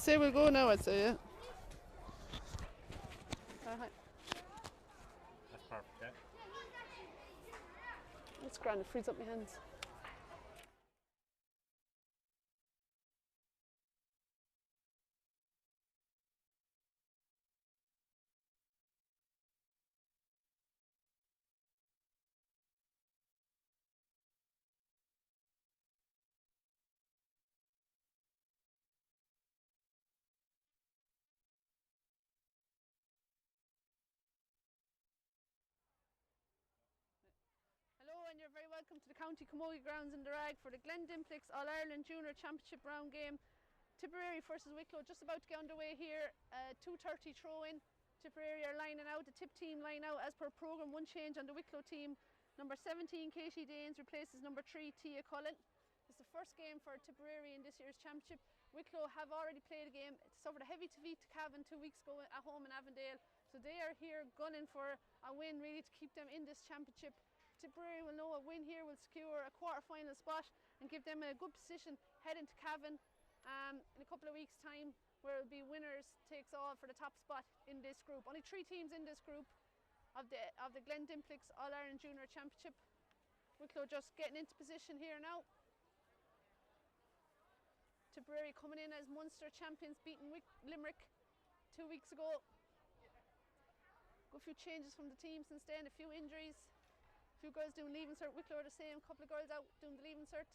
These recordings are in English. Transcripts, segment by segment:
say we'll go now, I'd say, yeah. Hi. That's perfect, yeah. That's grand, it frees up my hands. Hello, and you're very welcome to the County Camogie grounds in the Ragg for the Glen Dimplex All-Ireland Junior Championship round game. Tipperary versus Wicklow just about to get underway here. 2:30 throw-in. Tipperary are lining out, the tip team line out as per programme. One change on the Wicklow team. Number 17, Katie Danes, replaces number 3, Tia Cullen. It's the first game for Tipperary in this year's championship. Wicklow have already played a game. It suffered a heavy defeat to Cavan 2 weeks ago at home in Avondale. So they are here gunning for a win really to keep them in this championship. Tipperary will know a win here will secure a quarter-final spot and give them a good position heading to Cavan in a couple of weeks' time, where it will be winners takes all for the top spot in this group. Only 3 teams in this group of the Glen Dimplex All-Ireland Junior Championship. Wicklow just getting into position here now. Tipperary coming in as Munster champions, beating Limerick 2 weeks ago. Good few changes from the team since then, a few injuries. A few girls doing leaving cert. Wicklow are the same, a couple of girls out doing the leaving cert.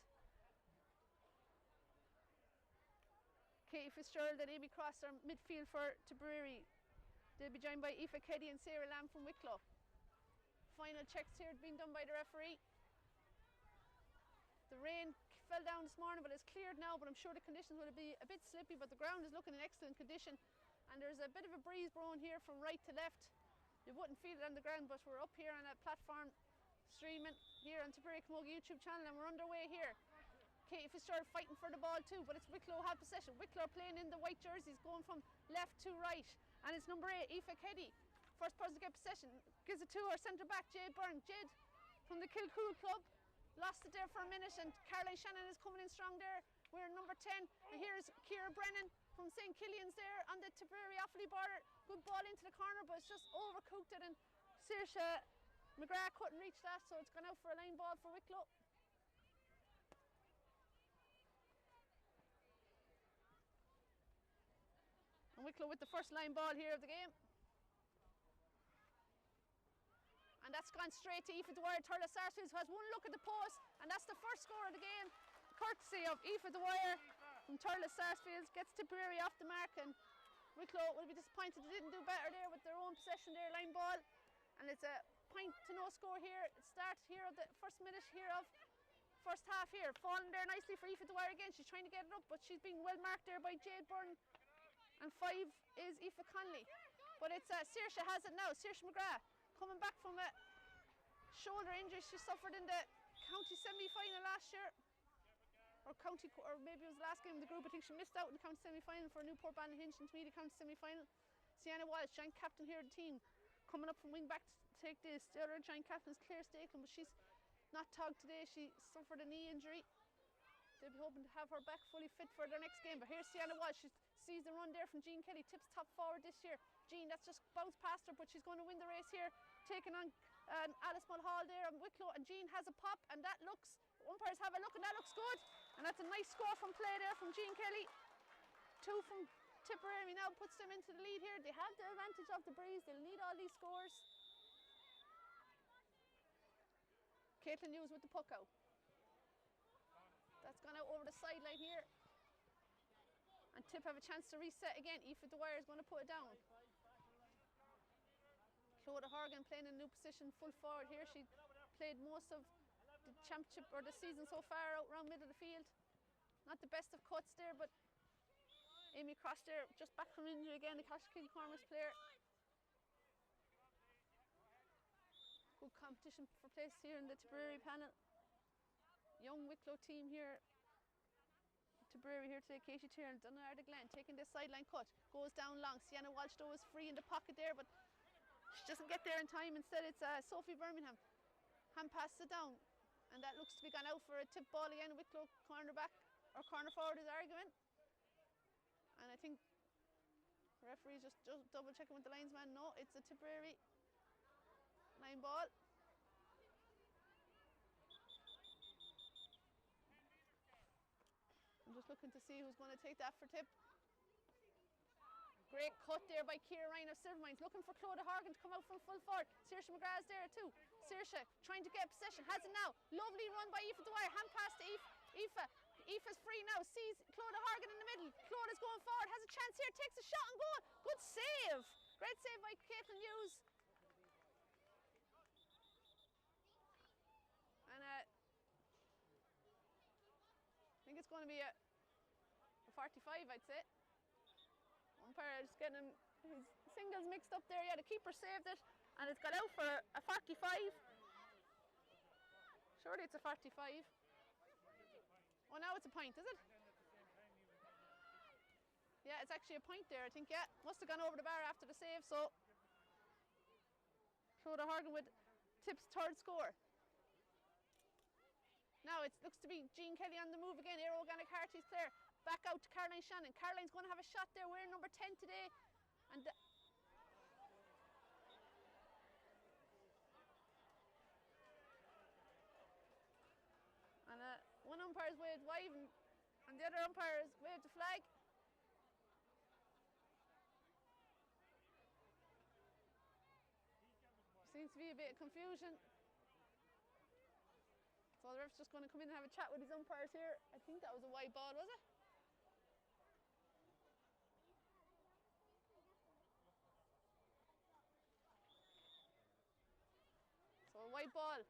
Katie Fitzgerald and Amy Cross are midfield for Tipperary. They'll be joined by Aoife Keddy and Sarah Lamb from Wicklow. Final checks here being done by the referee. The rain fell down this morning, but it's cleared now, but I'm sure the conditions will be a bit slippy, but the ground is looking in excellent condition. And there's a bit of a breeze blowing here from right to left. You wouldn't feel it on the ground, but we're up here on a platform streaming here on Tipperary Camogie YouTube channel, and we're underway here. Katie Fitzgerald fighting for the ball too, but it's Wicklow have possession. Wicklow are playing in the white jerseys, going from left to right, and it's number 8, Aoife Keddy. First person to get possession, gives it to her centre back, Jade Byrne. Jade from the Kilcool club, lost it there for a minute, and Caroline Shannon is coming in strong there. We're number 10, and here's Ciara Brennan from St. Killian's there on the Tipperary Offaly border. Good ball into the corner, but it's just overcooked it, and Saoirse McGrath couldn't reach that, so it's gone out for a line ball for Wicklow. And Wicklow with the first line ball here of the game. And that's gone straight to Aoife Dwyer. Turla Sarsfields, who has one look at the post, and that's the first score of the game, courtesy of Aoife Dwyer from Turla Sarsfields. Gets Tipperary off the mark, and Wicklow will be disappointed they didn't do better there with their own possession there, line ball. And it's a point to no score here. It starts here of the first minute here of first half here. Falling there nicely for Aoife Dwyer again. She's trying to get it up, but she's being well marked there by Jade Byrne. And 5 is Aoife Connolly. But it's Saoirse has it now. Saoirse McGrath coming back from a shoulder injury she suffered in the county semi-final last year. Or maybe it was the last game of the group. I think she missed out in the county semi-final for Newport Ballyhinch intermediate county semi-final. Sienna Walsh, joint captain here of the team, coming up from wing back to take this. The other joint captain is Claire Stakelin, but she's not togged today. She suffered a knee injury. They'll be hoping to have her back fully fit for their next game. But here's Sienna Walsh. She sees the run there from Jean Kelly. Tips top forward this year. Jean, that's just bounced past her, but she's going to win the race here. Taking on Alice Mulhall there on Wicklow. And Jean has a pop, and that looks, umpires have a look, and that looks good. And that's a nice score from play there from Jean Kelly. 2 from Tipperary now puts them into the lead here. They have the advantage of the breeze. They'll need all these scores. Caitlin Hughes with the puck out. That's gone out over the sideline here. And Tip have a chance to reset again. Aoife Dwyer is going to put it down. Clodagh Horgan playing in a new position, full forward here. She played most of the championship or the season so far out around middle of the field. Not the best of cuts there, but Amy Cross there, just back from injury again, the Cashkill Cormers player. Good competition for place here in the Tipperary panel. Young Wicklow team here. Tipperary here today. Katie Tyrrell, Donard Glen taking this sideline cut. Goes down long. Sienna Walsh though is free in the pocket there, but she doesn't get there in time. Instead it's Sophie Birmingham. Hand passes it down, and that looks to be gone out for a tip ball again. Wicklow cornerback or corner forward is arguing. And I think the referee's just double checking with the linesman. No, it's a Tipperary line ball. I'm just looking to see who's going to take that for Tip. Great cut there by Ciara Ryan of Silvermines, looking for Clodagh Horgan to come out from full forward. Saoirse McGrath's there too. Saoirse trying to get possession, has it now. Lovely run by Aoife Dwyer, hand pass to Aoife. Aoife's free now, sees Clodagh Horgan in the middle. Clodagh's going forward, has a chance here, takes a shot and goal. Good save. Great save by Caitlin Hughes. And I think it's going to be a 45, I'd say. Umpire just getting his singles mixed up there. Yeah, the keeper saved it and it's got out for a 45. Surely it's a 45. Oh, now it's a point, is it? Yeah, it's actually a point there, I think. Yeah, must have gone over the bar after the save. So Clodagh Horgan with Tip's third score. Now it looks to be Jean Kelly on the move again. Eire O'Gallagher-Carty's clear. Back out to Caroline Shannon. Caroline's going to have a shot there. Wearing number 10 today. And one umpire's waved wide and the other umpire's waved the flag. Seems to be a bit of confusion. So the ref's just going to come in and have a chat with his umpires here. I think that was a wide ball, was it? So a wide ball.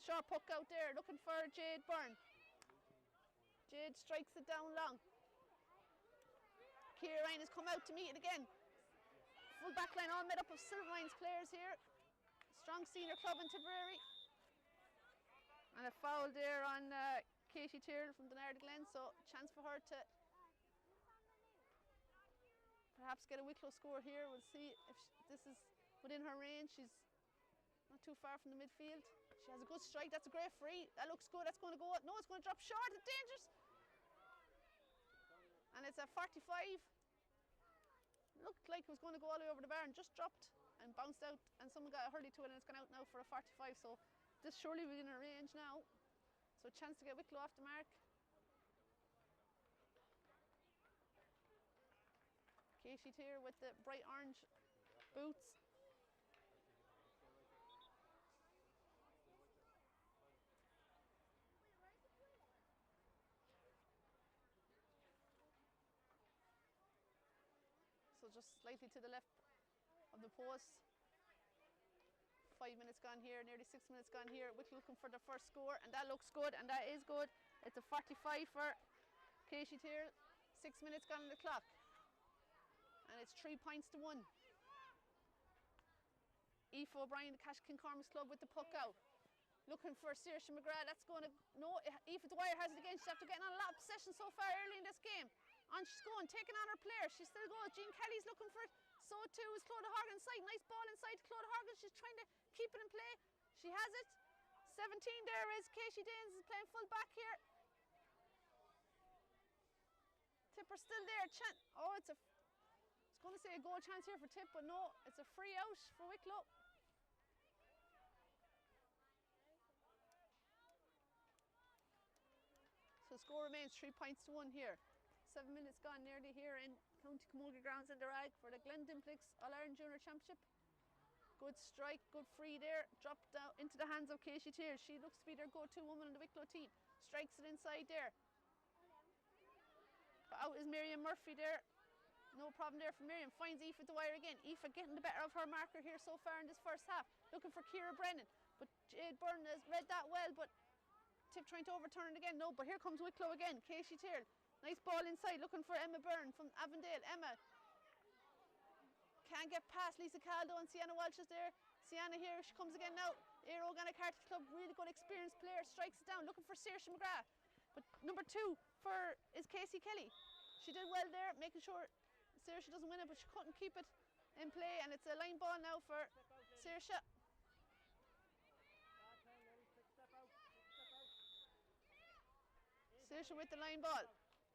Sharp puck out there, looking for Jade Byrne. Jade strikes it down long. Ciara Ryan has come out to meet it again. Full back line all made up of Silvermines players here. Strong senior club in Tipperary. And a foul there on Katie Tyrrell from Glen, so chance for her to perhaps get a Wicklow score here. We'll see if this is within her range. She's not too far from the midfield. She has a good strike. That's a great free. That looks good. That's going to go. No, it's going to drop short. It's dangerous. And it's a 45. Looked like it was going to go all the way over the bar and just dropped and bounced out. And someone got a hurley to it and it's gone out now for a 45. So this surely within her range now. So chance to get Wicklow off the mark. Katie Tyrrell with the bright orange boots. So just slightly to the left of the post. 5 minutes gone here, nearly 6 minutes gone here. Wicklow looking for the first score, and that looks good, and that is good. It's a 45 for Katie Tyrrell. 6 minutes gone on the clock. And it's 3 points to 1. Aoife O'Brien, the Cash Kincorma's club with the puck out. Looking for Saoirse McGrath. That's going to... No, Aoife Dwyer has it again. She's after getting on a lot of possession so far early in this game. On she's going, taking on her player. She still goes. Jean Kelly's looking for it. So too is Clodagh Horgan inside. Nice ball inside to Clodagh Horgan. She's trying to keep it in play. She has it. 17 there is Katie Danes is playing full back here. Tipper still there. Oh, it's going to say a goal chance here for Tip, but no, it's a free out for Wicklow. So the score remains 3 points to 1 here. 7 minutes gone nearly here in County Camogie grounds in the Ragg for the Glen Dimplex All-Ireland Junior Championship. Good strike, good free there, dropped down into the hands of Katie Tyrrell. She looks to be their go-to woman in the Wicklow team. Strikes it inside there. But out is Miriam Murphy there. No problem there for Miriam. Finds Aoife Dwyer again. Aoife getting the better of her marker here so far in this first half. Looking for Ciara Brennan. But Jade Byrne has read that well, but Tip trying to overturn it again. No, but here comes Wicklow again. Katie Tyrrell. Nice ball inside, looking for Emma Byrne from Avondale. Emma can't get past Lisa Caldo and Sienna Walsh is there. Sienna here, she comes again now. Eire O'Gallagher-Carty's club, really good experienced player, strikes it down, looking for Saoirse McGrath. But number 2 is Casey Kelly. She did well there, making sure Saoirse doesn't win it, but she couldn't keep it in play, and it's a line ball now for Saoirse. Saoirse with the line ball.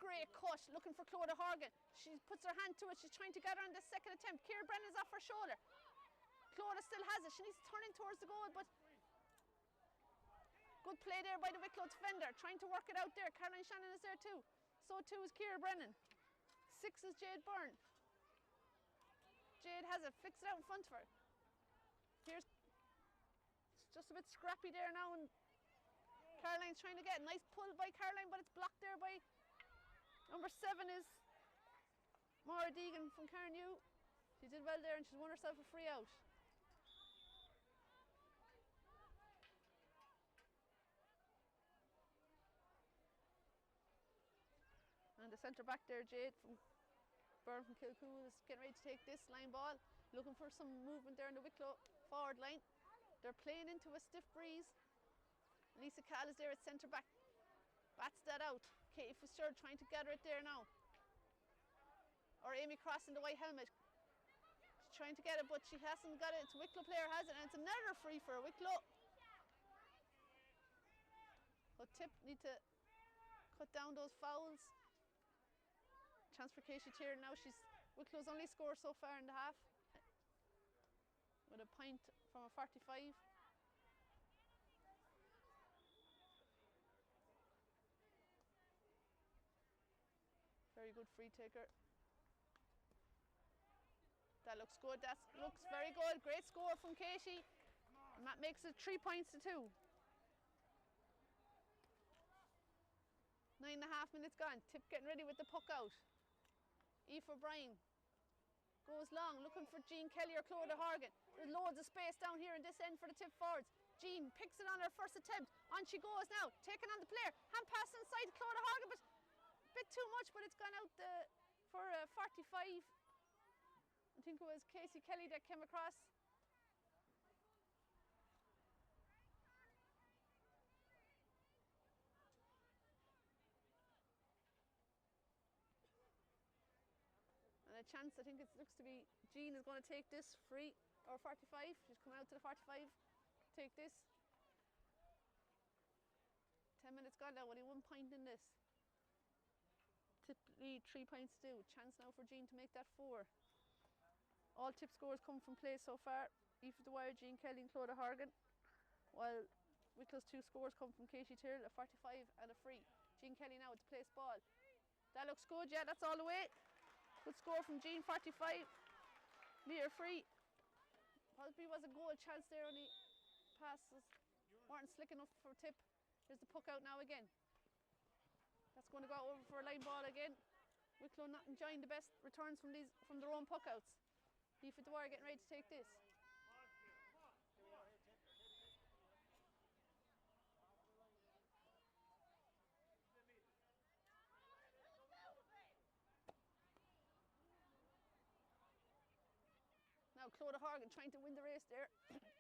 great cut, looking for Clodagh Horgan. She puts her hand to it, she's trying to get her on the second attempt. Ciara Brennan's off her shoulder. Clodagh still has it, she needs to turn in towards the goal, but good play there by the Wicklow defender, trying to work it out there. Caroline Shannon is there too. So too is Ciara Brennan. 6 is Jade Byrne. Jade has it, fixed it out in front of her. Here's just a bit scrappy there now, and Caroline's trying to get a nice pull by Caroline, but it's blocked there by number 7 is Maura Deegan from Carnew. She did well there and she's won herself a free out. And the centre back there, Jade from Byrne from Kilcool, is getting ready to take this line ball. Looking for some movement there in the Wicklow forward line. They're playing into a stiff breeze. Lisa Cahill is there at centre back. Bats that out. Katie Fitzgerald trying to gather it there now. Or Amy Cross in the white helmet. She's trying to get it, but she hasn't got it. It's a Wicklow player has it, and it's another free for Wicklow. But Tip need to cut down those fouls. Chance for Casey Tier now. Wicklow's only scored so far in the half, with a point from a 45. Very good free taker. That looks good. That looks very good. Great score from Katie. And that makes it 3 points to 2. 9.5 minutes gone. Tip getting ready with the puck out. Aoife O'Brien goes long, looking for Jean Kelly or Clodagh Horgan. There's loads of space down here in this end for the Tip forwards. Jean picks it on her first attempt. On she goes now, taking on the player. Hand pass inside to Clodagh Horgan, but a bit too much, but it's gone out for 45. I think it was Casey Kelly that came across. And a chance, I think it looks to be Jean is going to take this free, or 45. She's coming out to the 45. Take this. 10 minutes gone now, only 1 point in this. Tip lead 3 points to 2. Chance now for Jean to make that 4. All Tip scores come from play so far. Aoife Dwyer, Jean Kelly and Clodagh Horgan. While Wicklow's 2 scores come from Katie Tyrrell, a 45 and a free. Jean Kelly now with the place ball. That looks good, yeah, that's all the way. Good score from Jean, 45. Near free. Possibly was a goal chance there, only passes weren't slick enough for Tip. Here's the puck out now again. That's going to go over for a line ball again. Wicklow not enjoying the best returns from their own puck outs. Aoife Dwyer getting ready to take this. Now Clodagh Horgan trying to win the race there.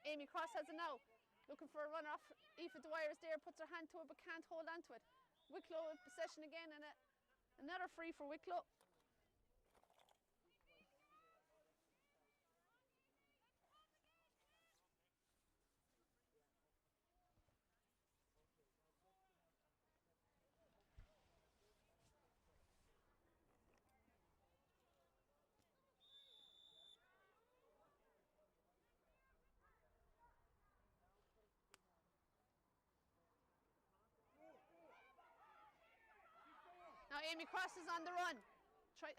Amy Cross has it now. Looking for a run off. Aoife Dwyer is there, puts her hand to it but can't hold on to it. Wicklow in possession again, and another free for Wicklow. Now Amy Cross is on the run.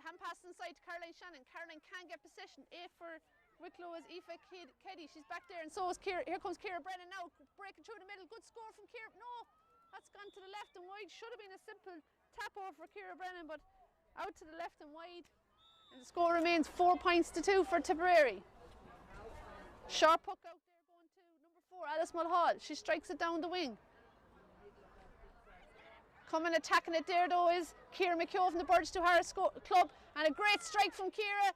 Hand pass inside to Caroline Shannon. Caroline can get possession. 8 for Wicklow is Aoife Keddy. She's back there, and so is Ciara. Here comes Ciara Brennan now, breaking through the middle. Good score from Ciara. No, that's gone to the left and wide. Should have been a simple tap over for Ciara Brennan, but out to the left and wide. And the score remains 4 points to 2 for Tipperary. Sharp puck out there going to number 4, Alice Mulhall. She strikes it down the wing. Coming attacking it there though is Ciara McHugh from the Burgess to Harris Club, and a great strike from Ciara,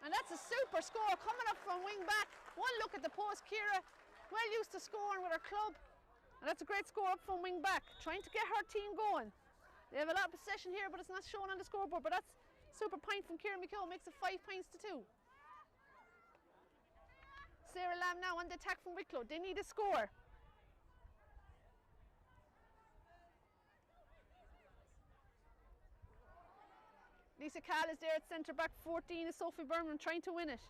and that's a super score coming up from wing back. One look at the post. Ciara well used to scoring with her club, and that's a great score up from wing back, trying to get her team going. They have a lot of possession here, but it's not shown on the scoreboard, but that's super point from Ciara McHugh, makes it 5 points to 2. Sarah Lamb now on the attack from Wicklow. They need a score. Lisa Cahill is there at centre back. 14 is Sophie Berman trying to win it.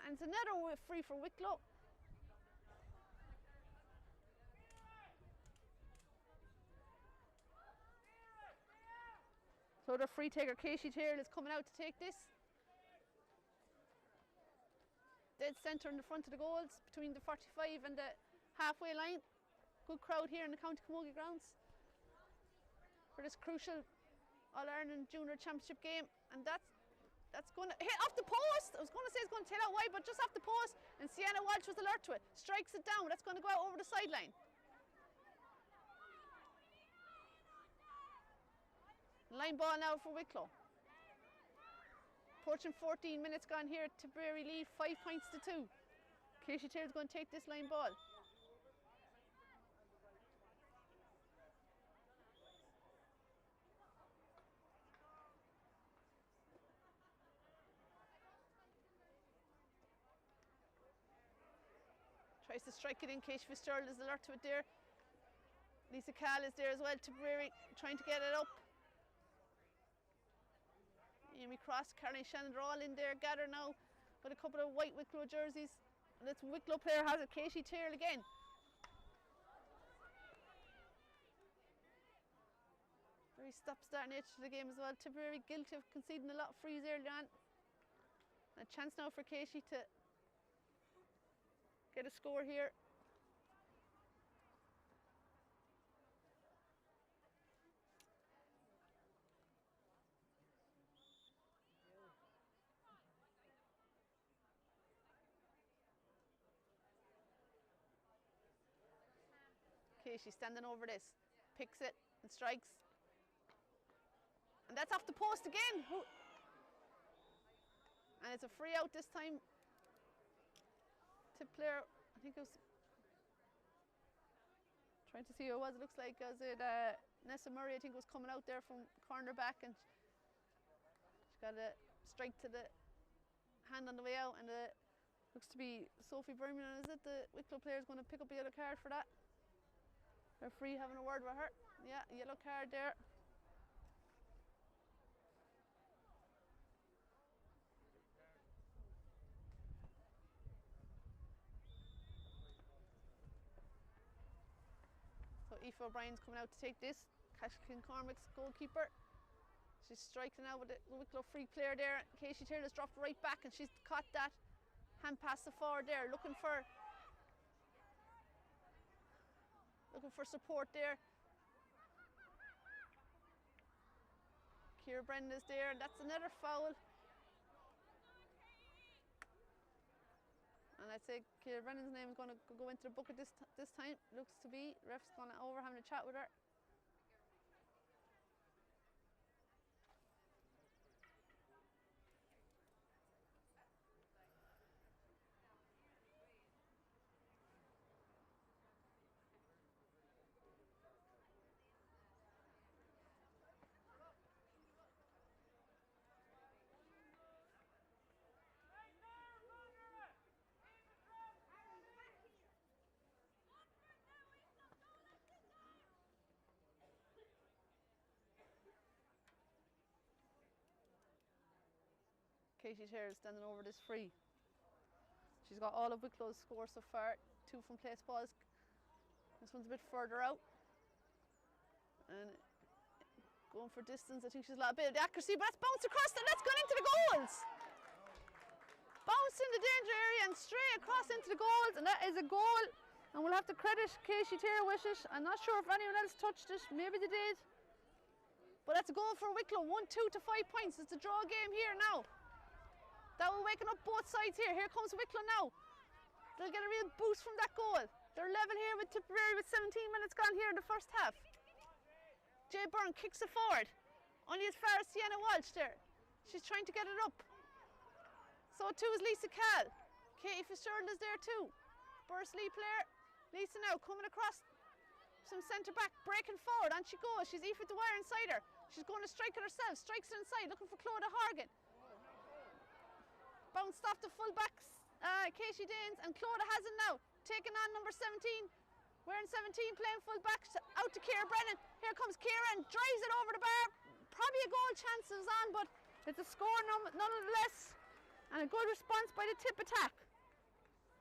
And it's another free for Wicklow. So the free taker, Casey Taylor, is coming out to take this. Dead centre in the front of the goals, between the 45 and the halfway line. Good crowd here in the County Camogie grounds for this crucial All-Ireland Junior Championship game. And that's going to hit off the post. I was going to say it's going to tail out wide, but just off the post. And Sienna Walsh was alert to it. Strikes it down. That's going to go out over the sideline. Line ball now for Wicklow. Approaching 14 minutes gone here. Tipperary lead 5 points to 2. Casey Taylor's going to take this line ball. Tries to strike it in. Casey Fitzgerald is alert to it there. Lisa Cahill is there as well. Tipperary trying to get it up. Amy Cross, Caroline Shannon, they're all in there, gathered now with a couple of white Wicklow jerseys. And this Wicklow player has it, Casey Taylor again. Very stop-start nature to the game as well. Tipperary guilty of conceding a lot of frees early on. A chance now for Casey to get a score here. Casey standing over this, picks it and strikes. And that's off the post again. And it's a free out this time to player, I think it was, trying to see who it was, it looks like, was it Nessa Murray, I think was coming out there from corner back, and she got a strike to the hand on the way out, and looks to be Sophie Birmingham, is it? The Wicklow player is going to pick up a yellow card for that. Referee having a word with her. Yeah, yellow card there. So Aoife O'Brien's coming out to take this. Cashkin Cormack's goalkeeper. She's striking out with the Wicklow free player there. Casey Taylor's dropped right back and she's caught that hand pass the forward there, looking for support there. Ciara Brennan is there, and that's another foul. And I'd say Ciara Brennan's name is going to go into the bucket this time. Looks to be. Ref's going over having a chat with her. Katie Taylor standing over this free. She's got all of Wicklow's scores so far. 2 from place balls. This one's a bit further out. And going for distance, I think she's a bit of accuracy, but that's bounced across and that's gone into the goals. Bounced in the danger area and straight across into the goals, and that is a goal. And we'll have to credit Casey Taylor with it. I'm not sure if anyone else touched it. Maybe they did. But that's a goal for Wicklow. 1-2 to 5 points. It's a draw game here now. That will waken up both sides here. Here comes Wicklow now. They'll get a real boost from that goal. They're level here with Tipperary with 17 minutes gone here in the first half. Jay Byrne kicks it forward. Only as far as Sienna Walsh there. She's trying to get it up. So too is Lisa Cahill. Katie Fitzgerald is there too. Bursley player. Lisa now coming across some centre back, breaking forward. On she goes. She's Aoife Dwyer inside her. She's going to strike it herself. Strikes it inside, looking for Clodagh Horgan. Bounced off the full backs, Casey Danes, and Clodagh has it now. Taking on number 17, We're in 17 playing full back out to Ciara Brennan. Here comes Ciara and drives it over the bar. Probably a goal chance is on, but it's a score nonetheless. And a good response by the Tip attack.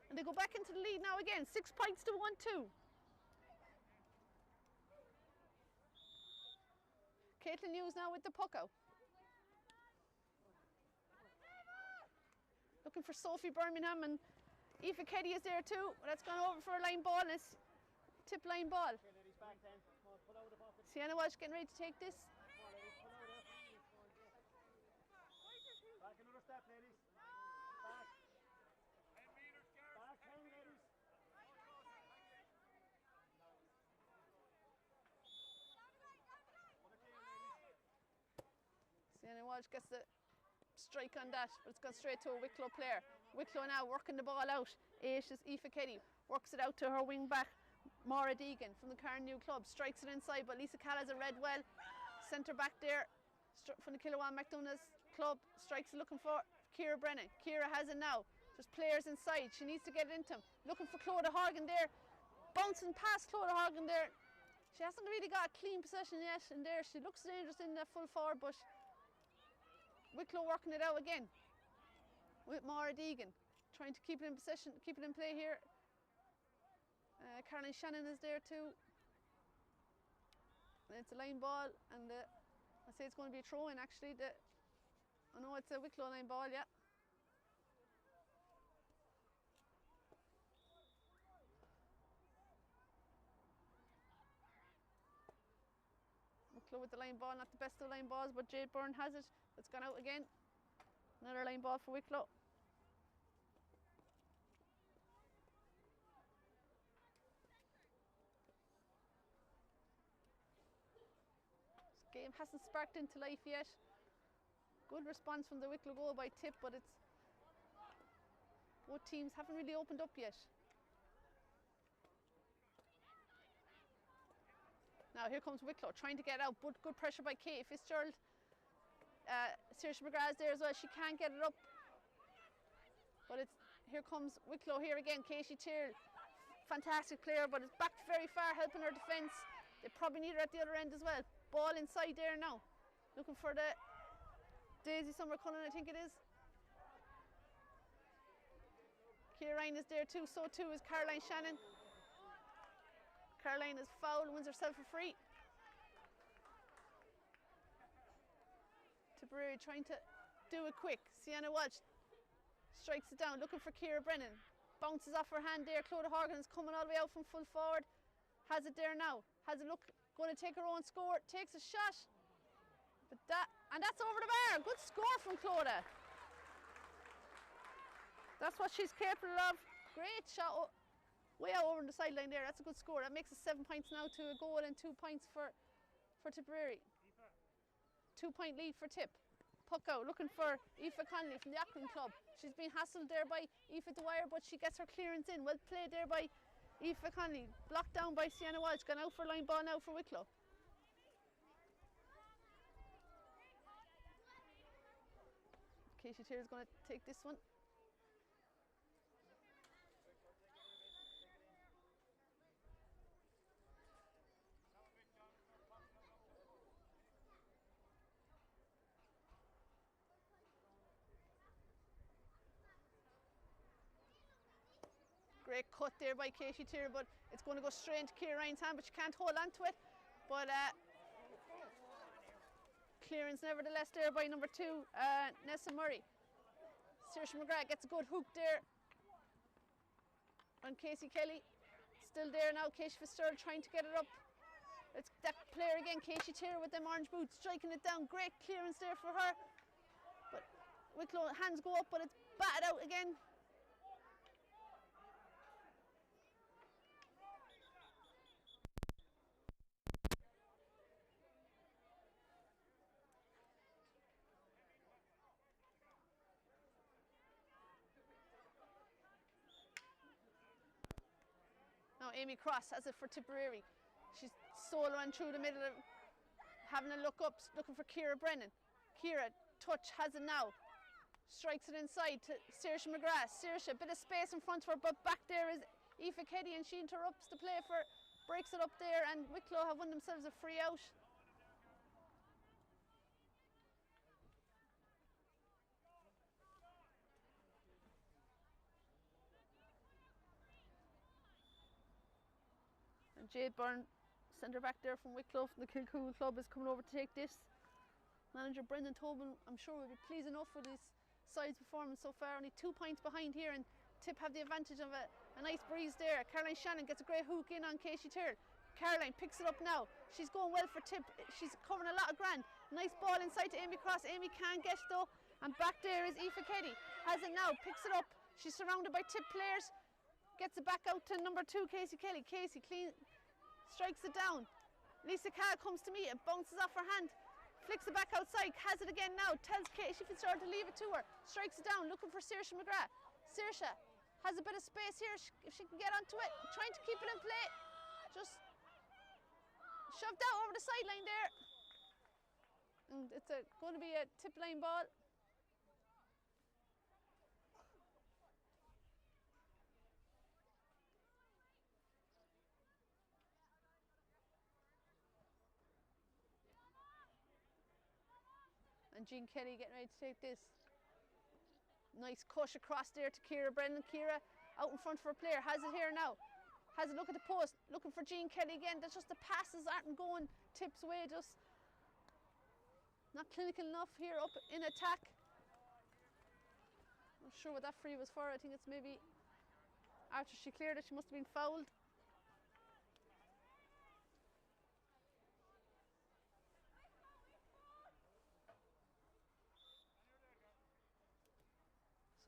And they go back into the lead now again. 6 points to 1-2. Caitlin Hughes now with the puck out. Looking for Sophie Birmingham, and Aoife Keddy is there too. That's gone over for a line ball, and it's Tip line ball. Sienna Walsh getting ready to take this. Back another step, ladies. Back. Back 10, ladies. Sienna Walsh gets the strike on that, but it's gone straight to a Wicklow player. Wicklow now working the ball out. Aoife Keddy works it out to her wing back, Maura Deegan from the Carn New Club. Strikes it inside, but Lisa Callas read well. Centre back there from the Kilowan McDonough's Club. Strikes it looking for Ciara Brennan. Ciara has it now. There's players inside. She needs to get it into him. Looking for Clodagh Horgan there. Bouncing past Clodagh Horgan there. She hasn't really got a clean possession yet in there. She looks dangerous in the full forward, but Wicklow working it out again with Maura Deegan, trying to keep it in possession, keep it in play here. Caroline Shannon is there too. And it's a line ball, and I say it's going to be a throw in actually. I know it's a Wicklow line ball, yeah. Wicklow with the line ball, not the best of line balls, but Jade Byrne has it. It's gone out again. Another line ball for Wicklow. This game hasn't sparked into life yet. Good response from the Wicklow goal by Tip, but it's both teams haven't really opened up yet. Now here comes Wicklow trying to get out, but good pressure by Kate Fitzgerald. Saoirse McGrath's there as well. She can't get it up, but here comes Wicklow here again. Casey Tyrrell, fantastic player, but it's backed very far, helping her defence. They probably need her at the other end as well. Ball inside there now, looking for the Daisy Summer Cullen, I think it is. Kieran is there too, so too is Caroline Shannon. Caroline is fouled, wins herself a free. Tipperary trying to do it quick. Sienna Walsh strikes it down, looking for Ciara Brennan. Bounces off her hand there. Clodagh Horgan is coming all the way out from full forward. Has it there now. Has a look. Going to take her own score. Takes a shot. But that's over the bar. Good score from Clodagh. That's what she's capable of. Great shot. Way out over the sideline there. That's a good score. That makes it 7 points now to a goal and 2 points for Tipperary. 2 point lead for Tip. Puck out, looking for Aoife Connolly from the Auckland Club. She's been hassled there by Aoife Dwyer, but she gets her clearance in. Well played there by Aoife Connolly. Blocked down by Sienna Walsh. Gone out for line ball now for Wicklow. Casey Tyrrell is going to take this one. Great cut there by Casey Tyrrell, but it's going to go straight into Ciara Ryan's hand, but she can't hold on to it. But clearance nevertheless there by number 2, Nessa Murray. Saoirse McGrath gets a good hook there on Casey Kelly. Still there now, Casey Fitzgerald trying to get it up. It's that player again, Casey Tyrrell with them orange boots, striking it down. Great clearance there for her. But Wicklow hands go up, but it's batted out again. Now Amy Cross has it for Tipperary. She's soloing through the middle, having a look up, looking for Ciara Brennan. Ciara, touch, has it now. Strikes it inside to Saoirse McGrath. Saoirse, a bit of space in front of her, but back there is Aoife Keddy, and she interrupts the play for, breaks it up there, and Wicklow have won themselves a free out. And Jade Byrne, centre back there from Wicklow, from the Kilcool club, is coming over to take this. Manager Brendan Tobin, I'm sure, will be pleased enough with his side's performance so far. Only 2 points behind here, and Tip have the advantage of a nice breeze there. Caroline Shannon gets a great hook in on Casey Tyrrell. Caroline picks it up now. She's going well for Tip. She's covering a lot of ground. Nice ball inside to Amy Cross. Amy can't get though. And back there is Aoife Keddy. Has it now, picks it up. She's surrounded by Tip players. Gets it back out to number 2, Casey Kelly. Casey clean, strikes it down. Lisa Cahill comes to meet it, bounces off her hand. Flicks it back outside, has it again now. Tells Casey Fitzgerald to leave it to her. Strikes it down, looking for Saoirse McGrath. Saoirse has a bit of space here if she can get onto it. Trying to keep it in play. Just shoved out over the sideline there. And it's going to be a tip line ball. And Jean Kelly getting ready to take this. Nice cush across there to Ciara Brennan. Ciara out in front for a player. Has it here now. Has a look at the post. Looking for Jean Kelly again. That's just the passes aren't going Tip's way. Just not clinical enough here up in attack. Not sure what that free was for. I think it's maybe after she cleared it, she must have been fouled.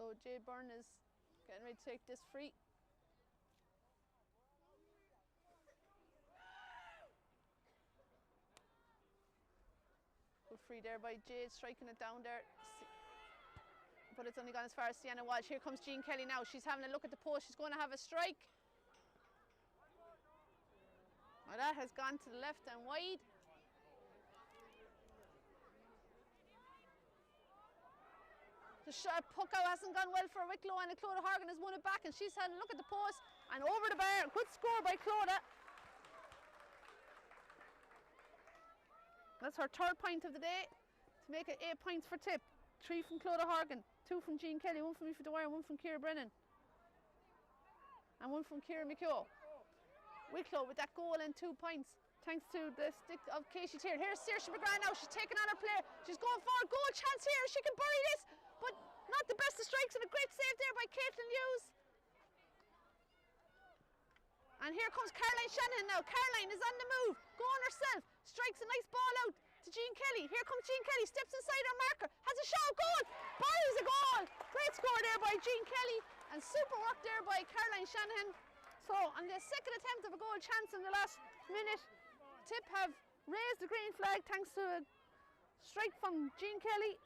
So Jade Byrne is getting ready to take this free. Good free there by Jade, striking it down there. But it's only gone as far as Sienna Walsh. Here comes Jean Kelly now. She's having a look at the post. She's going to have a strike. Well, that has gone to the left and wide. The shot puck out hasn't gone well for Wicklow, and Clodagh Horgan has won it back, and she's had a look at the post and over the bar. Good score by Clodagh. That's her 3rd point of the day to make it 8 points for Tip. 3 from Clodagh Horgan, 2 from Jean Kelly, 1 from Aoife Dwyer, 1 from Ciara Brennan, and 1 from Ciara McHugh. Wicklow with that goal and 2 points thanks to the stick of Casey Tyrrell. Here's Saoirse McGrath now. She's taking on her player. She's going for a goal chance here. She can bury this, but not the best of strikes, and a great save there by Caitlin Hughes. And here comes Caroline Shanahan now. Caroline is on the move, going herself, strikes a nice ball out to Jean Kelly. Here comes Jean Kelly, steps inside her marker, has a shot, goal, buries a goal. Great score there by Jean Kelly, and super work there by Caroline Shanahan. So on the 2nd attempt of a goal chance in the last minute, Tip have raised the green flag thanks to a strike from Jean Kelly.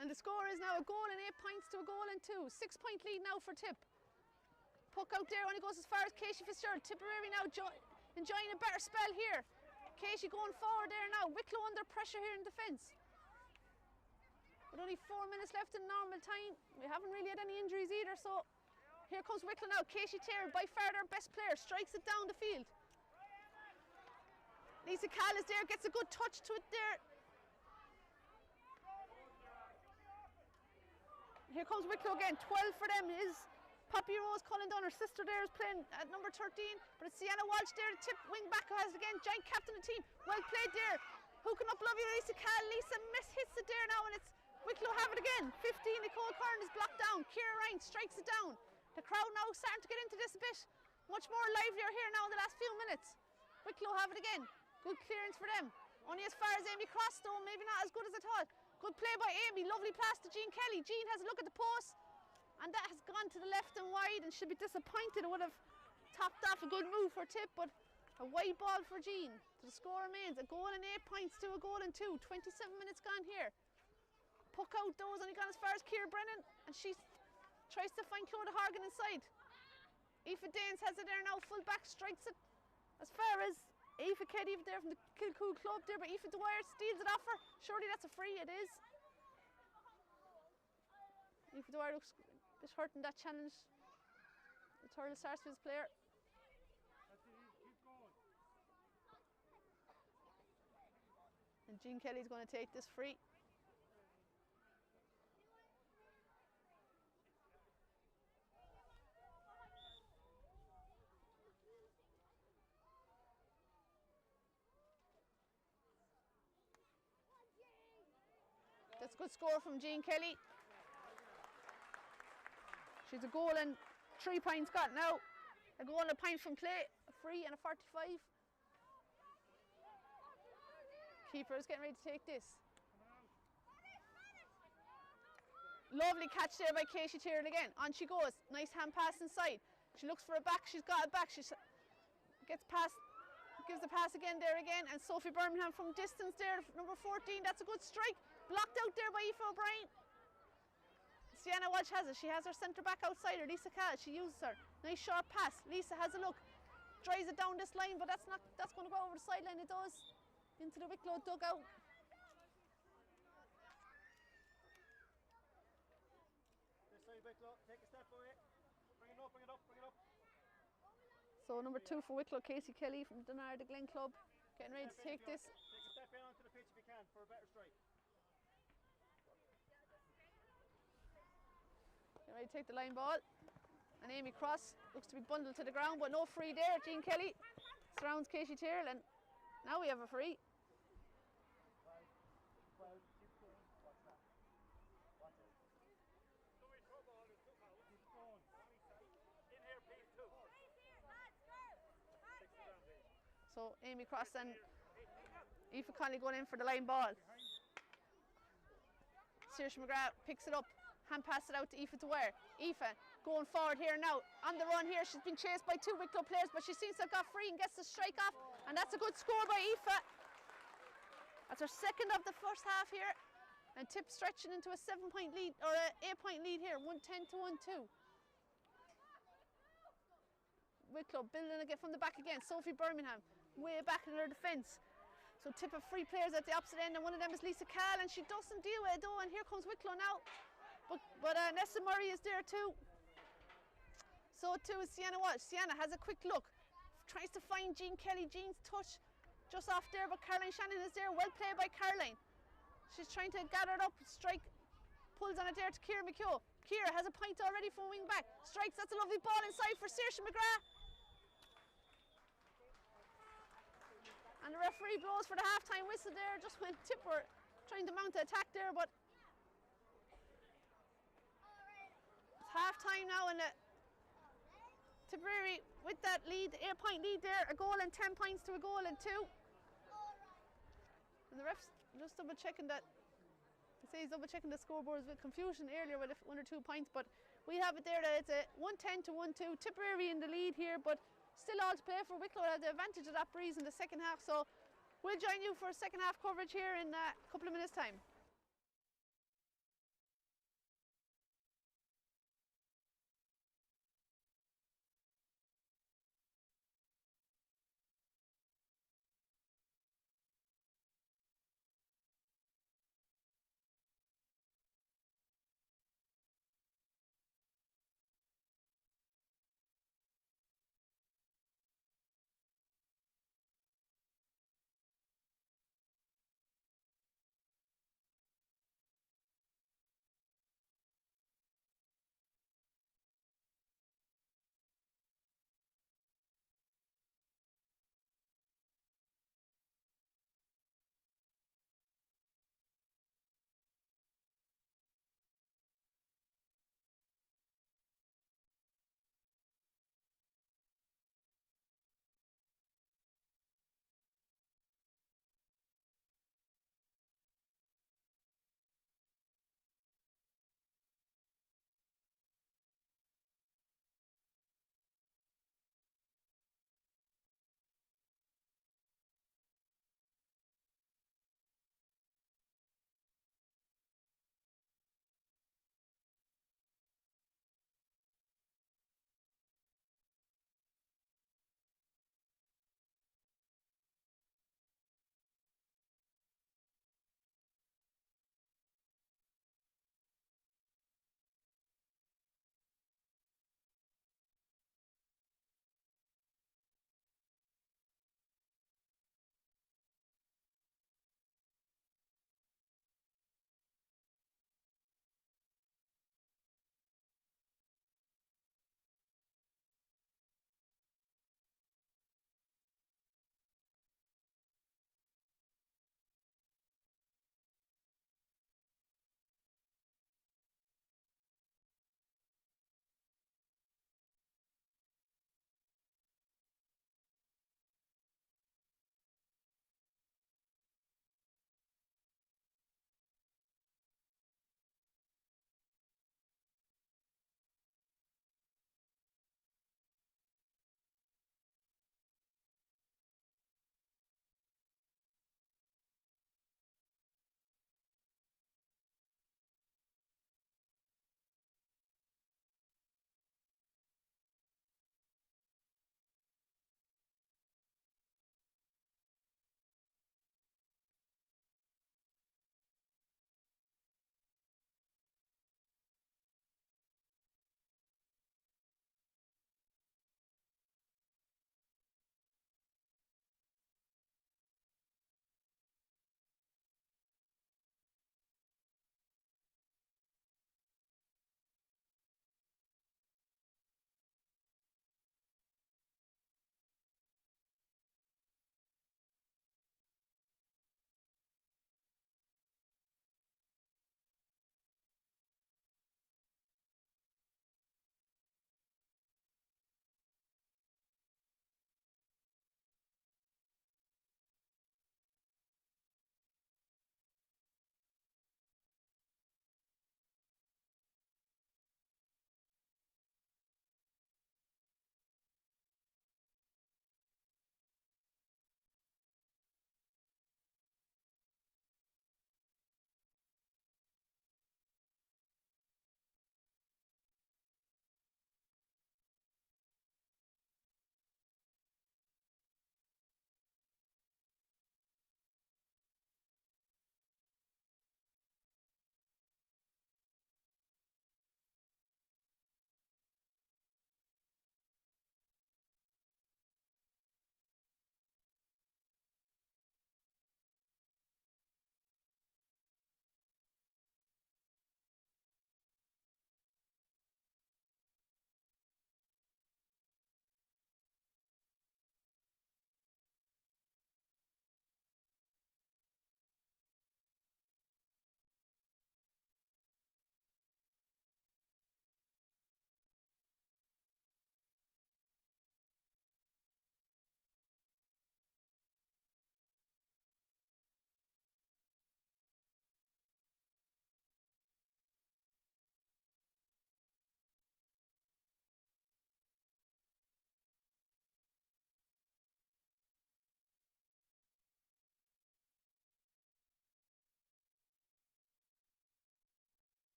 And the score is now a goal and 8 points to a goal and 2. 6 point lead now for Tip. Puck out there only goes as far as Casey Fitzgerald. Tipperary now enjoying a better spell here. Casey going forward there now. Wicklow under pressure here in defence. With only 4 minutes left in normal time. We haven't really had any injuries either, so here comes Wicklow now. Casey Tyrrell, by far their best player, strikes it down the field. Lisa Cahill is there, gets a good touch to it there. Here comes Wicklow again. 12 for them is Poppy Rose Cullen Dunn. Her sister there is playing at number 13, but it's Sienna Walsh there, the Tip wing back, who has it again, giant captain of the team. Well played there, hooking up lovely Lisa Cahill. Lisa hits it there now, and it's Wicklow have it again. 15, Nicole Curran is blocked down. Ciara Ryan strikes it down. The crowd now starting to get into this a bit. Much more livelier here now in the last few minutes. Wicklow have it again. Good clearance for them. Only as far as Amy Cross though, maybe not as good as I thought. Good play by Amy, lovely pass to Jean Kelly. Jean has a look at the post, and that has gone to the left and wide, and she'll be disappointed. It would have topped off a good move for Tip, but a wide ball for Jean. So the score remains a goal and 8 points to a goal and 2. 27 minutes gone here. Puck out though, has only gone as far as Ciara Brennan, and she tries to find Clodagh Horgan inside. Aoife Danes has it there now, full back, strikes it as far as Aoife Keddy there from the Kilcool club there, but Aoife Dwyer steals it off her. Surely that's a free, it is. Aoife Dwyer looks a bit hurt in that challenge. the Thurles Sarsfields player. That's it, keep going. And Jean Kelly's going to take this free. That's a good score from Jean Kelly. She's a goal and 3 points got now. A goal and a point from play, a free and a 45. Keeper is getting ready to take this. Lovely catch there by Casey Tyrrell again. On she goes. Nice hand pass inside. She looks for a back. She's got it back. She gets past, gives the pass again there again. And Sophie Birmingham from distance there, number 14. That's a good strike. Blocked out there by Aoife O'Brien. Sienna Walsh has it. She has her centre back outside her, Lisa Cass. She uses her. Nice sharp pass. Lisa has a look. Drives it down this line, but that's going to go over the sideline. It does. Into the Wicklow dugout. This side, Wicklow. Take a step away. Bring it up, bring it up, bring it up. So number 2 for Wicklow, Casey Kelly from the Glen club. Getting ready to take this. Take a step in onto the pitch if you can for a better strike. Getting ready to take the line ball. And Amy Cross looks to be bundled to the ground, but no free there. Jean Kelly surrounds Casey Tyrrell, and now we have a free. Well, keep going. Watch that. Watch it. Keep going. In here, please, too. So Amy Cross and Aoife Connolly going in for the line ball. Saoirse McGrath picks it up. Hand pass it out to Aoife Dwyer. Aoife going forward here now. On the run here. She's been chased by 2 Wicklow players, but she seems to have got free and gets the strike off. And that's a good score by Aoife. That's her second of the first half here. And Tip stretching into a 7-point lead, or an 8-point lead here. 110 to 1-2. Wicklow building again from the back again. Sophie Birmingham way back in her defence. So Tip have 3 players at the opposite end, and one of them is Lisa Cahill, and she doesn't deal with it though. And here comes Wicklow now. But Nessa Murray is there too. So too is Sienna Walsh. Sienna has a quick look. Tries to find Jean Kelly. Jean's touch just off there, but Caroline Shannon is there. Well played by Caroline. She's trying to gather it up. Strike. Pulls on it there to Ciara McHugh. Ciara has a point already from wing back. Strikes. That's a lovely ball inside for Saoirse McGrath. And the referee blows for the half-time whistle there, just when Tip were trying to mount the attack there, but it's half-time now, and Tipperary with that lead, 8-point lead there, a goal and 10 points to a goal and 2. And the refs just double-checking that, he's double-checking the scoreboards with confusion earlier with 1 or 2 points, but we have it there that it's a 110 to 1-2, Tipperary in the lead here, but still all to play for. Wicklow had the advantage of that breeze in the second half, so we'll join you for second half coverage here in a couple of minutes' time.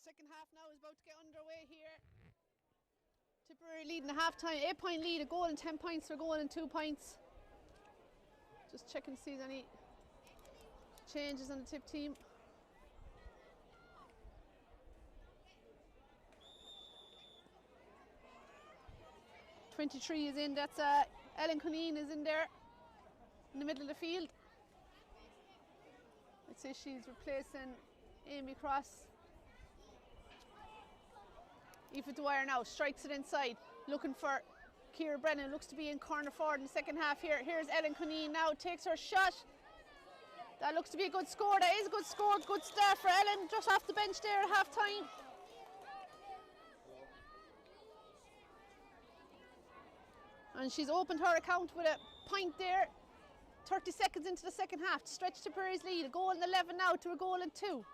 Second half now is about to get underway here. Tipperary leading the half-time, 8-point lead, a goal and 10 points for goal and 2 points. Just checking to see if there's any changes on the Tip team. (23) is in, that's Ellen Cuneen is in there in the middle of the field. I'd say she's replacing Amy Cross. Aoife Dwyer now strikes it inside, looking for Ciara Brennan, looks to be in corner forward in the second half here. Here's Ellen Cuneen now, takes her shot. That looks to be a good score, that is a good score, good start for Ellen, just off the bench there at half time. And she's opened her account with a point there, 30 seconds into the second half to stretch Tipperary's lead. A goal and 11 now to a goal and 2.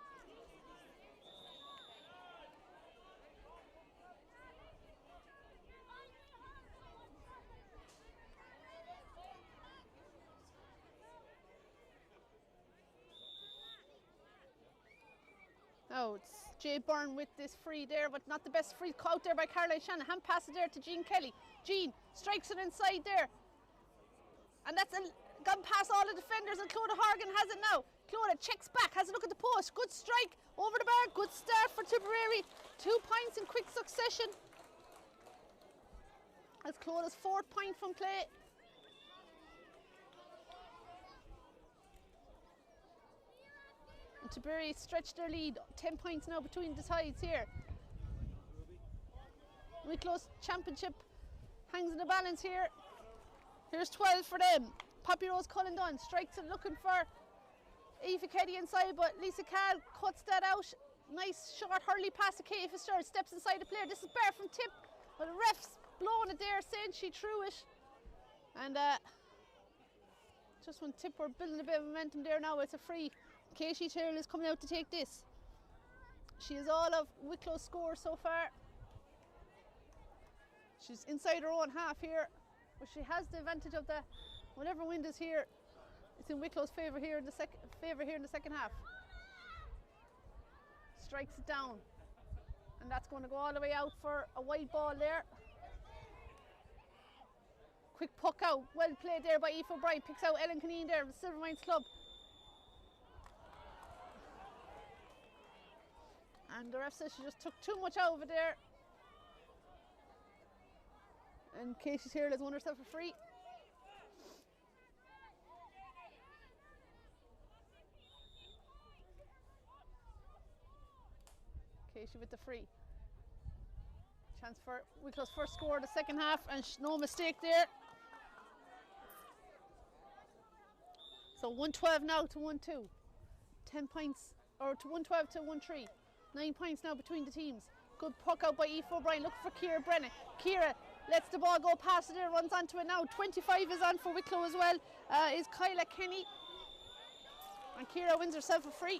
Oh, it's Jay Byrne with this free there, but not the best free out there by Caroline Shanahan. Pass it there to Jean Kelly. Jean strikes it inside there. And that's gone past all the defenders, and Clodagh Horgan has it now. Clodagh checks back, has a look at the post. Good strike over the bar, good start for Tipperary. 2 points in quick succession. That's Clodagh's 4th point from play. And Tipperary stretched their lead, 10 points now between the sides here. Wicklow's championship hangs in the balance here. Here's 12 for them. Poppy Rose Cullen Dunn strikes it, looking for Aoife Keddy inside, but Lisa Cal cuts that out. Nice short hurley pass to Kate Fitzgerald, steps inside the player. This is Bear from Tip, but the ref's blowing it there, saying she threw it. And just when Tip were building a bit of momentum there now, it's a free. Katie Taylor is coming out to take this. She is all of Wicklow's score so far. She's inside her own half here, but she has the advantage of the whatever wind is here. It's in Wicklow's favour here in the second half. Strikes it down, and that's going to go all the way out for a wide ball there. Quick puck out, well played there by Aoife O'Brien. Picks out Ellen Cuneen there of the Silvermines Club. And the ref says she just took too much out of it there. And Katie Taylor has won herself a free. Katie with the free. Chance for Wicklow's first score of the second half, and no mistake there. So 112 now to 1-2. 10 points, or to 112 to 1-3. 9 points now between the teams. Good puck out by Aoife O'Brien, looking for Ciara Brennan. Ciara lets the ball go past it there, runs onto it now. 25 is on for Wicklow as well, is Kyla Kenny. And Ciara wins herself a free.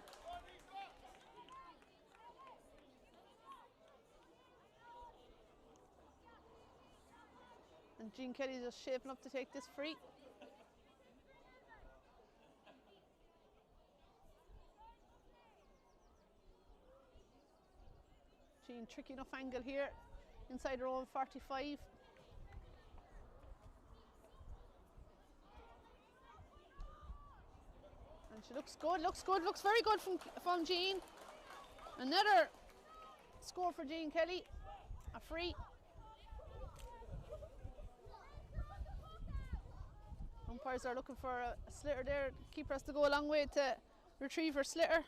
And Jean Kelly just shaping up to take this free. Jean, tricky enough angle here, inside her own 45. And she looks good, looks very good from Jean. Another score for Jean Kelly, a free. Umpires are looking for a slitter there. Keeper has to go a long way to retrieve her slitter.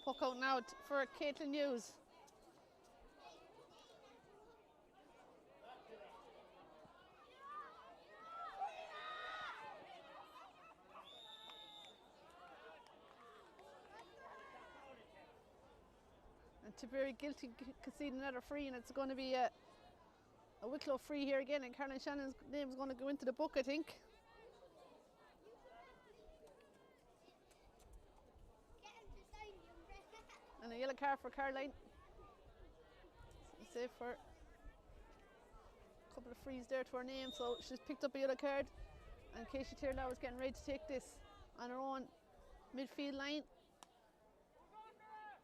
Puck out now for Caitlin Hughes. And Tipperary guilty conceding another free, and it's going to be a a Wicklow free here again, and Caroline Shannon's name is going to go into the book, I think. And a yellow card for Caroline. Safe for a couple of frees there to her name, so she's picked up a yellow card. And Casey Taylor now is getting ready to take this on her own midfield line.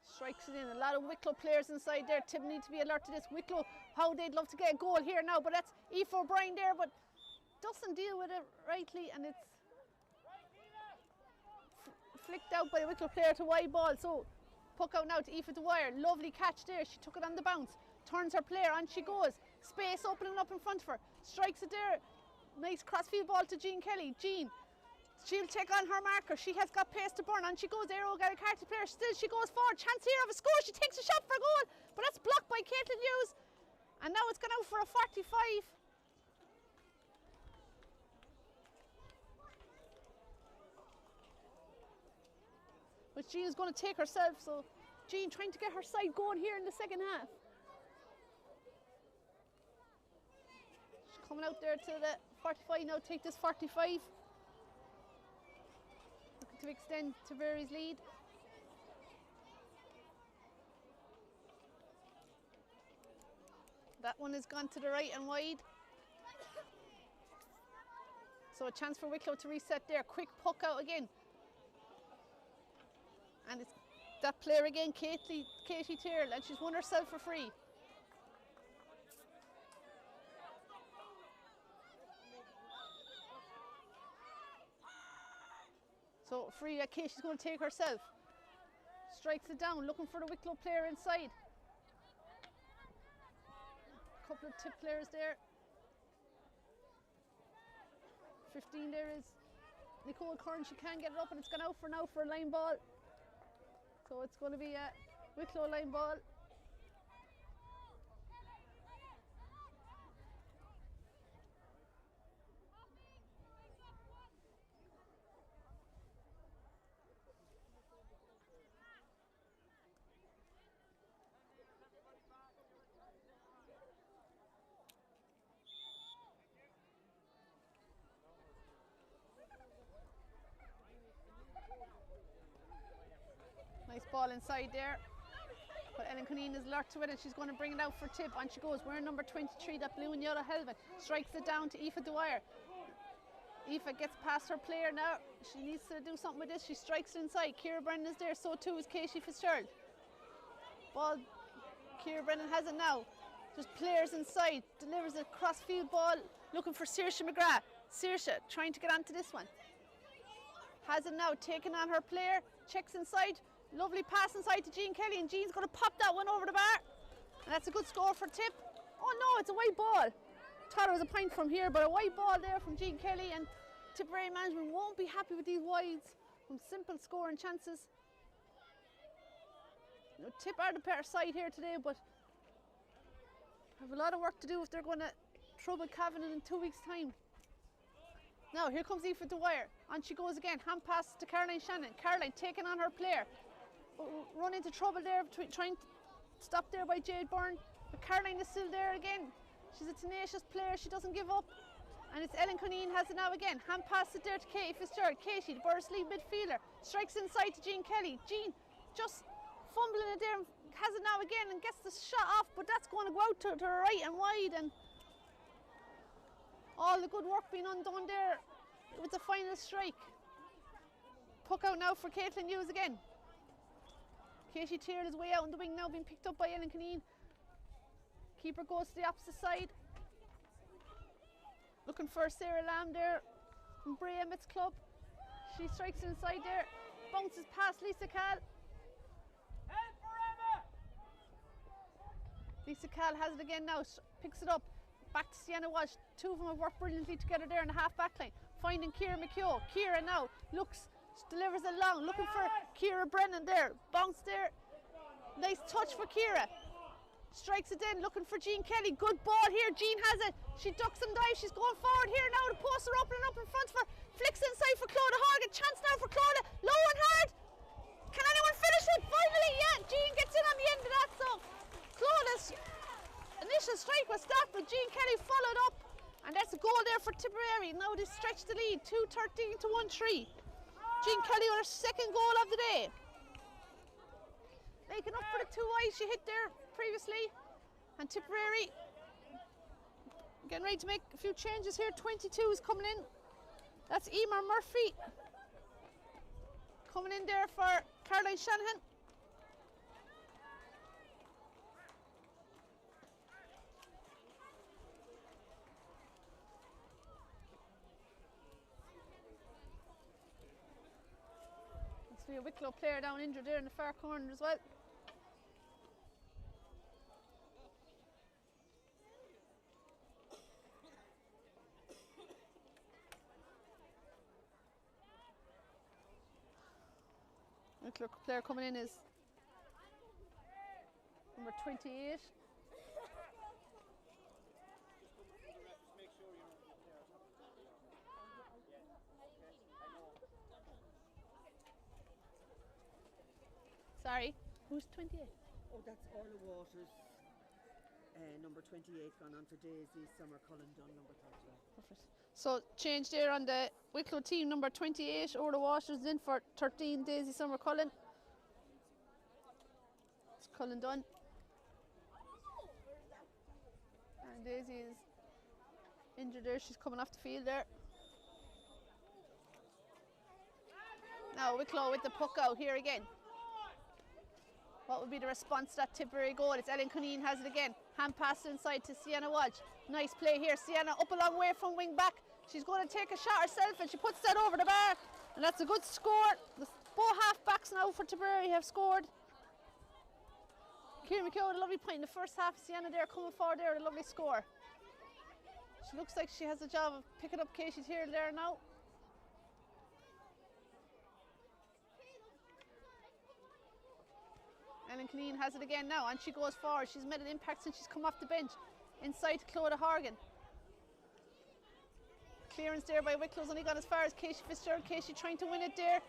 Strikes it in. A lot of Wicklow players inside there. Tim need to be alert to this. Wicklow, how they'd love to get a goal here now, but that's Aoife O'Brien there, but doesn't deal with it rightly, and it's flicked out by a Wicklow player to wide ball. So puck out now to Aoife Dwyer. Lovely catch there. She took it on the bounce. Turns her player, on she goes. Space opening up in front of her. Strikes it there. Nice crossfield ball to Jean Kelly. Jean, she'll take on her marker. She has got pace to burn. On she goes. Arrow got a card to player. Still she goes forward. Chance here of a score. She takes a shot for a goal, but that's blocked by Caitlin Hughes. And now it's gone out for a 45. But Jean's going to take herself, so Jean trying to get her side going here in the second half. She's coming out there to the 45 now, take this 45. Looking to extend Tipperary's lead. That one has gone to the right and wide. So a chance for Wicklow to reset there. Quick puck out again. And it's that player again, Katie Tyrrell, and she's won herself for free. So free that Katie's going to take herself. Strikes it down, looking for the Wicklow player inside. A couple of tip players there. 15 there is Nicole Curran. She can get it up, and it's gone out for now for a line ball. So it's going to be a Wicklow line ball. Nice ball inside there. But Ellen Cuneen is alert to it, and she's going to bring it out for tip. On she goes. Wearing number 23, that blue and yellow helmet. Strikes it down to Aoife Dwyer. Aoife gets past her player now. She needs to do something with this. She strikes it inside. Ciara Brennan is there. So too is Casey Fitzgerald. Ball. Ciara Brennan has it now. Just players inside. Delivers a crossfield ball. Looking for Saoirse McGrath. Saoirse trying to get onto this one. Has it now. Taking on her player. Checks inside. Lovely pass inside to Jean Kelly, and Jean's going to pop that one over the bar. And that's a good score for tip. Oh no, it's a wide ball. Thought it was a point from here, but a wide ball there from Jean Kelly, and Tipperary management won't be happy with these wides from simple scoring chances. You know, Tip are the better side here today, but have a lot of work to do if they're going to trouble Cavan in 2 weeks' time. Now here comes Aoife Dwyer. On she goes again. Hand pass to Caroline Shannon. Caroline taking on her player. Run into trouble there, trying to stop there by Jade Byrne. But Caroline is still there again. She's a tenacious player. She doesn't give up. And it's Ellen Cuneen has it now again. Hand pass it there to Katie Fitzgerald. Katie, the Burris lead midfielder, strikes inside to Jean Kelly. Jean just fumbling it there, has it now again, and gets the shot off. But that's going to go out to her right and wide. And all the good work being undone there with the final strike. Puck out now for Caitlin Hughes again. Katie Tyrrell is way out on the wing now, being picked up by Ellen Cuneen. Keeper goes to the opposite side. Looking for Sarah Lamb there from Bray Emmett's club. She strikes inside there. Bounces past Lisa Cahill. Lisa Cahill has it again now. Picks it up. Back to Sienna Walsh. Two of them have worked brilliantly together there in the half back line. Finding Ciara McHugh. Ciara now looks, delivers it long. Looking for Ciara Brennan there. Bounce there. Nice touch for Ciara. Strikes it in. Looking for Jean Kelly. Good ball here. Jean has it. She ducks and dives. She's going forward here now. The posts are opening up in front of her. Flicks inside for Clodagh Horgan. Chance now for Clodagh. Low and hard. Can anyone finish it? Finally, yeah. Jean gets in on the end of that. So Clodagh's initial strike was stopped, but Jean Kelly Tipperary. Now they stretch the lead, 2:13 to 1-3. Jean Kelly with her second goal of the day. Making up for the 2 eyes she hit there previously. And Tipperary getting ready to make a few changes here. 22 is coming in. That's Emer Murphy coming in there for Caroline Shanahan. Let's see a Wicklow player down injured there in the far corner as well. Wicklow player coming in is number 28. Sorry, who's 28? Oh, that's Orla Waters, number 28, gone on for Daisy. Summer Cullen Dunn, number 38. Perfect. So change there on the Wicklow team, number 28, Orla Waters in for 13, Daisy Summer Cullen. It's Cullen Dunn. And Daisy is injured there, she's coming off the field there. Now Wicklow with the puck out here again. What would be the response to that Tipperary goal? It's Ellen Cuneen has it again. Hand pass inside to Sienna Walsh. Nice play here. Sienna up a long way from wing back. She's going to take a shot herself and she puts that over the bar. And that's a good score. Both half backs now for Tipperary have scored. Kieran McKeown, a lovely point in the first half. Sienna there coming forward there, a lovely score. She looks like she has a job of picking up Casey Tyrrell there now. Ellen Cuneen has it again now and she goes forward. She's made an impact since she's come off the bench. Inside to Clodagh Horgan. Clearance there by Wicklow's only gone as far as Casey Fitzgerald. Casey trying to win it there.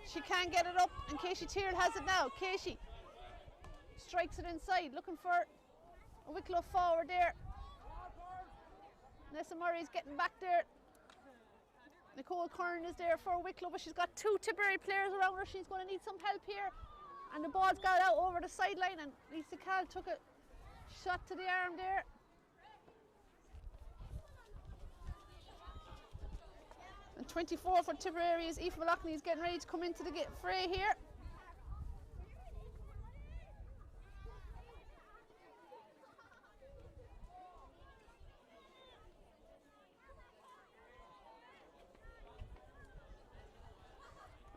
She can't get it up and Casey Tyrrell has it now. Casey strikes it inside, looking for a Wicklow forward there. Nessa Murray's getting back there. Nicole Kern is there for Wicklow, but she's got 2 Tipperary players around her. She's going to need some help here. And the ball's got out over the sideline and Lisa Cal took a shot to the arm there. And 24 for Tipperary is Aoife Malachney is getting ready to come into the fray here.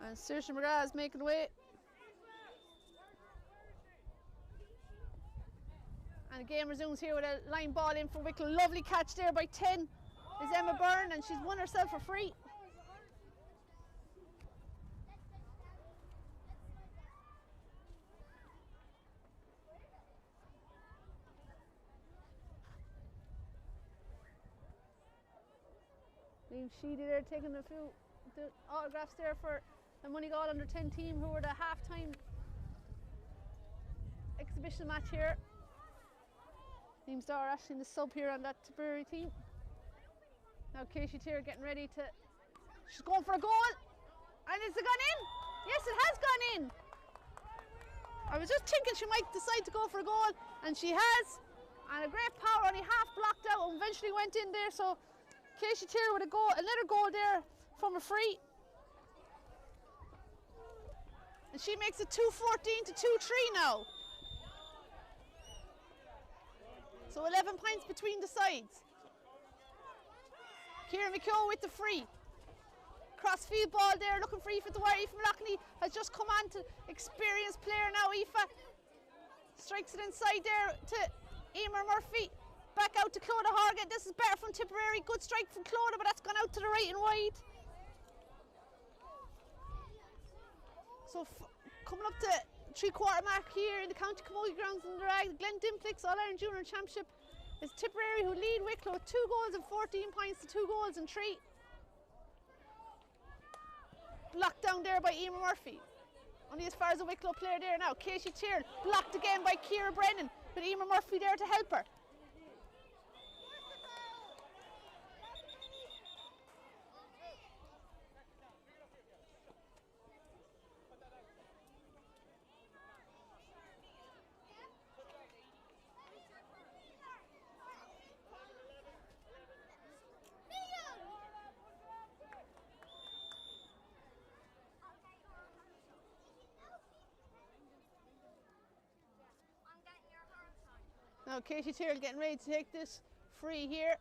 And Saoirse McGrath is making away. And the game resumes here with a line ball in for Wicklow. Lovely catch there by 10 is Emma Byrne and she's won herself a free. Liam Sheedy there taking a few autographs there for the Moneygall under 10 team who were the half-time exhibition match here. Liam Starr actually in the sub here on that Tipperary team. Now Casey Tyrrell getting ready to, she's going for a goal and it's gone in. Yes, it has gone in. I was just thinking she might decide to go for a goal and she has, and a great power, only half blocked out and eventually went in there. So Casey Tyrrell with a goal, another goal there from a free. And she makes it 2-14 to 2-3 now. So 11 points between the sides. Kieran McKeown with the free. Crossfield ball there, looking for Aoife Dwyer. Aoife Malachney has just come on to experienced player now. Aoife strikes it inside there to Emer Murphy. Back out to Clodagh Horgan. This is better from Tipperary. Good strike from Clodagh, but that's gone out to the right and wide. So coming up to 3/4 mark here in the County Camogie grounds in the Ragg, Glen Dimplex All-Ireland Junior Championship is Tipperary who lead Wicklow with 2 goals and 14 points to 2 goals and 3. Blocked down there by Emer Murphy. Only as far as a Wicklow player there now. Casey Tyrrell blocked again by Ciara Brennan, with Emer Murphy there to help her. Now Katie Tyrrell getting ready to take this free here.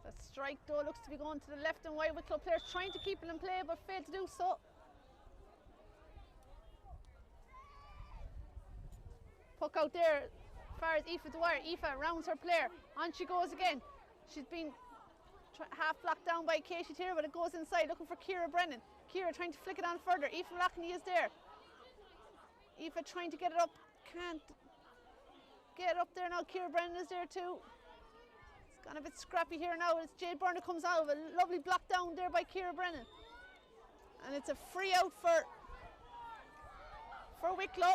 That strike though looks to be going to the left and wide. Wicklow players trying to keep it in play but fail to do so. Puck out there as far as Aoife Dwyer. Aoife rounds her player. On she goes again. She's been half blocked down by Katie Tyrrell, but it goes inside looking for Ciara Brennan. Ciara trying to flick it on further. Aoife Loughney is there. Aoife trying to get it up. Can't get it up there now. Ciara Brennan is there too. It's gone a bit scrappy here now. It's Jade Byrne comes out of a lovely block down there by Ciara Brennan. And it's a free out for Wicklow.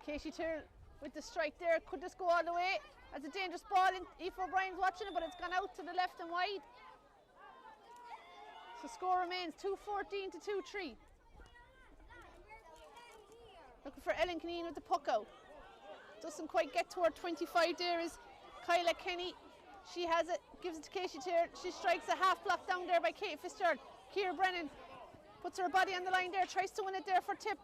Katie Tyrrell with the strike there. Could this go all the way? That's a dangerous ball. Aoife O'Brien's watching it, but it's gone out to the left and wide. So score remains 2-14 to 2-3. Looking for Ellen Kineen with the puck out. Doesn't quite get to her 25 there is Kyla Kenny. She has it, gives it to Katie Tyrrell. She strikes a half block down there by Kate Fitzgerald. Ciara Brennan puts her body on the line there, tries to win it there for tip.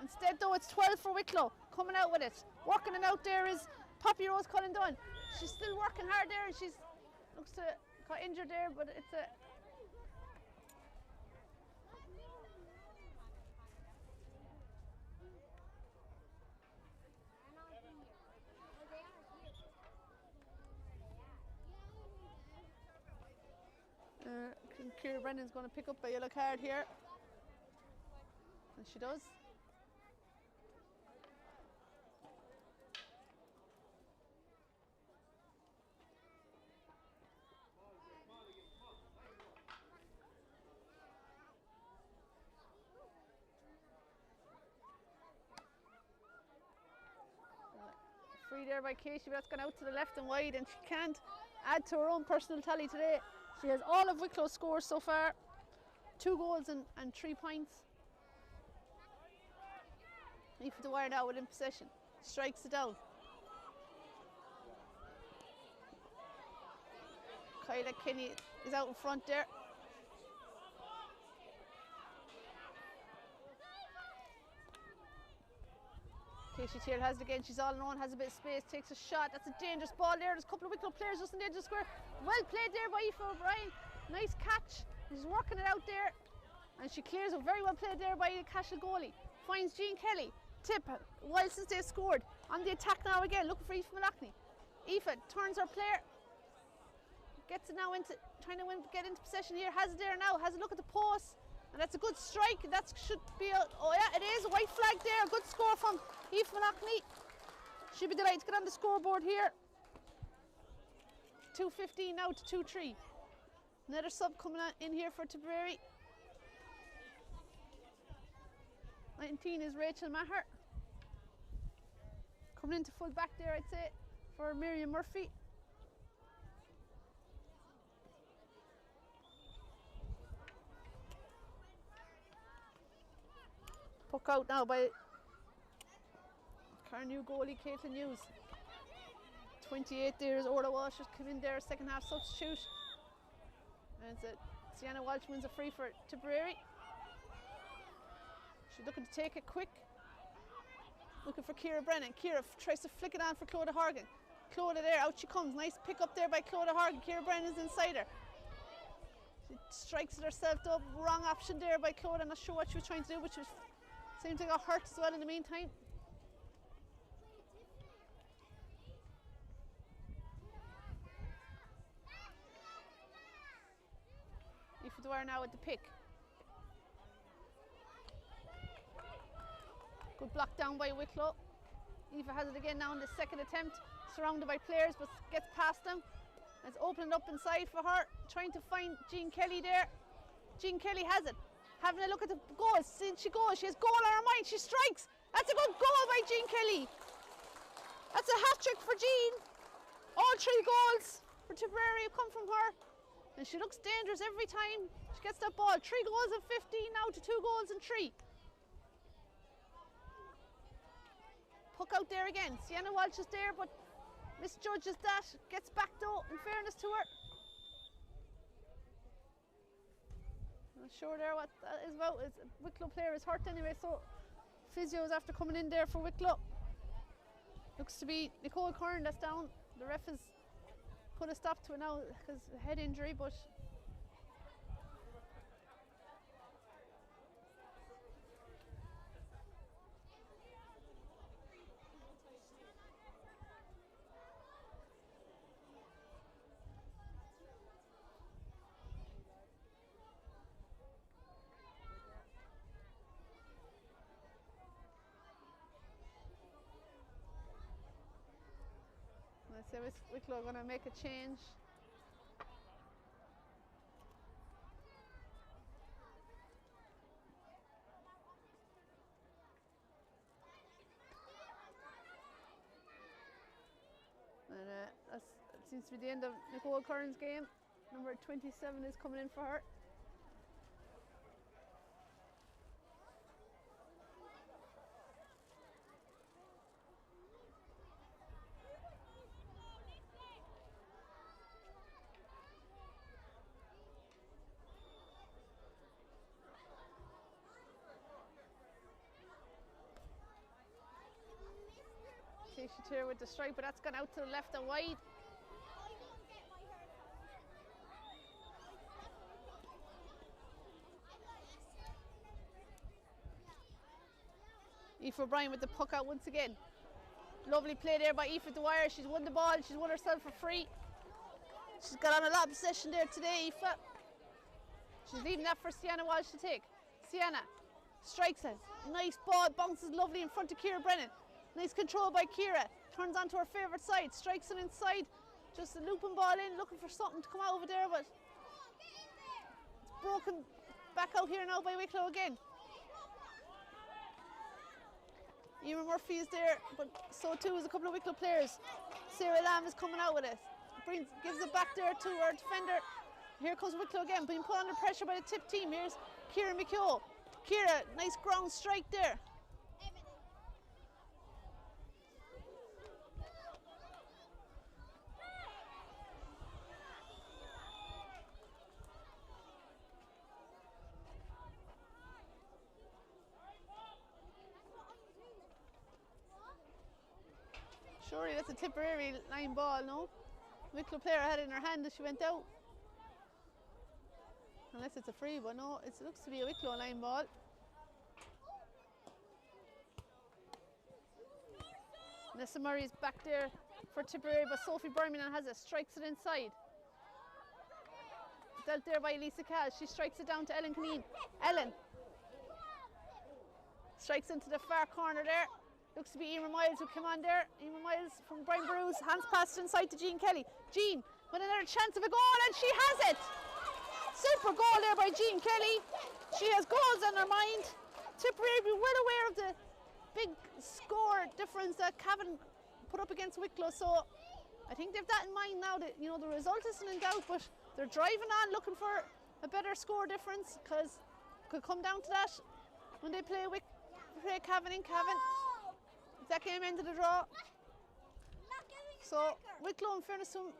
Instead though it's 12 for Wicklow, coming out with it. Working it out there is Poppy Rose Cullen Dunn. She's still working hard there and she's looks to got injured there, but it's a Ciara Brennan's going to pick up a yellow card here. And she does. Free there by Casey, but that's gone out to the left and wide, and she can't add to her own personal tally today. She has all of Wicklow's scores so far, 2 goals and 3 points. Aoife Dwyer now within possession, strikes it down. Kyla Kenny is out in front there. Katie Tyrrell has it again, she's all alone, has a bit of space, takes a shot. That's a dangerous ball there. There's a couple of Wicklow players just in the edge of the square. Well played there by Aoife O'Brien. Nice catch. She's working it out there. And she clears it. Very well played there by the Cashel goalie. Finds Jean Kelly. Tip, while since they scored. On the attack now again, looking for Aoife Loughney. Aoife turns her player. Gets it now into, trying to get into possession here. Has it there now, has a look at the post. And that's a good strike. That should be a, oh yeah, it is a white flag there. A good score from Aoife Loughney. She'll be delighted to get on the scoreboard here. 2:15 now to 2-3. Another sub coming in here for Tipperary. 19 is Rachel Maher. Coming into full back there, I'd say, for Miriam Murphy. Puck out now by Carnew goalie Caitlin Hughes. 28 there is Orla Walsh has come in there, second half substitute. And it's Sienna Walsh wins a free for Tipperary. She's looking to take it quick. Looking for Ciara Brennan. Ciara tries to flick it on for Clodagh Horgan. Clodagh there, out she comes. Nice pick up there by Clodagh Horgan. Ciara Brennan is inside her. She strikes it herself up. Wrong option there by Clodagh. Not sure what she was trying to do, but she was seemed to got hurt as well in the meantime. Aoife Dwyer now with the pick. Good block down by Wicklow. Aoife has it again now in the second attempt, surrounded by players but gets past them. It's opened up inside for her, trying to find Jean Kelly there. Jean Kelly has it. Having a look at the goals, since she goes, she has goal on her mind, she strikes. That's a good goal by Jean Kelly. That's a hat-trick for Jean. All 3 goals for Tipperary have come from her. And she looks dangerous every time she gets that ball. 3 goals and 15 now to 2 goals and 3. Puck out there again. Sienna Walsh is there, but misjudges that. Gets back though, in fairness to her. I'm not sure there what that is about. It's a Wicklow player is hurt anyway, so physio's after coming in there for Wicklow. Looks to be Nicole Kern that's down. The ref has put a stop to it now because head injury, but let's say Wicklow are going to make a change. And that seems to be the end of Nicole Curran's game. Number 27 is coming in for her. She's here with the strike, but that's gone out to the left and wide. Aoife O'Brien with the puck out once again. Lovely play there by Aoife Dwyer. She's won the ball. She's won herself for free. She's got on a lot of possession there today, Aoife. She's leaving that for Sienna Walsh to take. Sienna strikes it. Nice ball. Bounces lovely in front of Ciara Brennan. Nice control by Ciara. Turns onto her favourite side. Strikes it inside. Just a looping ball in. Looking for something to come out over there, but it's broken back out here now by Wicklow again. Emer Murphy is there, but so too is a couple of Wicklow players. Sarah Lamb is coming out with it. Gives it back there to her defender. Here comes Wicklow again, being put under pressure by the tip team. Here's Ciara McHugh. Ciara, nice ground strike there. Surely that's a Tipperary line ball, no? Wicklow player had it in her hand as she went out. Unless it's a free, but no, it looks to be a Wicklow line ball. Nessa Murray is back there for Tipperary, but Sophie Birmingham has it, strikes it inside. Dealt there by Lisa Cash. She strikes it down to Ellen Kneen. Ellen strikes into the far corner there. Looks to be Emer Miles who came on there. Emer Miles from Brian Bruce. Hands passed inside to Jean Kelly. Jean with another chance of a goal, and she has it. Super goal there by Jean Kelly. She has goals on her mind. Tipperary be well aware of the big score difference that Cavan put up against Wicklow. So I think they've that in mind now that, you know, the result isn't in doubt, but they're driving on looking for a better score difference, because it could come down to that when they play Cavan in Cavan. That game ended the draw. So Wicklow, in fairness to them,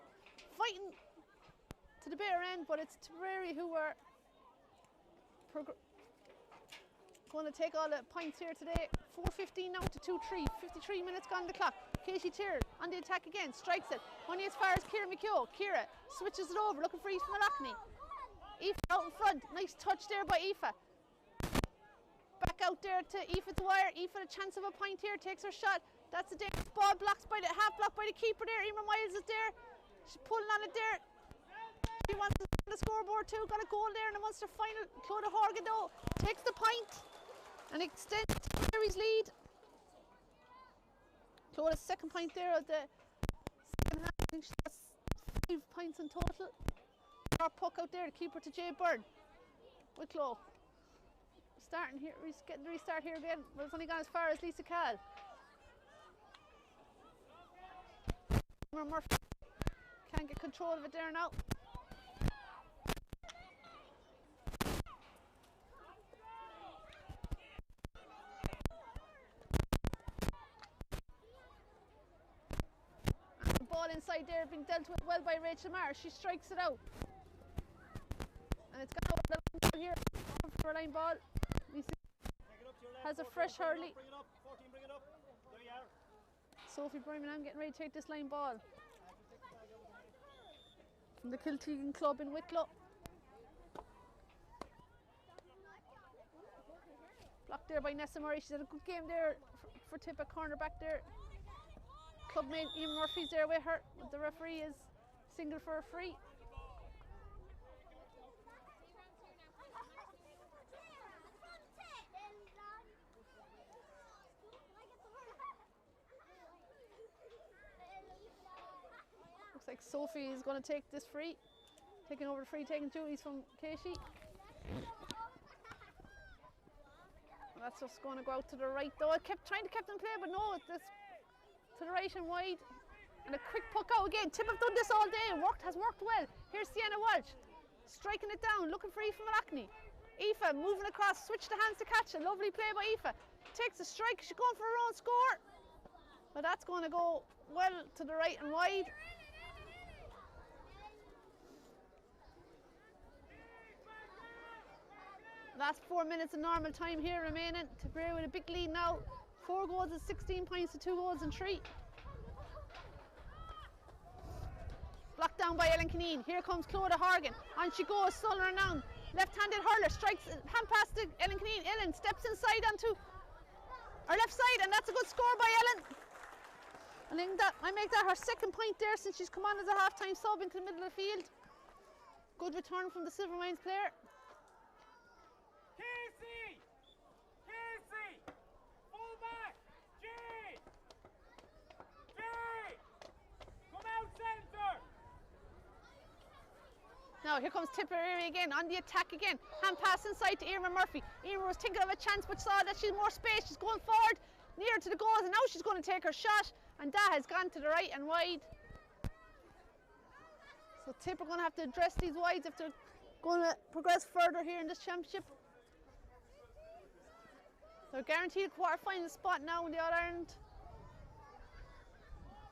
fighting to the bitter end, but it's Tipperary who are going to take all the points here today. 4:15 now to 2-3. 53 minutes gone on the clock. Casey Tier on the attack again, strikes it. Only as far as Ciara McHugh. Ciara switches it over, looking for Aoife Malachney. Aoife out in front. Nice touch there by Aoife. Back out there to Aoife Dwyer. Aoife a chance of a point here, takes her shot. That's a dangerous ball, half blocked by the keeper there. Emer Miles is there. She's pulling on it there. She wants to the scoreboard too. Got a goal there in the Munster final. Clodagh Horgan though takes the point and extends Tiperary's lead. Clodagh's second point there of the second half. I think she has 5 points in total. Our puck out there, the keeper to Jay Byrne. Wicklow starting here, getting the restart here again, but it's only gone as far as Lisa Cahill. Murphy can't get control of it there now. And the ball inside there being dealt with well by Rachel Marr. She strikes it out. And it's gone over the line here. for a line ball. Has a fresh hurley. Bring it up, 14, bring it up. There you are. Sophie Birmingham getting ready to take this line ball. From the Kiltegan Club in Wicklow. Blocked there by Nessa Murray. She's had a good game there for Tippa, corner back there. Clubmate Ian Murphy's there with her. The referee is single for a free. Looks like Sophie is going to take this free. Taking over the free, taking duties from Casey. That's just going to go out to the right though. I kept trying to keep them play, but no, it's this to the right and wide. And a quick puck out again. Tip have done this all day. Has worked well. Here's Sienna Walsh. Striking it down, looking for Aoife Malachney. Aoife moving across, switch the hands to catch it. Lovely play by Aoife. Takes a strike, she's going for her own score. But that's going to go well to the right and wide. Last 4 minutes of normal time here remaining. Tipperary with a big lead now. 4 goals and 16 points to 2 goals and 3. Blocked down by Ellen Kineen. Here comes Clodagh Horgan. On she goes, Sullivan down. Left-handed hurler strikes hand pass to Ellen Kineen. Ellen steps inside onto her left side, and that's a good score by Ellen. I think that I make that her second point there since she's come on as a half-time sub into the middle of the field. Good return from the Silver Mines player. Casey! Casey! Full back! Jay! Jay! Come out centre! Now here comes Tipperary again, on the attack again. Hand pass inside to Irma Murphy. Irma was thinking of a chance but saw that she's more space. She's going forward, near to the goals, and now she's going to take her shot. And that has gone to the right and wide. So Tip are going to have to address these wides if they're going to progress further here in this championship. They're guaranteed a quarter-final spot now in the All-Ireland.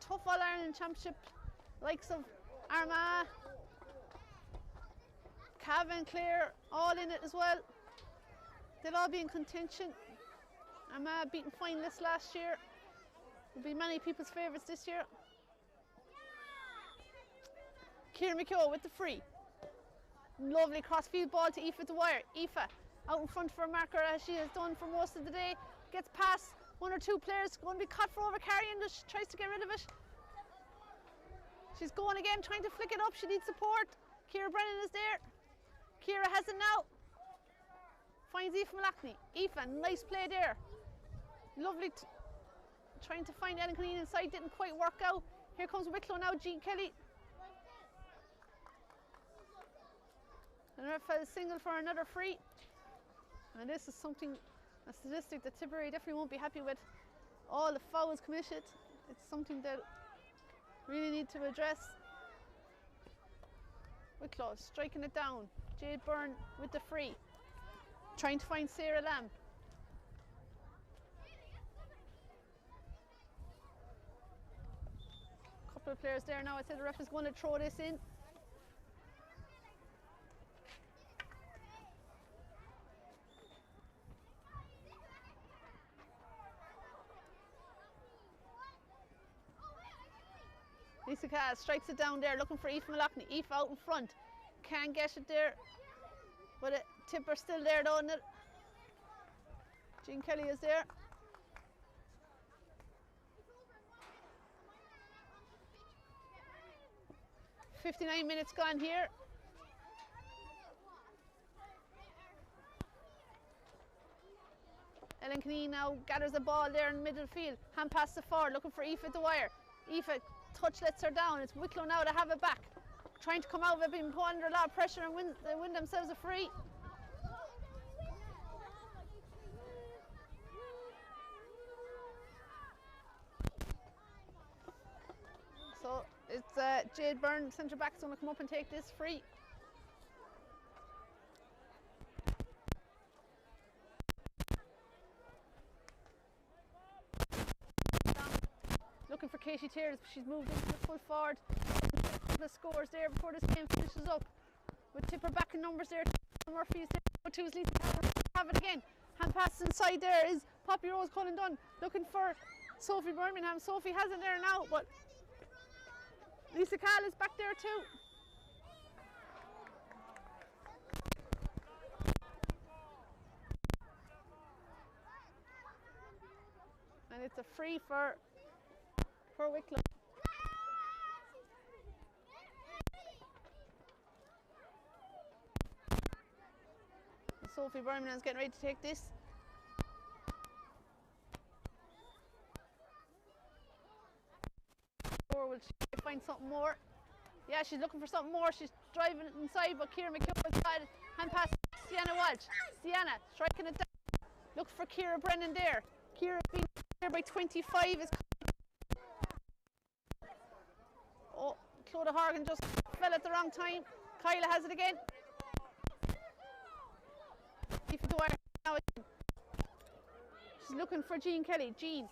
Tough All-Ireland championship. Likes of Armagh, Cavan, Clare, all in it as well. They'll all be in contention. Armagh beaten finalists last year. Will be many people's favourites this year. Ciara McKeough with the free. Lovely crossfield ball to Aoife Dwyer. Aoife out in front for a marker as she has done for most of the day. Gets past 1 or 2 players. Going to be caught for overcarrying. Just tries to get rid of it. She's going again, trying to flick it up. She needs support. Ciara Brennan is there. Ciara has it now. Finds Aoife Malachney. Aoife, nice play there. Lovely. Trying to find Ellen Kineen inside, didn't quite work out. Here comes Wicklow now, Jean Kelly. And ref has a single for another free. And this is something, a statistic that Tipperary definitely won't be happy with. All the fouls committed. It's something that really need to address. Wicklow striking it down. Jade Byrne with the free. Trying to find Sarah Lamb. Couple of players there now. I said the ref is going to throw this in. Lisa Cass strikes it down there, looking for Aoife Malachney. Aoife out in front, can't get it there, but Tipper still there though, isn't it? Jean Kelly is there. .59 minutes gone here. Ellen Kineen now gathers the ball there in the middle field. Hand pass to forward, looking for Aoife Dwyer. Aoife touch lets her down. It's Wicklow now to have it back. Trying to come out of it, being put under a lot of pressure and win themselves a free. So it's Jade Byrne, centre back, is going to come up and take this free. Looking for Katie Tears, she's moved into the full forward. The scores there before this game finishes up. With Tipper back in numbers there, Murphy is there. Two is Lisa have it again. Hand pass inside there is Poppy Rose Cullen Dunn looking for Sophie Birmingham. Sophie has it there now, but Lisa Cahill is back there too. And it's a free for Wicklow. Sophie Birmingham's getting ready to take this. Or will she find something more? Yeah, she's looking for something more. She's driving it inside, but Ciara McCure's got it. Hand pass Sienna Walsh. Sienna striking it down. Look for Ciara Brennan there. Ciara being there by 25 is. Oh, Clodagh Horgan just fell at the wrong time. Kyla has it again. Now she's looking for Jean Kelly. Jean.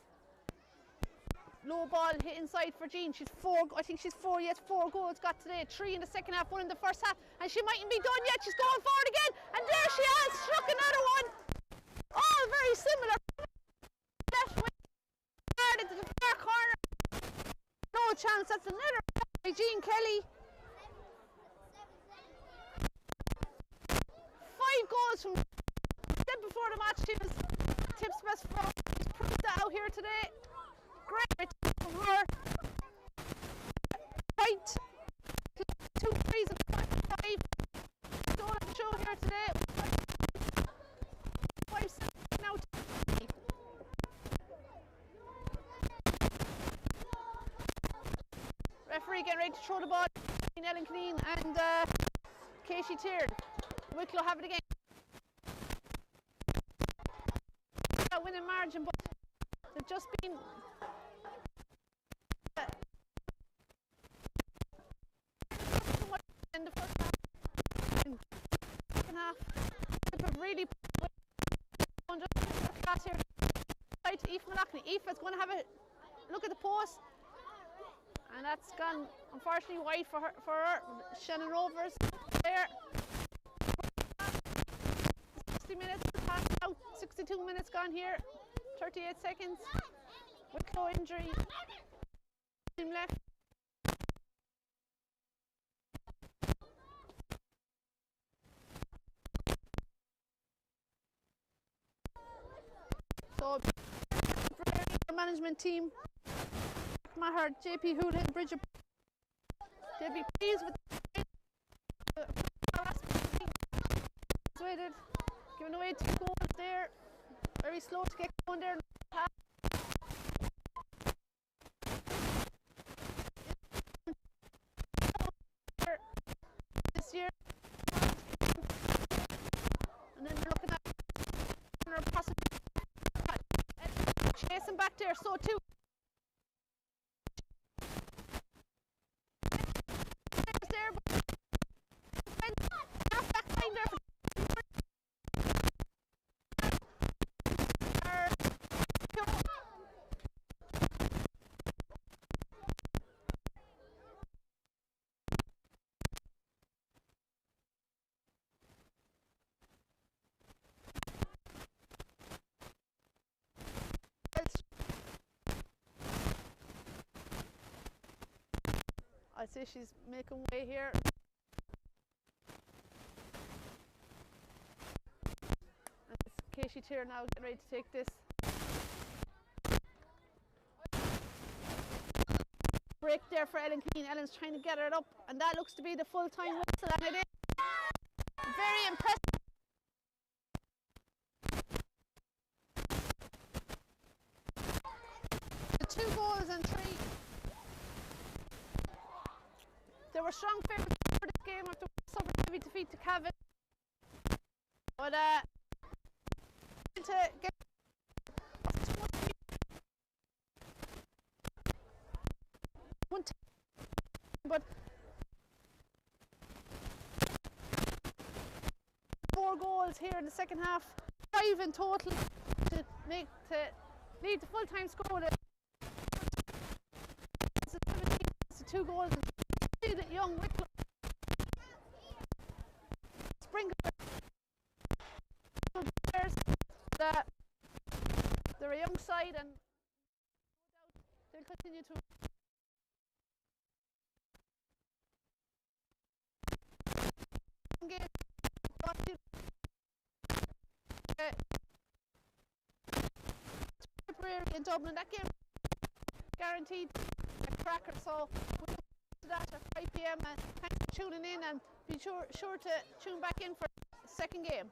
Low ball hit inside for Jean. She's four. I think she's four. Yes, 4 goals got today. 3 in the second half, 1 in the first half, and she mightn't be done yet. She's going forward again, and there she has struck another one. All very similar. Left wing, hard into the far corner. No chance. That's another by Jean Kelly. 5 goals from. Before the match, she was Tip's best friend. She's proved that out here today. Great from her. Right. 2 threes and 5. Don't have to show here today. 5 seconds now. Referee getting ready to throw the ball between Ellen Clean and Casey Tyrd. Wicklow have it again. Winning margin, but they've just been in the first half. In the second half, they've really under class here. Right to Aoife Malachney. Aoife's going to have a look at the post, and that's gone unfortunately wide for her. Shannon Rovers there. 60 minutes passed out. 62 minutes gone here. 38 seconds. Wicklow injury. Team left. So, the management team, Maher, JP Houlihan, Bridget, they'll be pleased with the persuaded, giving away 2 goals there. Very slow to get going there. This year, and then we're looking at possibly chasing back there. So too. There, half back line there. I see she's making way here. And it's Casey Tyrd now getting ready to take this. Break there for Ellen Keane. Ellen's trying to get it up, and that looks to be the full-time whistle, and it is. Very impressive. The 2 goals and 3. They were strong favourites for this game after suffered heavy defeat to Cavan. But to get but 4 goals here in the second half, 5 in total to lead the full-time score. It's 2 goals. That young Wicklow Sprinkler side, and no doubt they'll continue to engage. Tipperary in Dublin, that game guaranteed a cracker, so we'll look to that at 5 p.m. and thanks for tuning in, and be sure to tune back in for the second game.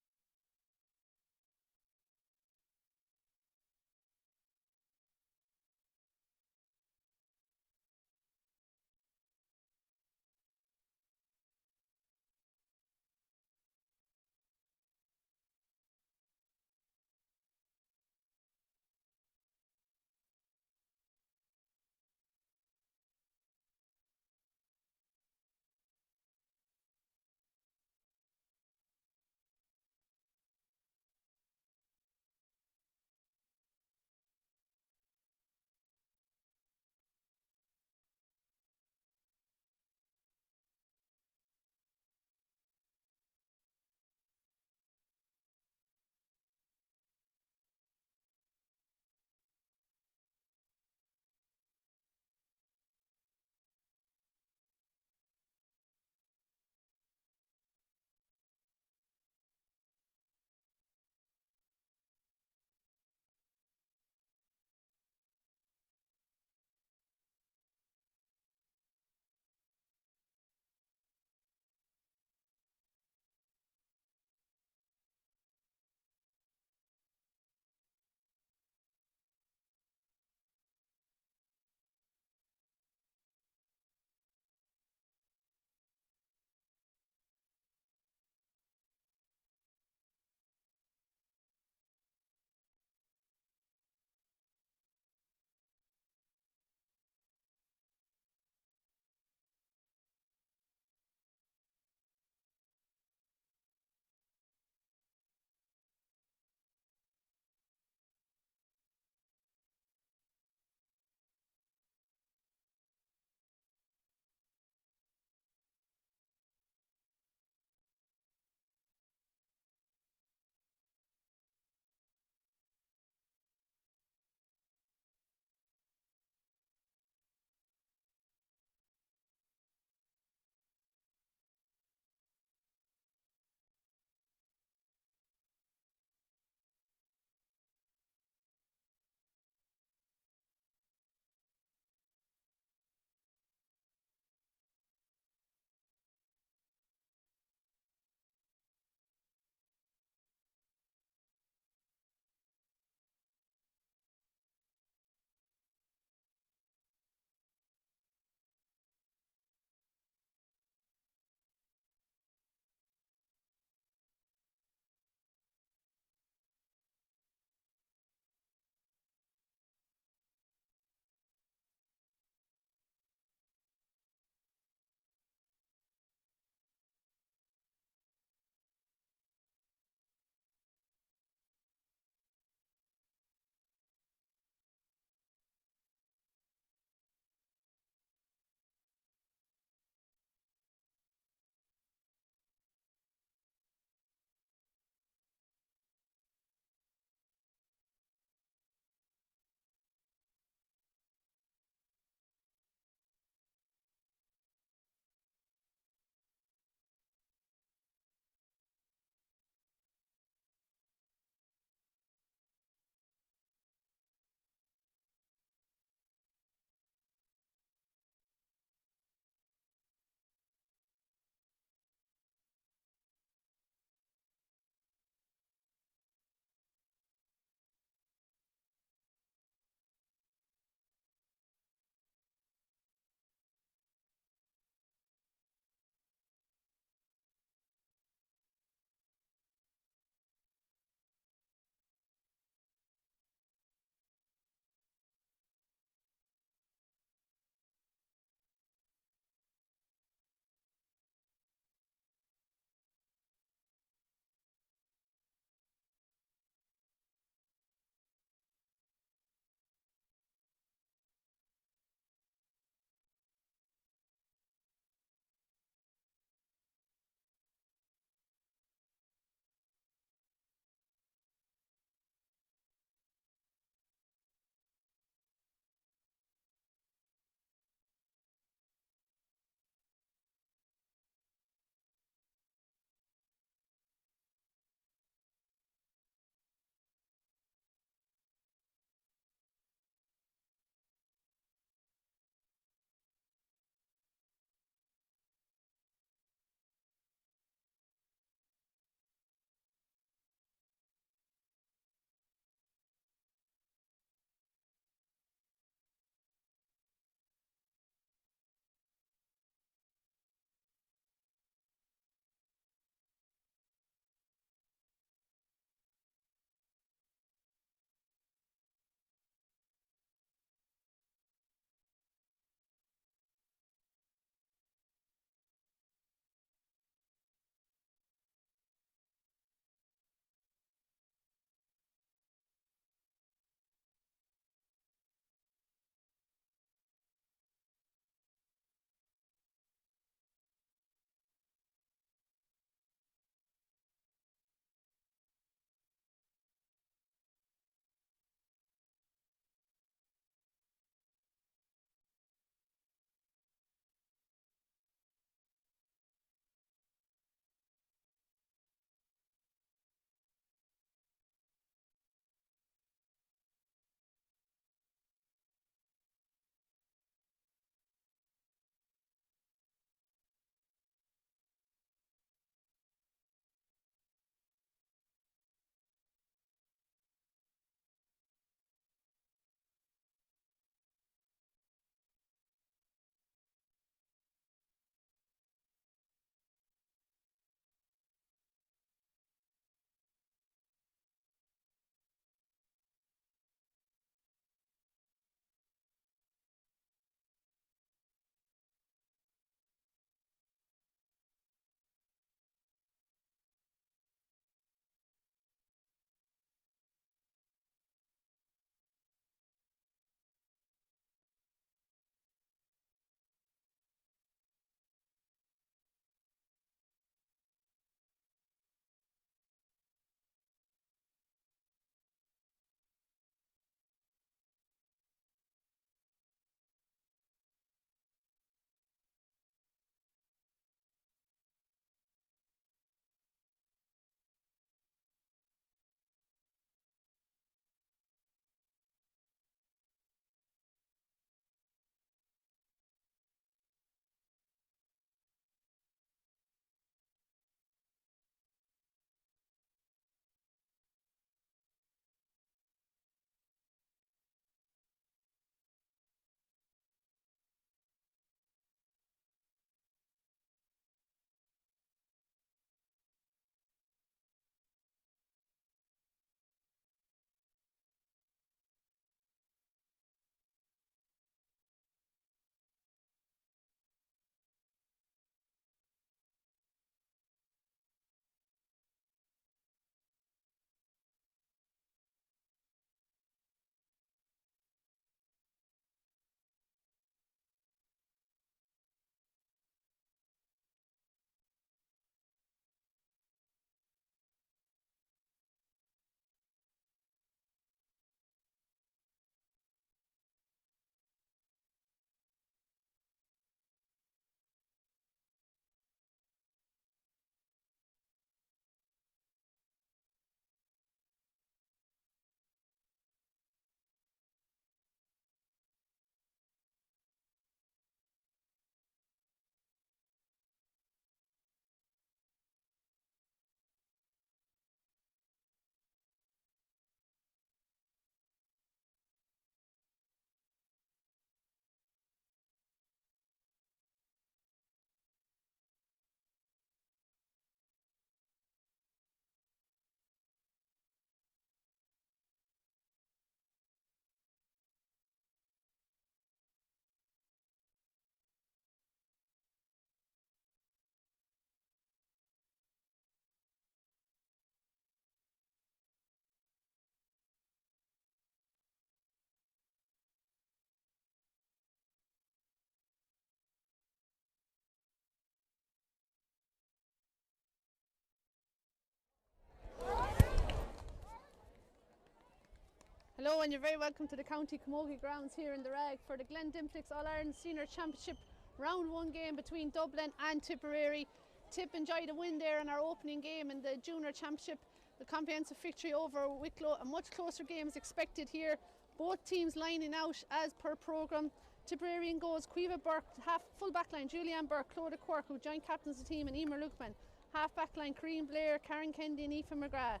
Hello and you're very welcome to the County Camogie grounds here in the Ragg for the Glen Dimplex All-Ireland Senior Championship round 1 game between Dublin and Tipperary. Tip enjoyed a win there in our opening game in the Junior Championship. The comprehensive victory over Wicklow. A much closer game is expected here. Both teams lining out as per programme. Tipperary in goals, Cueva Burke, half full back line, Julianne Burke, Clodagh Quirk, who joint captains the team, and Emer Lukeman. Half back line, Corinne Blair, Karen Kennedy and Aoife McGrath.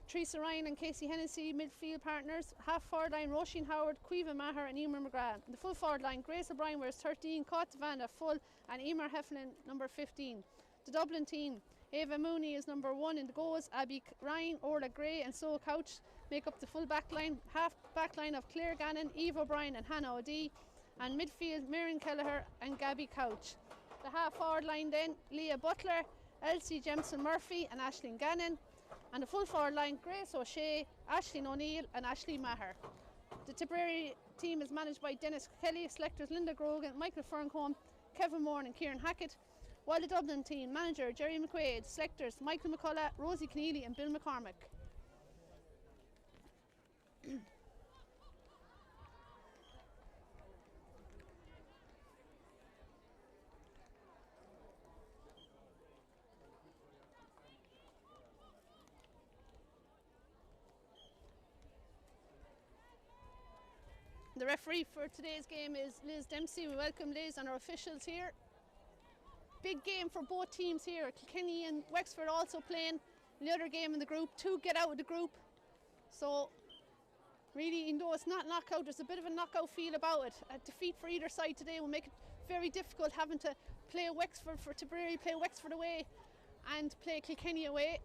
Teresa Ryan and Casey Hennessy, midfield partners. Half forward line, Roisin Howard, Cueva Maher and Emer McGrath. The full forward line, Grace O'Brien wears 13, Caught Vanda full and Emer Heflin number 15. The Dublin team, Ava Mooney is number 1 in the goals, Abby Ryan, Orla Gray and So Couch make up the full back line. Half back line of Claire Gannon, Eve O'Brien and Hannah O'Dea. And midfield, Miriam Kelleher and Gabby Couch. The half forward line then, Leah Butler, Elsie Jemson Murphy and Aisling Gannon. And the full forward line, Grace O'Shea, Aisling O'Neill and Ashley Maher. The Tipperary team is managed by Dennis Kelly, selectors Linda Grogan, Michael Ferncombe, Kevin Moore and Kieran Hackett. While the Dublin team, manager Jerry McQuaid, selectors Michael McCullough, Rosie Keneally and Bill McCormick. The referee for today's game is Liz Dempsey. We welcome Liz and our officials here. Big game for both teams here. Kilkenny and Wexford also playing the other game in the group to get out of the group. So really, even though it's not knockout, there's a bit of a knockout feel about it. A defeat for either side today will make it very difficult having to play Wexford for Tipperary, play Wexford away and play Kilkenny away.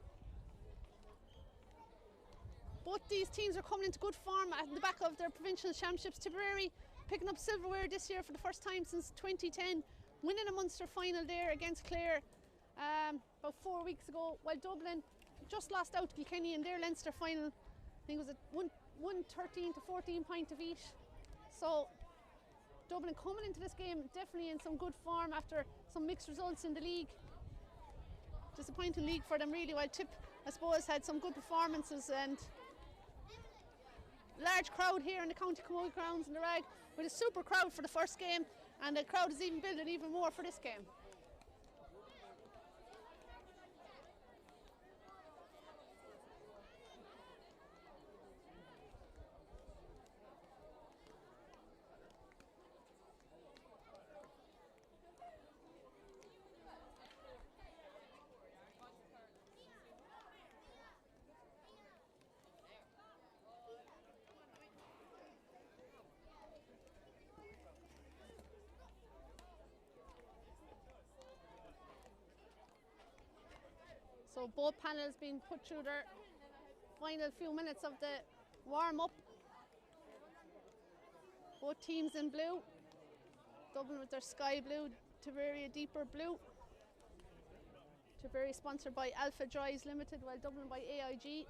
Both these teams are coming into good form at the back of their provincial championships. Tipperary picking up silverware this year for the first time since 2010, winning a Munster final there against Clare about 4 weeks ago, while Dublin just lost out to Kilkenny in their Leinster final. I think it was at 13 to 14 point of each. So Dublin coming into this game definitely in some good form after some mixed results in the league. Disappointing league for them really, while Tip I suppose had some good performances. And large crowd here in the County Camogie grounds in the Ragg, with a super crowd for the first game, and the crowd is even building even more for this game. So both panels being put through their final few minutes of the warm-up. Both teams in blue. Dublin with their sky blue, Tipperary a deeper blue. Tipperary sponsored by Alpha Drives Limited, while Dublin by AIG.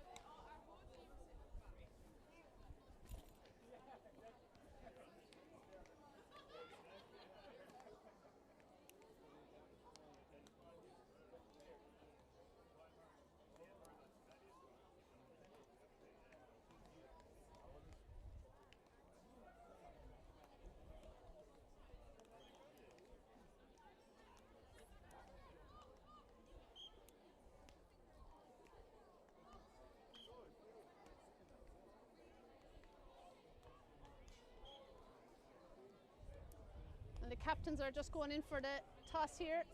And the captains are just going in for the toss here.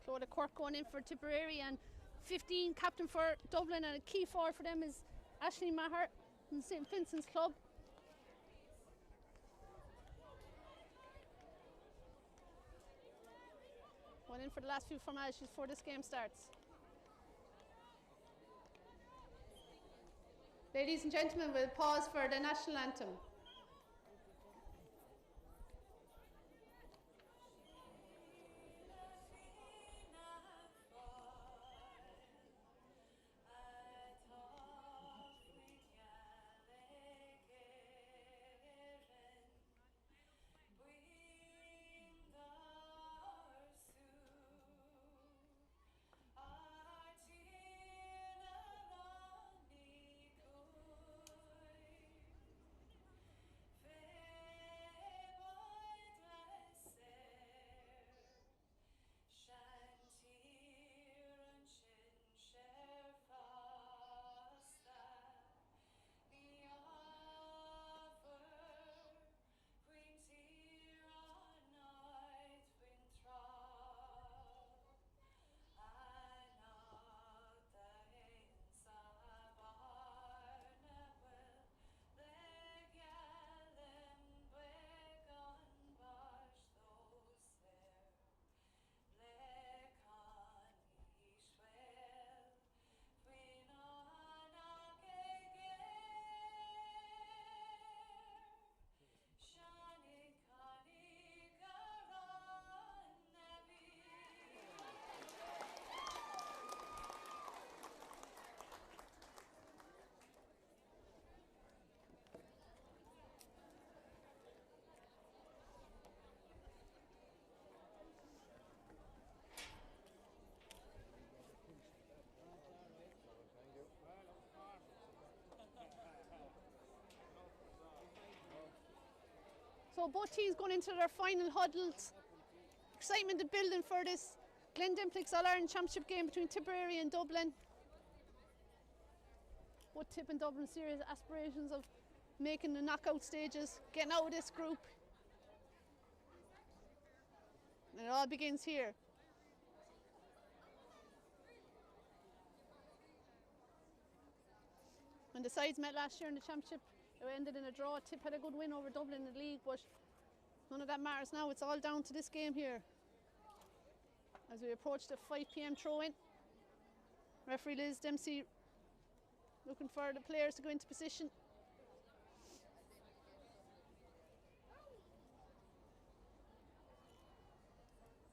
Clodagh Quirk going in for Tipperary, and 15 captain for Dublin, and a key forward for them is Ashley Maher from St Vincent's Club. Going in for the last few formalities before this game starts. Ladies and gentlemen, we'll pause for the national anthem. So both teams going into their final huddles. Excitement building for this Glen Dimplex All-Ireland Championship game between Tipperary and Dublin. Both Tip and Dublin serious aspirations of making the knockout stages, getting out of this group. And it all begins here. When the sides met last year in the championship, it ended in a draw. Tip had a good win over Dublin in the league, but none of that matters now. It's all down to this game here. As we approach the 5 p.m. throw-in, referee Liz Dempsey looking for the players to go into position.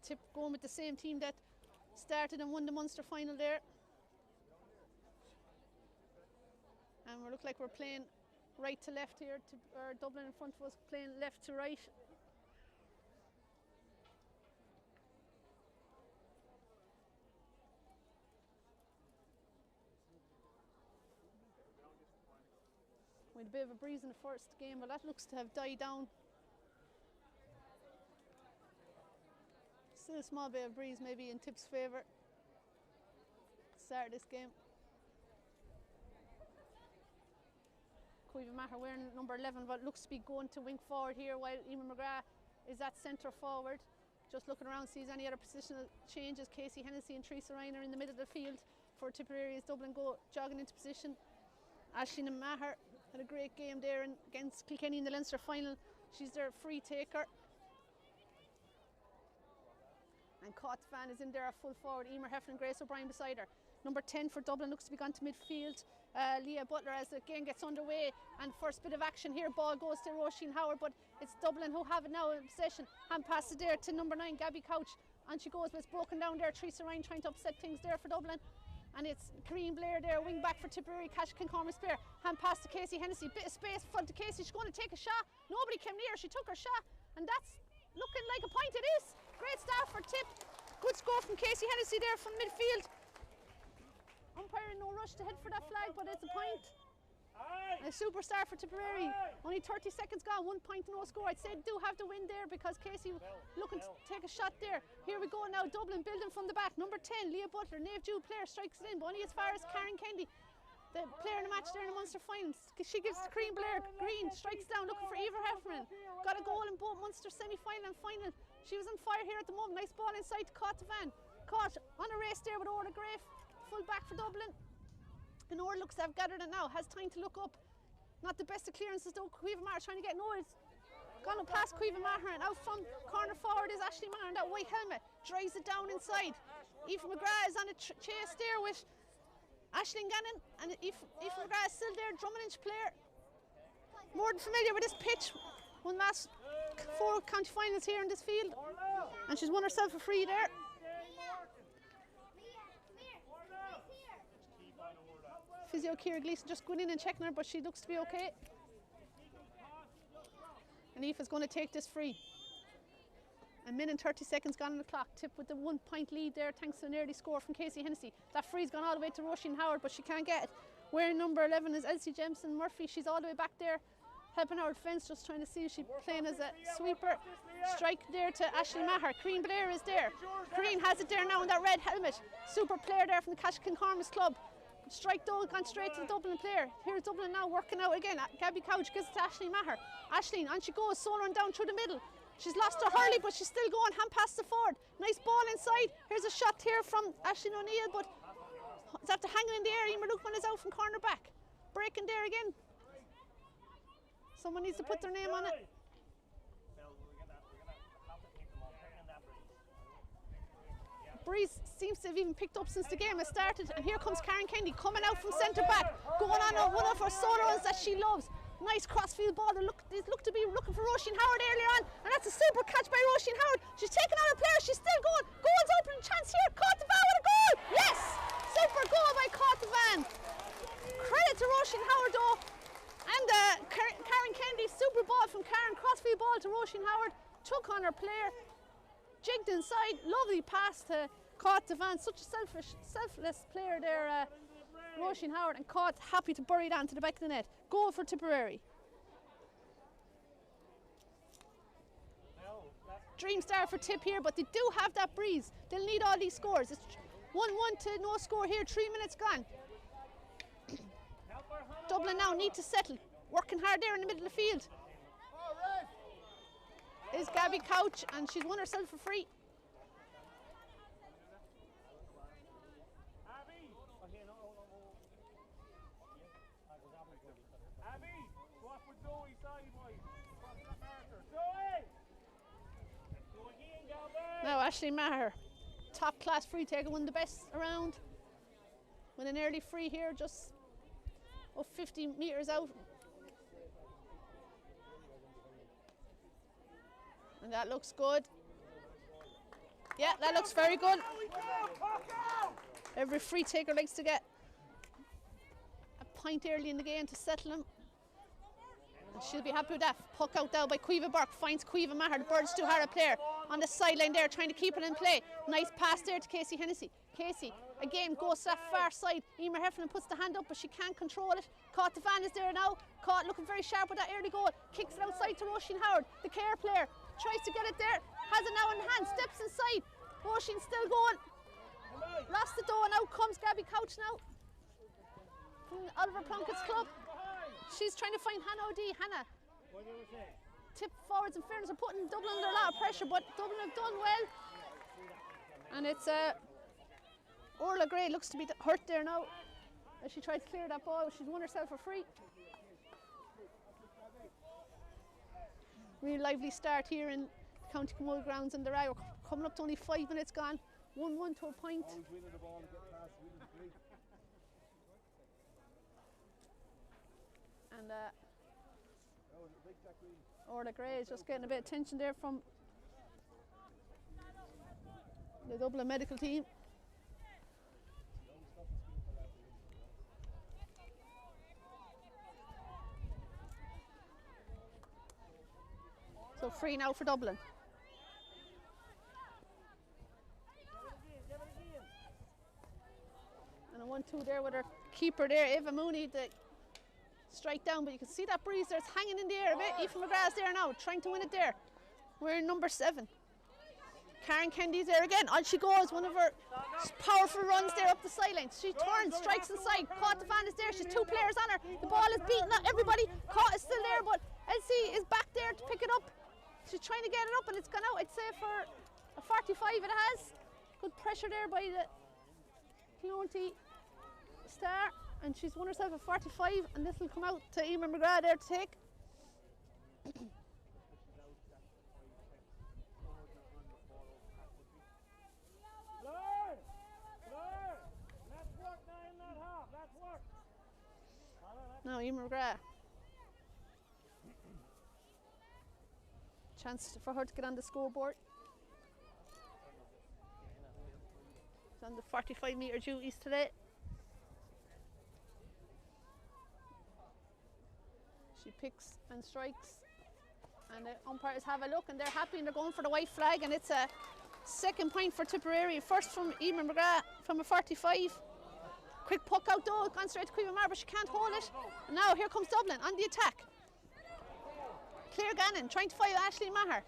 Tip going with the same team that started and won the Munster final there. And we look like we're playing right to left here, or Dublin in front of us playing left to right. We had a bit of a breeze in the first game, but that looks to have died down. Still a small bit of breeze maybe in Tip's favour. Start of this game. Maher wearing number 11, but looks to be going to wing forward here, while Eamon McGrath is at centre forward. Just looking around, sees any other positional changes. Casey Hennessy and Teresa Ryan are in the middle of the field for Tipperary as Dublin go jogging into position. Aisling Maher had a great game there against Kilkenny in the Leinster final. She's their free taker. And Caught Van is in there at full forward. Emer Heflin, Grace O'Brien beside her. Number 10 for Dublin looks to be gone to midfield. Leah Butler as the game gets underway, and first bit of action here, ball goes to Roisin Howard, but it's Dublin who have it now in possession. Hand passes there to number 9 Gabby Couch, and she goes, but it's broken down there. Teresa Ryan trying to upset things there for Dublin, and it's Corinne Blair there, wing back for Tipperary. Cash Kincorma's pair, hand pass to Casey Hennessy, bit of space in front to Casey. She's going to take a shot, nobody came near, she took her shot, and that's looking like a point. It is. Great start for Tip. Good score from Casey Hennessy there from midfield. Umpire in no rush to head for that flag, but it's a point. A superstar for Tipperary. Only 30 seconds gone, 1 point, no score. I'd say do have the win there because Casey looking to take a shot there. Here we go now, Dublin building from the back. Number 10, Leah Butler, Nave Jew player, strikes it in, but only as far as Karen Kennedy, the player in the match there in the Munster finals. She gives to Corinne Blair, Green strikes down looking for Eva Heffernan. Got a goal in both Munster semi-final and final. She was on fire here at the moment. Nice ball inside to Caught Van. Caught on a race there with Orla Grafe. Full back for Dublin. And Orla looks to have gathered it now, has time to look up. Not the best of clearances though. Cueva Maher trying to get noise. Gone past Cueva Maher, and out from corner forward is Aisling Maher in that white helmet. Drives it down inside. Aoife McGrath is on a chase there with Aisling Gannon, and Aoife McGrath is still there, Drummond Inch player. More than familiar with this pitch. Won last 4 county finals here in this field, and she's won herself a free there. Physio Ciara Gleeson just going in and checking her, but she looks to be okay. And Aoife's going to take this free. A minute and 30 seconds gone on the clock. Tip with the 1 point lead there thanks to an early score from Casey Hennessy. That free's gone all the way to Roisin Howard, but she can't get it. Wearing number 11 is Elsie Jemison Murphy. She's all the way back there helping our defence, just trying to see if she's playing as a sweeper. Strike there to Aisling Maher. Corinne Blair is there. Corinne has it there now in that red helmet. Super player there from the Cash Kincorma's club. Strike though, gone straight to the Dublin player. Here's Dublin now working out again. Gabby Couch gives it to Aisling Maher. Aisling, on she goes, soloing down through the middle. She's lost her hurley, but she's still going. Hand pass to forward. Nice ball inside. Here's a shot here from Aisling O'Neill, but it's after hanging in the air. Emer Lukeman is out from corner back. Breaking there again. Someone needs to put their name on it. Breeze seems to have even picked up since the game has started, and here comes Karen Kennedy coming out from centre back, going on one of her solos that she loves. Nice crossfield ball. They look to be looking for Roisin Howard earlier on, and that's a super catch by Roisin Howard. She's taking on a player, she's still going. Goal's open, chance here. Caught the van with a goal. Yes! Super goal by Caught the van. Credit to Roisin Howard though. And Karen Kennedy, super ball from Karen, crossfield ball to Roisin Howard. Took on her player. Jigged inside, lovely pass to Caught Devan, such a selfless player there, Roisin Howard, and Caught happy to bury it onto the back of the net. Goal for Tipperary. dream start for Tip here, but they do have that breeze. They'll need all these scores. It's 1-1 to no score here, 3 minutes gone. Dublin now need to settle. Working hard there in the middle of the field. Is Gabby Couch, and she's won herself a free. Now Ashley Maher, top class free taker, one of the best around. With an early free here, just 50 metres out. And that looks good. Yeah, that looks very good. Every free taker likes to get a point early in the game to settle them. And she'll be happy with that. Puck out now by Cueva Burke, finds Cueva Maher, the Birds too hard a player on the sideline there, trying to keep it in play. Nice pass there to Casey Hennessy. Casey again goes to that far side. Emer Heffernan puts the hand up, but she can't control it. Caught the Van is there now. Caught looking very sharp with that early goal. Kicks it outside to Roisin Howard, the care player. Tries to get it there. Has it now in hand. Steps inside. Roisin still going. Lost the door, and out comes Gabby Couch now from Oliver Plunkett's club. She's trying to find Hannah O'Dea. Hannah. Tip forwards, in fairness, are putting Dublin under a lot of pressure, but Dublin have done well. And it's Orla Gray looks to be hurt there now as she tried to clear that ball. She's won herself a free. Really lively start here in County Camogie grounds in the Ragg. We're coming up to only 5 minutes gone. 1-1 to a point. And Orla Gray is just getting a bit of attention there from the Dublin medical team. So free now for Dublin. And a 1-2 there with her keeper there, Eva Mooney, the strike down, but you can see that breeze there, it's hanging in the air a bit. Aoife McGrath's there now, trying to win it there. We're in number 7. Karen Kennedy's there again, on she goes, one of her powerful runs there up the sideline. She turns, strikes inside, Caught the Van is there, she's 2 players on her. The ball is beaten up, everybody, Caught is still there, but Elsie is back there to pick it up. She's trying to get it up and it's gone out. I'd say for a 45 it has. Good pressure there by the Clonty star, and she's won herself a 45, and this will come out to Emer McGrath there to take. Now Emer McGrath. Chance for her to get on the scoreboard. She's on the 45-metre duties today. She picks and strikes, and the umpires have a look and they're happy and they're going for the white flag, and it's a second point for Tipperary. First from Emer McGrath from a 45. Quick puck out though, gone straight to Cueva Maher, but she can't hold it. And now here comes Dublin on the attack. Claire Gannon trying to fight Ashley Maher,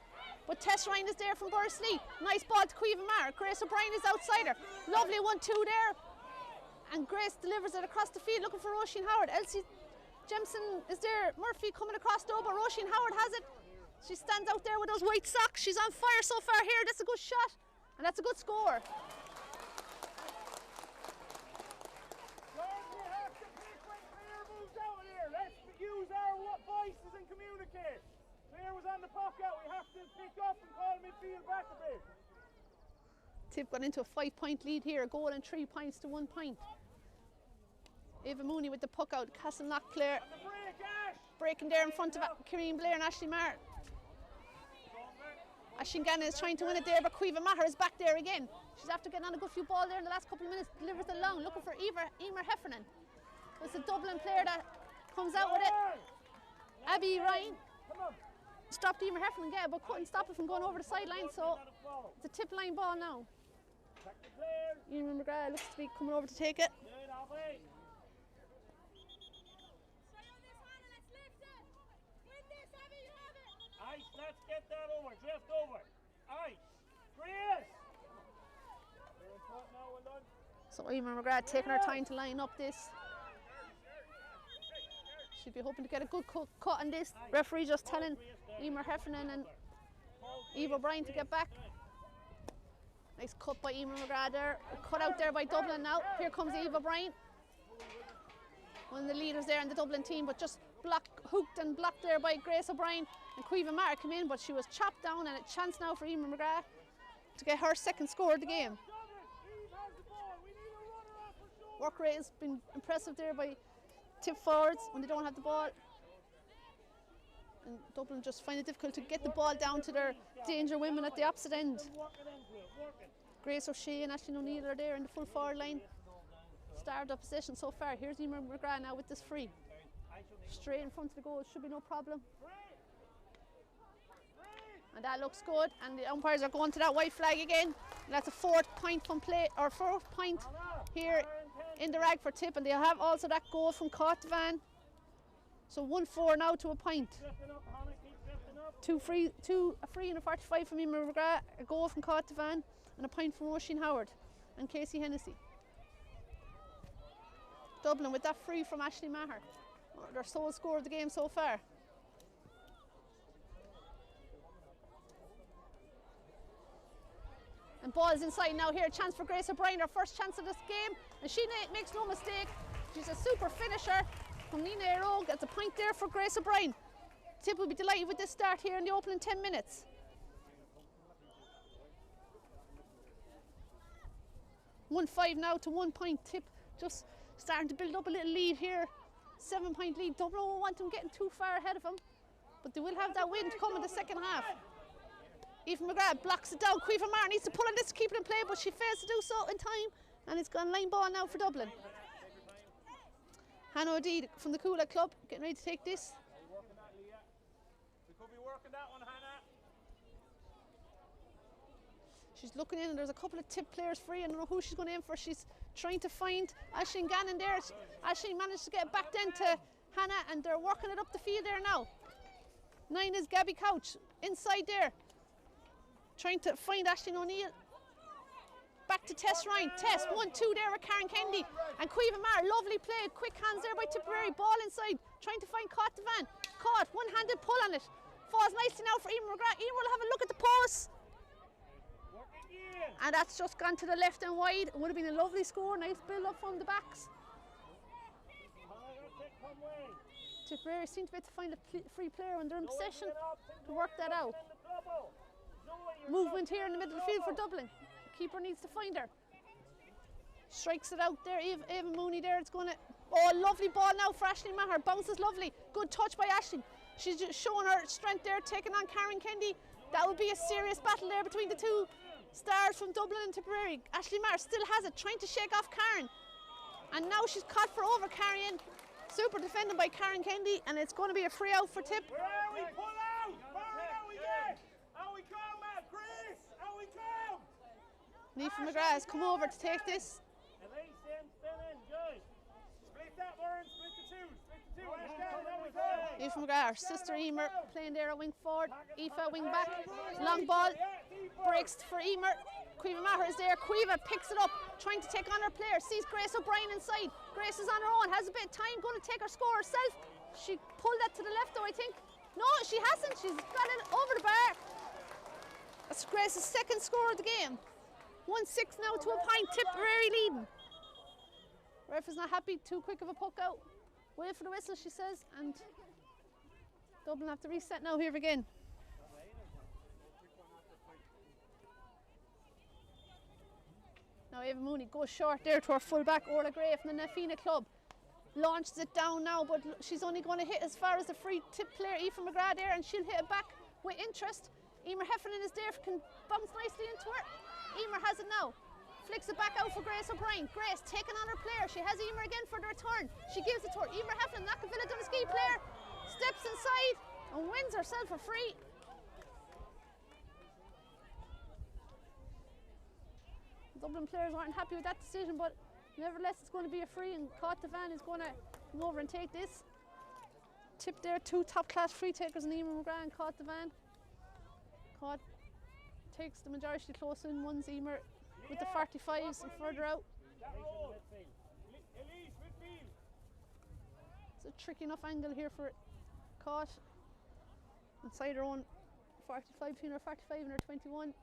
but Tess Ryan is there from Borrislee. Nice ball to Cueva Maher. Grace O'Brien is outside her. Lovely 1-2 there, and Grace delivers it across the field looking for Roisin Howard. Elsie Jemson is there. Murphy coming across though, but Roisin Howard has it. She stands out there with those white socks. She's on fire so far here. That's a good shot, and that's a good score. Use our voices and communicate. Claire was on the puck out. We have to pick up and call midfield back a bit. Tip got into a 5-point lead here. A goal and 3 points to 1 point. Eva Mooney with the puck out. Castleknock Claire breaking there in front of Kieran Blair and Ashley Maher. Ashling Gannon is trying to win it there, but Cueva Maher is back there again. She's after getting on a good few ball there in the last couple of minutes. Delivers it long, looking for Emer Heffernan. It's a Dublin player that comes out with it. Abby Ryan stopped Emer Heffernan, yeah, but couldn't stop it from going over the sideline, so it's a tip line ball now. Emer McGrath looks to be coming over to take it. Let's get that over, drift over. So Emer McGrath taking her time to line up this. She'd be hoping to get a good cut on this. Referee just telling Emer Heffernan and Eve O'Brien to get back. Nice cut by Emer McGrath there. Cut out there by Dublin now. Here comes Eve O'Brien. One of the leaders there in the Dublin team, but just hooked and blocked there by Grace O'Brien. And Caoimhe Maher came in, but she was chopped down, and a chance now for Emer McGrath to get her second score of the game. Work rate has been impressive there by tip forwards when they don't have the ball. And Dublin just find it difficult to get the ball down to their danger women at the opposite end. Grace O'Shea and Aisling O'Neill are there in the full forward line. Starved up possession so far. Here's Emer McGrath now with this free. Straight in front of the goal, should be no problem. And that looks good, and the umpires are going to that white flag again. And that's a 4th point from play, or 4th point here in the Ragg for Tip, and they have also that goal from Cortavan. So 1-4 now to a point. A free and a 45 from Emer McGrath, a goal from Cortavan, and a point from Roisin Howard and Casey Hennessy. Dublin with that free from Aisling Maher, their sole score of the game so far. And ball is inside now here, chance for Grace O'Brien, her first chance of this game, and she makes no mistake. She's a super finisher from Nina Rogue. That's a point there for Grace O'Brien. Tip will be delighted with this start here in the opening 10 minutes. (1-5) now to 1 point. Tip just starting to build up a little lead here. 7-point lead. Dublin won't want them getting too far ahead of them, but they will have that win to come in the second half. Eve McGrath blocks it down. Caoimhe Maher needs to pull on this to keep it in play, but she fails to do so in time, and it's gone line ball now for Dublin. Hannah O'Dea from the Coola Club getting ready to take this. We could be working that one, Hannah. She's looking in, and there's a couple of Tip players free. I don't know who she's going to aim for. She's trying to find Aisling Gannon there. Aisling managed to get it back then to Hannah, and they're working it up the field there now. 9 is Gabby Couch inside there, trying to find Aisling O'Neill. Back to Tess Ryan. Tess 1-2 there with Karen Kennedy. And Caoimhe Maher, lovely play. Quick hands there by Tipperary. Ball inside, trying to find Cortavan. Caught, one-handed pull on it. Falls nicely now for Emer McGrath. Emer will have a look at the post. And that's just gone to the left and wide. It would have been a lovely score. Nice build up from the backs. Tipperary seem to be able to find a free player when they're in possession to work that out. Movement here in the middle of the field for Dublin. Keeper needs to find her. Strikes it out there. Eva Mooney there. It's going to. Oh, lovely ball now for Aisling Maher. Bounces lovely. Good touch by Aisling. She's just showing her strength there, taking on Karen Kennedy. That will be a serious battle there between the two stars from Dublin and Tipperary. Aisling Maher still has it, trying to shake off Karen. And now she's caught for overcarrying. Super defended by Karen Kennedy, and it's going to be a free out for Tip. Where are we? Pull out! Out we get! Out we come, Matt! Chris! Out we come! Aoife McGrath has come over to take this. Elise in, spin in, good. Split that, Warren, split the two. Ash down, out we go! Aoife McGrath, her sister Emer playing there at wing forward. Aoife wing back. Long ball. Breaks for Emer. Caoimhe Maher is there. Caoimhe picks it up, trying to take on her player. Sees Grace O'Brien inside. Grace is on her own, has a bit of time, going to take her score herself. She pulled that to the left though, I think. No, she hasn't. She's got it over the bar. That's Grace's second score of the game. 1-6 now to a point. Tipperary leading. Ref is not happy. Too quick of a puck out. Wait for the whistle, she says, and Dublin have to reset now here again. Now Eva Mooney goes short there to her full-back Orla Gray from the Nafina Club. Launches it down now, but she's only going to hit as far as the free Tip player Aoife McGrath there, and she'll hit it back with interest. Emer Heffernan is there, can bounce nicely into her. Emer has it now. Flicks it back out for Grace O'Brien. Grace taking on her player. She has Emer again for the return. She gives it to her. Emer Heffernan, Knockavilla Doneski player, steps inside and wins herself a free. Dublin players aren't happy with that decision, but nevertheless it's going to be a free, and Cortavan is going to come over and take this. Tip there, 2 top-class free takers in Emer McGrath and Cortavan. Takes the majority close in ones, Emer with the 45s and further out. That roll. Elise, midfield. It's a tricky enough angle here for Caught. Inside her own 45, between her 45 and her 21.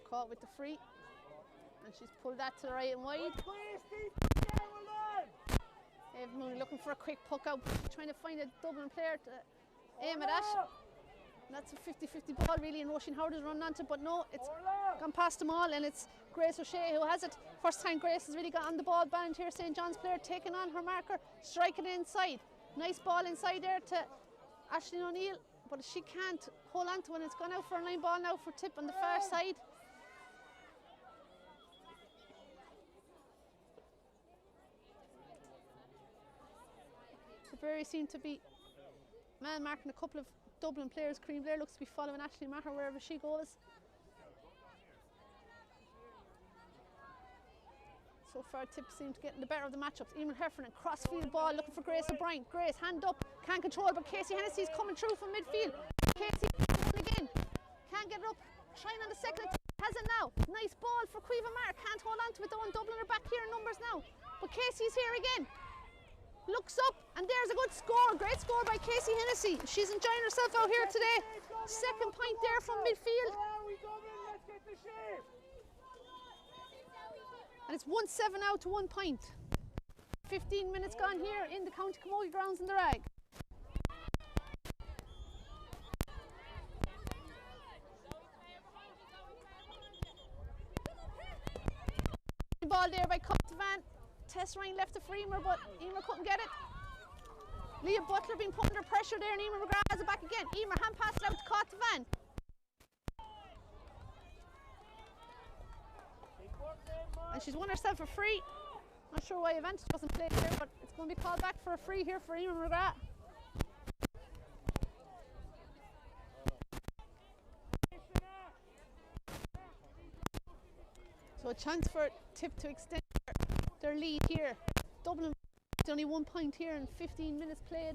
Caught with the free, and she's pulled that to the right and wide. Ava Mooney looking for a quick puck out, trying to find a Dublin player to aim at that. And that's a 50-50 ball really, and Roisin Howard is running onto it, but no, it's gone past them all, and it's Grace O'Shea who has it. First time Grace has really got on the ball band here. St. John's player taking on her marker, striking it inside. Nice ball inside there to Aisling O'Neill, but she can't hold on to it, and it's gone out for a line ball now for Tip on the far side. Tipperary seem to be man marking a couple of Dublin players. Cream Blair looks to be following Aisling Maher wherever she goes. So far Tip seems to get the better of the matchups. Eamon Heffernan, crossfield ball looking for Grace O'Brien. Grace, hand up, can't control, but Casey Hennessy is coming through from midfield. Casey again, can't get it up, trying on the second attempt, has it now. Nice ball for Caoimhe Maher, can't hold on to it though, and Dublin are back here in numbers now. But Casey's here again. Looks up, and there's a good score. Great score by Casey Hennessy. She's enjoying herself out here today. Second point there from midfield. And it's 1-7 out to 1 point. 15 minutes gone here in the County Camogie grounds in the Ragg. Ball there by Van. Tess Ryan left it for Emer, but Emer couldn't get it. Leah Butler being put under pressure there, and Emer McGrath has it back again. Emer hand passed out to Van. And she's won herself a free. Not sure why Event doesn't play here, but it's going to be called back for a free here for Emer McGrath. So a chance for Tip to extend their lead here. Dublin only 1 point here in 15 minutes played.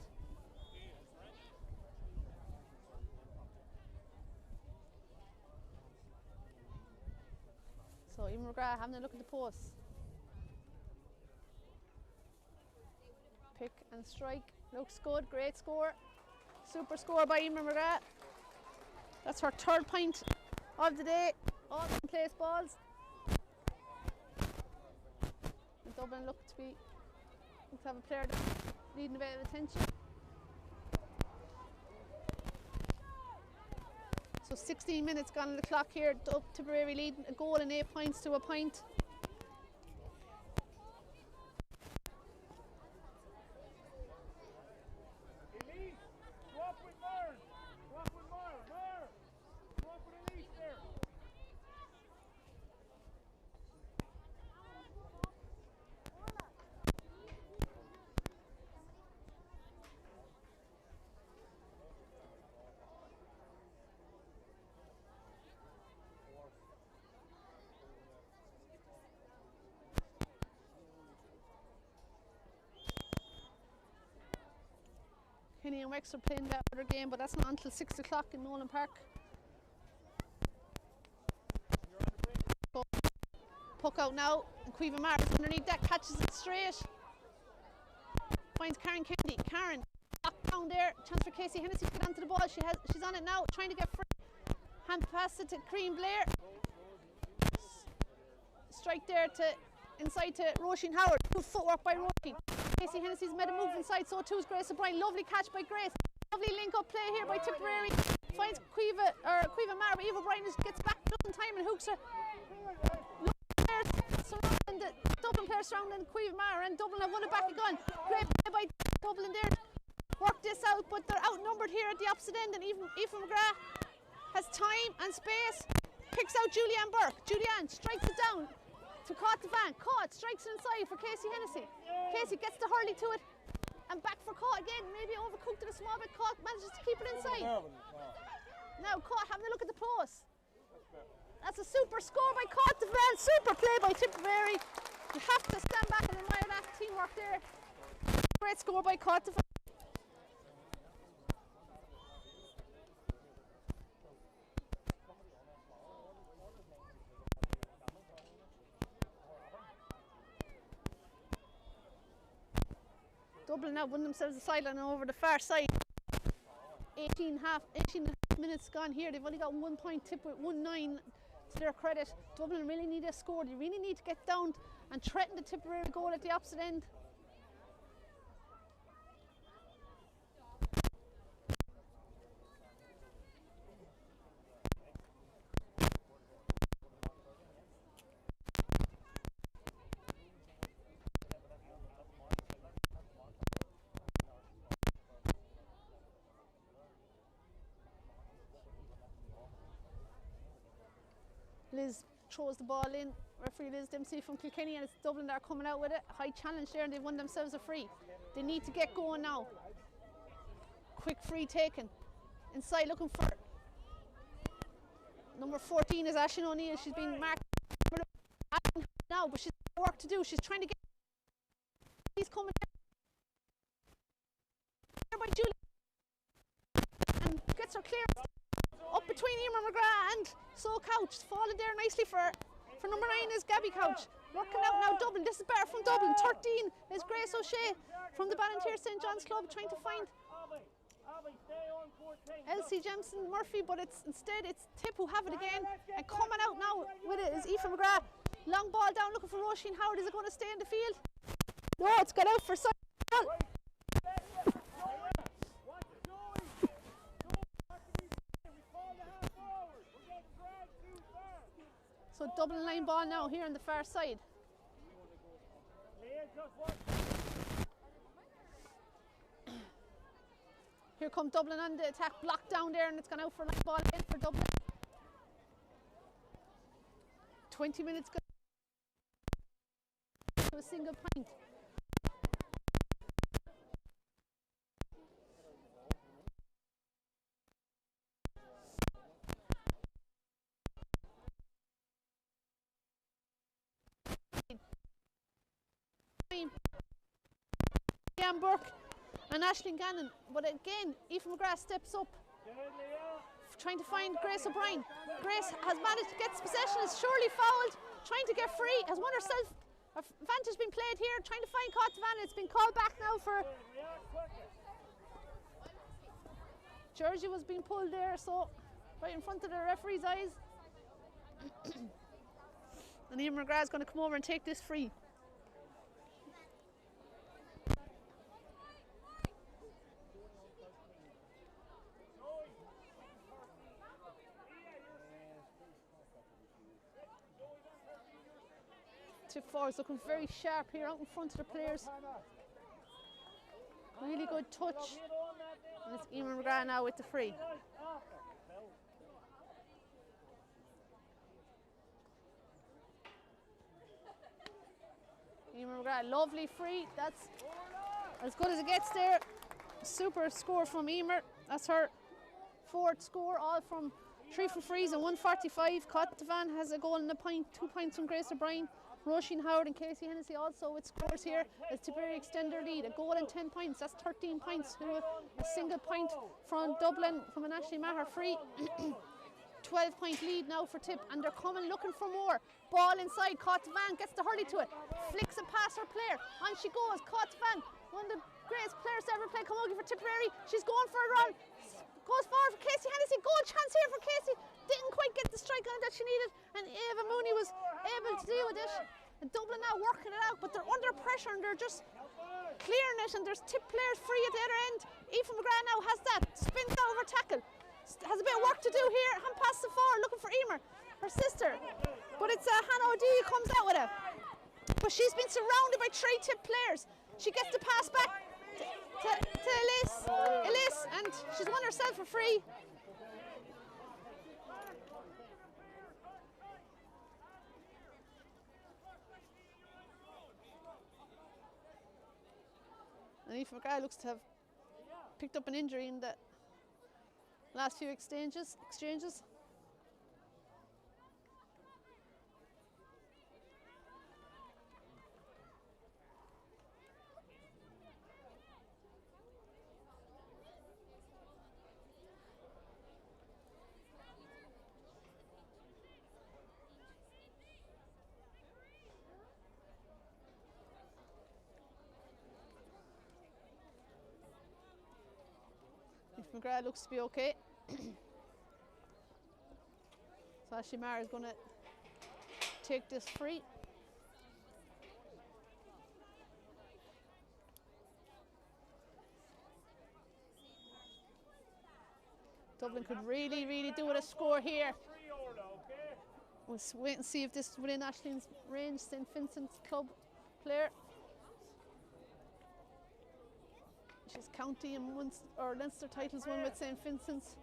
So Eamon McGrath having a look at the posts. Pick and strike, looks good, great score. Super score by Eamon McGrath. That's her third point of the day. All in place balls. And Dublin look to have a player that's needing a bit of attention. So 16 minutes gone on the clock here. Tipperary leading a goal and 8 points to a point. Elise, swap with Maren. Swap with Maren. Maren, swap with Elise there. Kenny and Wexford playing that other game, but that's not until 6 o'clock in Nolan Park. So, puck out now, and Caoimhe Maher underneath that, catches it straight. Finds Karen Kennedy. Karen, locked down there. Chance for Casey Hennessy to get onto the ball. She's on it now, trying to get free. Hand pass it to Cream Blair. Strike there to inside to Roisin Howard. Good footwork by Roisin. Casey Hennessy's made a move inside, so too is Grace O'Brien. Lovely catch by Grace. Lovely link up play here by Tipperary. Finds Caoimhe Maher, but Eva O'Brien gets back just in time and hooks her. Surrounding the Dublin players surrounding Caoimhe Maher, and Dublin have won it back again. Great play by Dublin there. Work this out, but they're outnumbered here at the opposite end, and even Aoife McGrath has time and space. Picks out Julianne Burke. Julianne strikes it down to Van. Caught, strikes it inside for Casey Hennessy. Casey gets the hurley to it, and back for Caught again. Maybe overcooked it a small bit. Caught manages to keep it inside. Now Caught having a look at the post. That's a super score by Van. Super play by Tipperary. You have to stand back and admire that teamwork there. Great score by Van. Dublin now won themselves a sideline over the far side. 18 and a half minutes gone here. They've only got 1 point. Tip with 1-9 to their credit. Dublin really need a score. They really need to get down and threaten the Tipperary goal at the opposite end. Liz throws the ball in. Referee Liz Dempsey from Kilkenny, and it's Dublin that are coming out with it. High challenge there, and they've won themselves a free. They need to get going now. Quick free taken. Inside looking for number 14 is Aisling O'Neill. She's been marked now, but she's got work to do. She's trying to get. He's coming there by Julie and gets her clear. Up between Emer McGrath and So Couch. Falling there nicely for number 9 is Gabby Couch. Working out now Dublin. This is better from Dublin. 13 is Grace O'Shea from the Ballantyre St John's Club, trying to find Elsie Jemson Murphy, but instead it's Tip who have it again. And coming out now with it is Aoife McGrath. Long ball down looking for Roisin Howard. Is it going to stay in the field? No, it's got out for some. So Dublin line ball now here on the far side. Here come Dublin on the attack, blocked down there, and it's gone out for line ball in for Dublin. 20 minutes go to a single point. Ian Burke and Aisling Gannon, but again Aoife McGrath steps up, trying to find Grace O'Brien. Grace has managed to get possession, is surely fouled, trying to get free, has won herself. Advantage being played here, trying to find Van. It's been called back now for jersey was being pulled there, so right in front of the referee's eyes. And Ian McGrath is going to come over and take this free. Tip forwards looking very sharp here out in front of the players. Really good touch. And it's Emer McGrath now with the free. Emer McGrath, lovely free. That's as good as it gets there. Super score from Emer. That's her 4th score, all from 3 from frees and 145. Van has a goal and a point, 2 points from Grace O'Brien. Roisin Howard and Casey Hennessy also with scores here as Tipperary extend their lead. A goal and 10 points, that's 13 points. A single point from Dublin from an Ashley Maher free. 12-point lead now for Tip, and they're coming looking for more. Ball inside, Van gets the hurley to it, flicks it past her player. On she goes, Van, one of the greatest players to ever play Camogie for Tipperary. She's going for a run, goes forward for Casey Hennessy. Goal chance here for Casey. Didn't quite get the strike on it that she needed, and Ava Mooney was able to deal with it. And Dublin now working it out, but they're under pressure and they're just clearing it, and there's Tip players free at the other end. Aoife McGrath now has that, spins over tackle. Has a bit of work to do here, hand past the forward, looking for Emer, her sister. But it's Hannah O'Dea who comes out with it. But she's been surrounded by 3 Tip players. She gets the pass back to Elise, and she's won herself a free. And Aoife McGrath looks to have picked up an injury in the last few exchanges. McGrath looks to be okay. So Ashley Maher is going to take this free. Dublin could really do with a score here. We'll wait and see if this is within Ashleen's range. St. Vincent's club player. She's county and or Leinster titles won with St. Vincent's.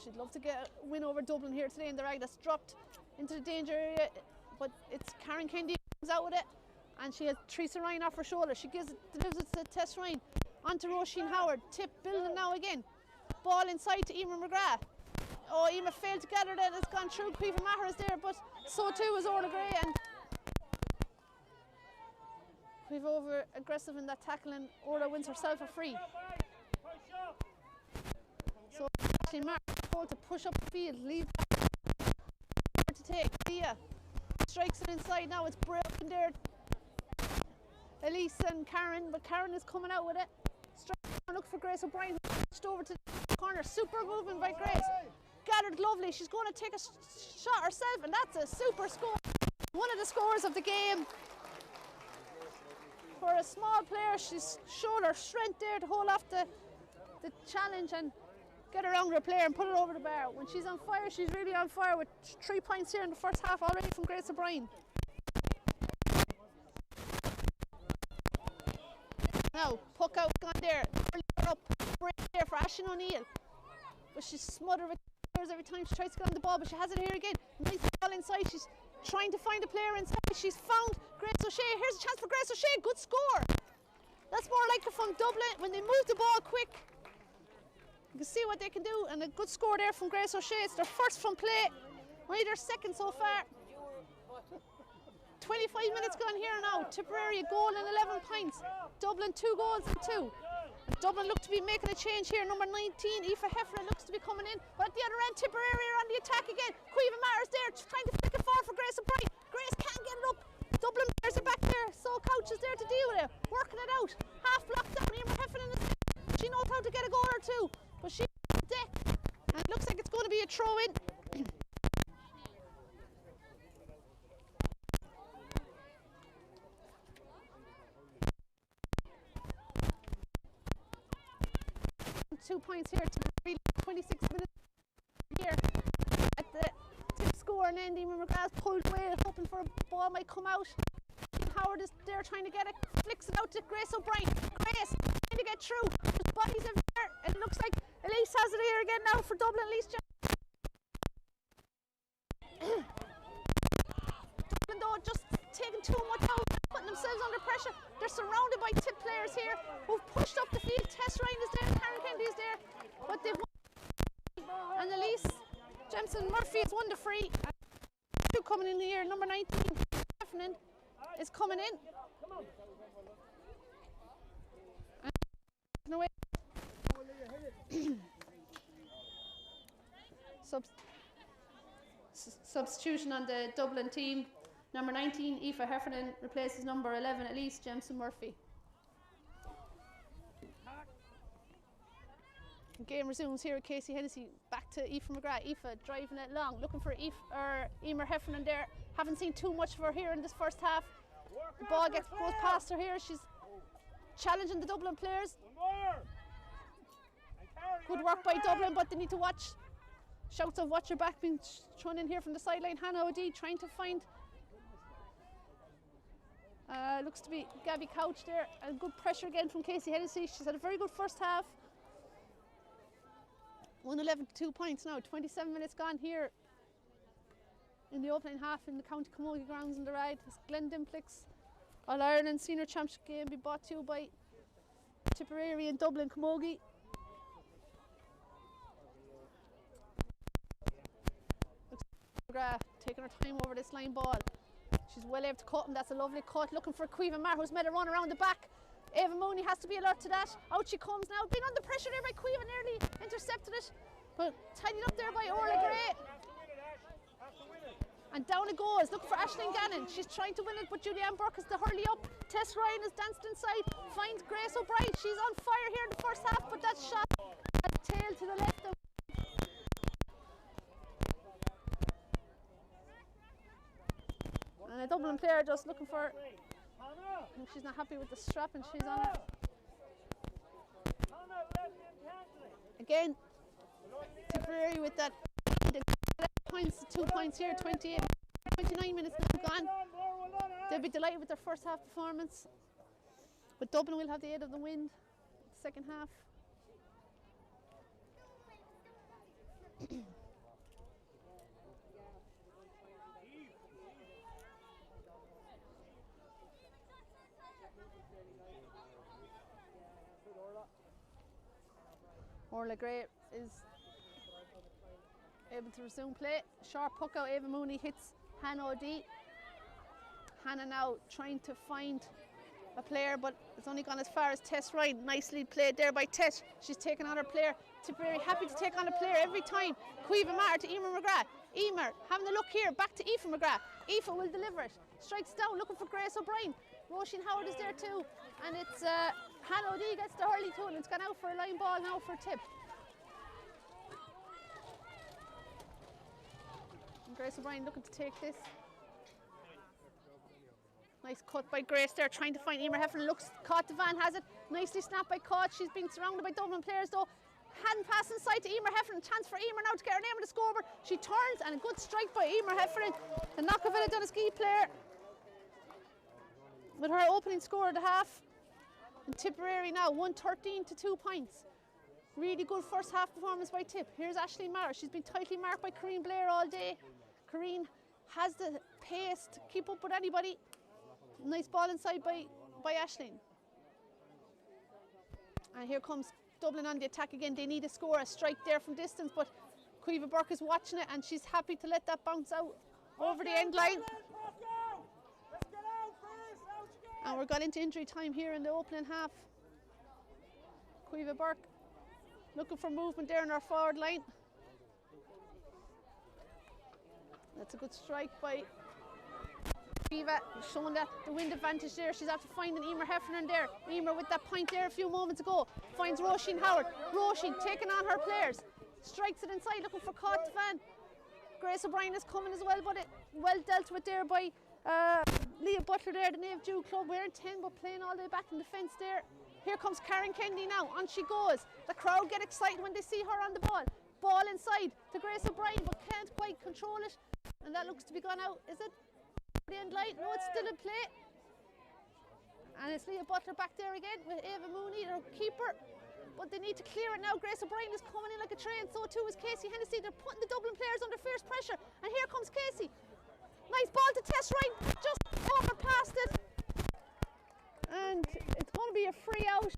She'd love to get a win over Dublin here today in the Ragg. That's dropped into the danger area, but it's Karen Kennedy who comes out with it, and she has Teresa Ryan off her shoulder. She delivers it to Tess Ryan onto Roisin Howard. Tip building now again. Ball inside to Emer McGrath. Oh, Emer failed to gather that. It's gone through. Caoimhe Maher is there, but so too is Orla Gray. And Caoimhe over aggressive in that tackle, and Orla wins herself a free. So Ashley Maher told to push up the field, leave to take. Dia strikes it inside now. It's broken there. Elise and Karen, but Karen is coming out with it. Look for Grace O'Brien, who pushed over to the corner. Super movement by Grace. Gathered lovely. She's going to take a shot herself, and that's a super score. One of the scores of the game. For a small player, she's showed her strength there to hold off the challenge and get around her player and put it over the bar. When she's on fire, she's really on fire, with 3 points here in the first half already from Grace O'Brien. Now, puck out, gone there. Up, break there for Aisling O'Neill. But she's smothered with players every time she tries to get on the ball, but she has it here again. Nice ball inside. She's trying to find a player inside. She's found Grace O'Shea. Here's a chance for Grace O'Shea. Good score. That's more like it from Dublin when they move the ball quick. You can see what they can do, and a good score there from Grace O'Shea. It's their first from play. Only their second so far. 25 minutes gone here now. Tipperary a goal and 11 points. Dublin 2 goals and 2. And Dublin look to be making a change here. Number 19, Aoife Heffernan, looks to be coming in. But at the other end, Tipperary are on the attack again. Caoimhe Maher's there, trying to flick it forward for Grace O'Brien. Grace can't get it up. Dublin players are back there. So Couch is there to deal with it. Working it out. Half blocked down. Aoife Heffernan is there. She knows how to get a goal or two. But she's on deck. And it looks like it's going to be a throw in. Two points here to 26 minutes here at the tip score, and then Emer McGrath pulled away, hoping for a ball might come out. Howard is there trying to get it, flicks it out to Grace O'Brien. Grace trying to get through. There's bodies everywhere, and it looks like Elise has it here again now for Dublin. Elise Dublin though just taking too much out, putting themselves under pressure. They're surrounded by tip players here who've pushed up the field. Tess Ryan is there, Karen Kennedy is there, but they've won. And Elise Jemson Murphy has won the free. Two coming in here. Number 19, Heffernan, is coming in. And away. Substitution on the Dublin team. Number 19, Aoife Heffernan, replaces number 11, Elise Jemson Murphy. The game resumes here at Casey Hennessy. Back to Aoife McGrath. Aoife driving it long, looking for Emer Heffernan there. Haven't seen too much of her here in this first half. The ball goes past her here. She's challenging the Dublin players. Good work by Dublin, but they need to watch. Shouts of watch your back being thrown in here from the sideline. Hannah O'Dea trying to find. Looks to be Gabby Couch there. And good pressure again from Casey Hennessy. She's had a very good first half. 1-11 2 points now. 27 minutes gone here in the opening half in the County Camogie grounds in the Ragg. This Glen Dimplex All-Ireland Senior Championship game be brought to you by Tipperary and Dublin Camogie. Taking her time over this line ball. She's well able to cut him. That's a lovely cut. Looking for Caoimhe Maher, who's made a run around the back. Ava Mooney has to be alert to that. Out she comes now. Being under pressure there by Caoimhe, nearly intercepted it. But tidied up there by Orla Gray. And down it goes. Looking for Aisling Gannon. She's trying to win it, but Julianne Burke has to hurley up. Tess Ryan has danced inside. Finds Grace O'Brien. She's on fire here in the first half, but that shot tail to the left of. And a Dublin player just looking for. I think she's not happy with the strap and she's on it. Again, Tipperary with that points, 2 points here, 29 minutes now gone. They'll be delighted with their first half performance. But Dublin will have the aid of the wind second half. Orla Gray is able to resume play. Sharp puck out, Ava Mooney hits Hannah O'D. Hannah now trying to find a player, but it's only gone as far as Tess Ryan. Nicely played there by Tess. She's taken on her player. Tipperary happy to take on a player every time. Cueva Maher to Emer McGrath. Emer having a look here, back to Aoife McGrath. Aoife will deliver it. Strikes down, looking for Grace O'Brien. Roisin Howard is there too. And it's Hannah O'D gets the hurley to it, and it's gone out for a line ball now for Tip. And Grace O'Brien looking to take this. Nice cut by Grace there, trying to find Emer Heffernan. Looks, caught Devan has it. Nicely snapped by Caught. She's being surrounded by Dublin players though. Hand pass inside to Emer Heffernan. Chance for Emer now to get her name on the scoreboard. She turns and a good strike by Emer Heffernan. The Knockavilla Doneski player with her opening score of the half. And Tipperary now 1-13 to 2 points. Really good first half performance by Tip. Here's Aisling Maher. She's been tightly marked by Corrine Blair all day. Corrine has the pace to keep up with anybody. Nice ball inside by Aisling. And here comes Dublin on the attack again. They need a score, a strike there from distance, but Cueva Burke is watching it and she's happy to let that bounce out over the end line. And we're got into injury time here in the opening half. Cueva Burke looking for movement there in our forward line. That's a good strike by Cueva, showing that the wind advantage there. She's after finding Emer Heffernan there. Emer with that point there a few moments ago. Finds Roisin Howard. Roisin taking on her players. Strikes it inside looking for Caught Van. Grace O'Brien is coming as well, but it well dealt with there by Leah Butler there, the Nave Jew club, wearing 10 but playing all the way back in the fence there. Here comes Karen Kennedy now, on she goes. The crowd get excited when they see her on the ball. Ball inside to Grace O'Brien, but can't quite control it. And that looks to be gone out, is it? The end line? No, it's still in play. And it's Leah Butler back there again with Ava Mooney, their keeper. But they need to clear it now. Grace O'Brien is coming in like a train, so too is Casey Hennessy. They're putting the Dublin players under fierce pressure. And here comes Casey. Nice ball to Tess Ryan, just over past it. And it's going to be a free out.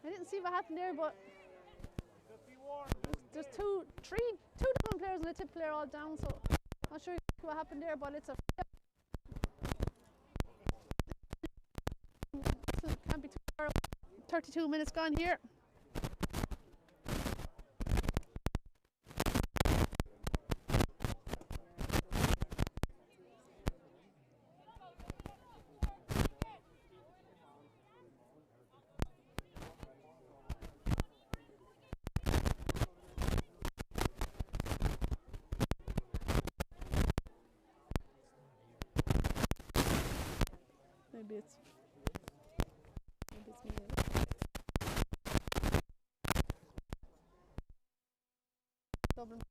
I didn't see what happened there, but there's two Dublin players and a Tip player all down, so I'm not sure what happened there, but it's a can't be too far. 32 minutes gone here. Maybe it's me. Dublin.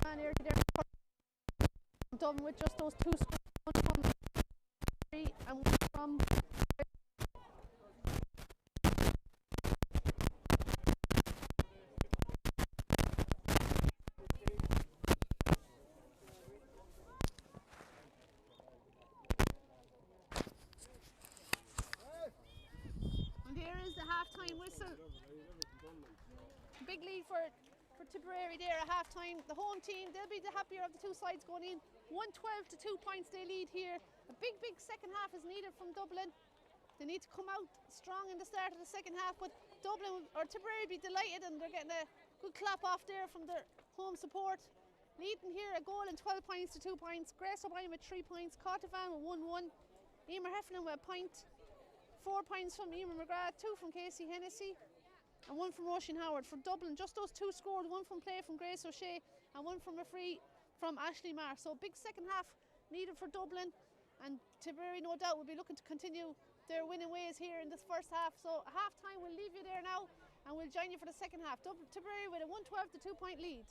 Man here there. Dublin with just those two scores, one from 3 and one from and here is the half-time whistle. Big lead for Tipperary there at half-time. The home team, they'll be the happier of the two sides going in. 1-12 to 2 points they lead here. A big second half is needed from Dublin. They need to come out strong in the start of the second half, but Dublin or Tipperary be delighted, and they're getting a good clap off there from their home support. Leading here a goal in 12 points to 2 points. Grace O'Brien with 3 points, Cortavan with 1-1, Emer Heffernan with a point, 4 points from Emer McGrath, 2 from Casey Hennessy, and 1 from Roisin Howard. For Dublin, just those 2 scored, 1 from play from Grace O'Shea and 1 from a free from Ashley Marr. So big second half needed for Dublin, and Tipperary no doubt will be looking to continue their winning ways here in this first half. So half time, we'll leave you there now and we'll join you for the second half. Tipperary with a 112 to 2 point lead.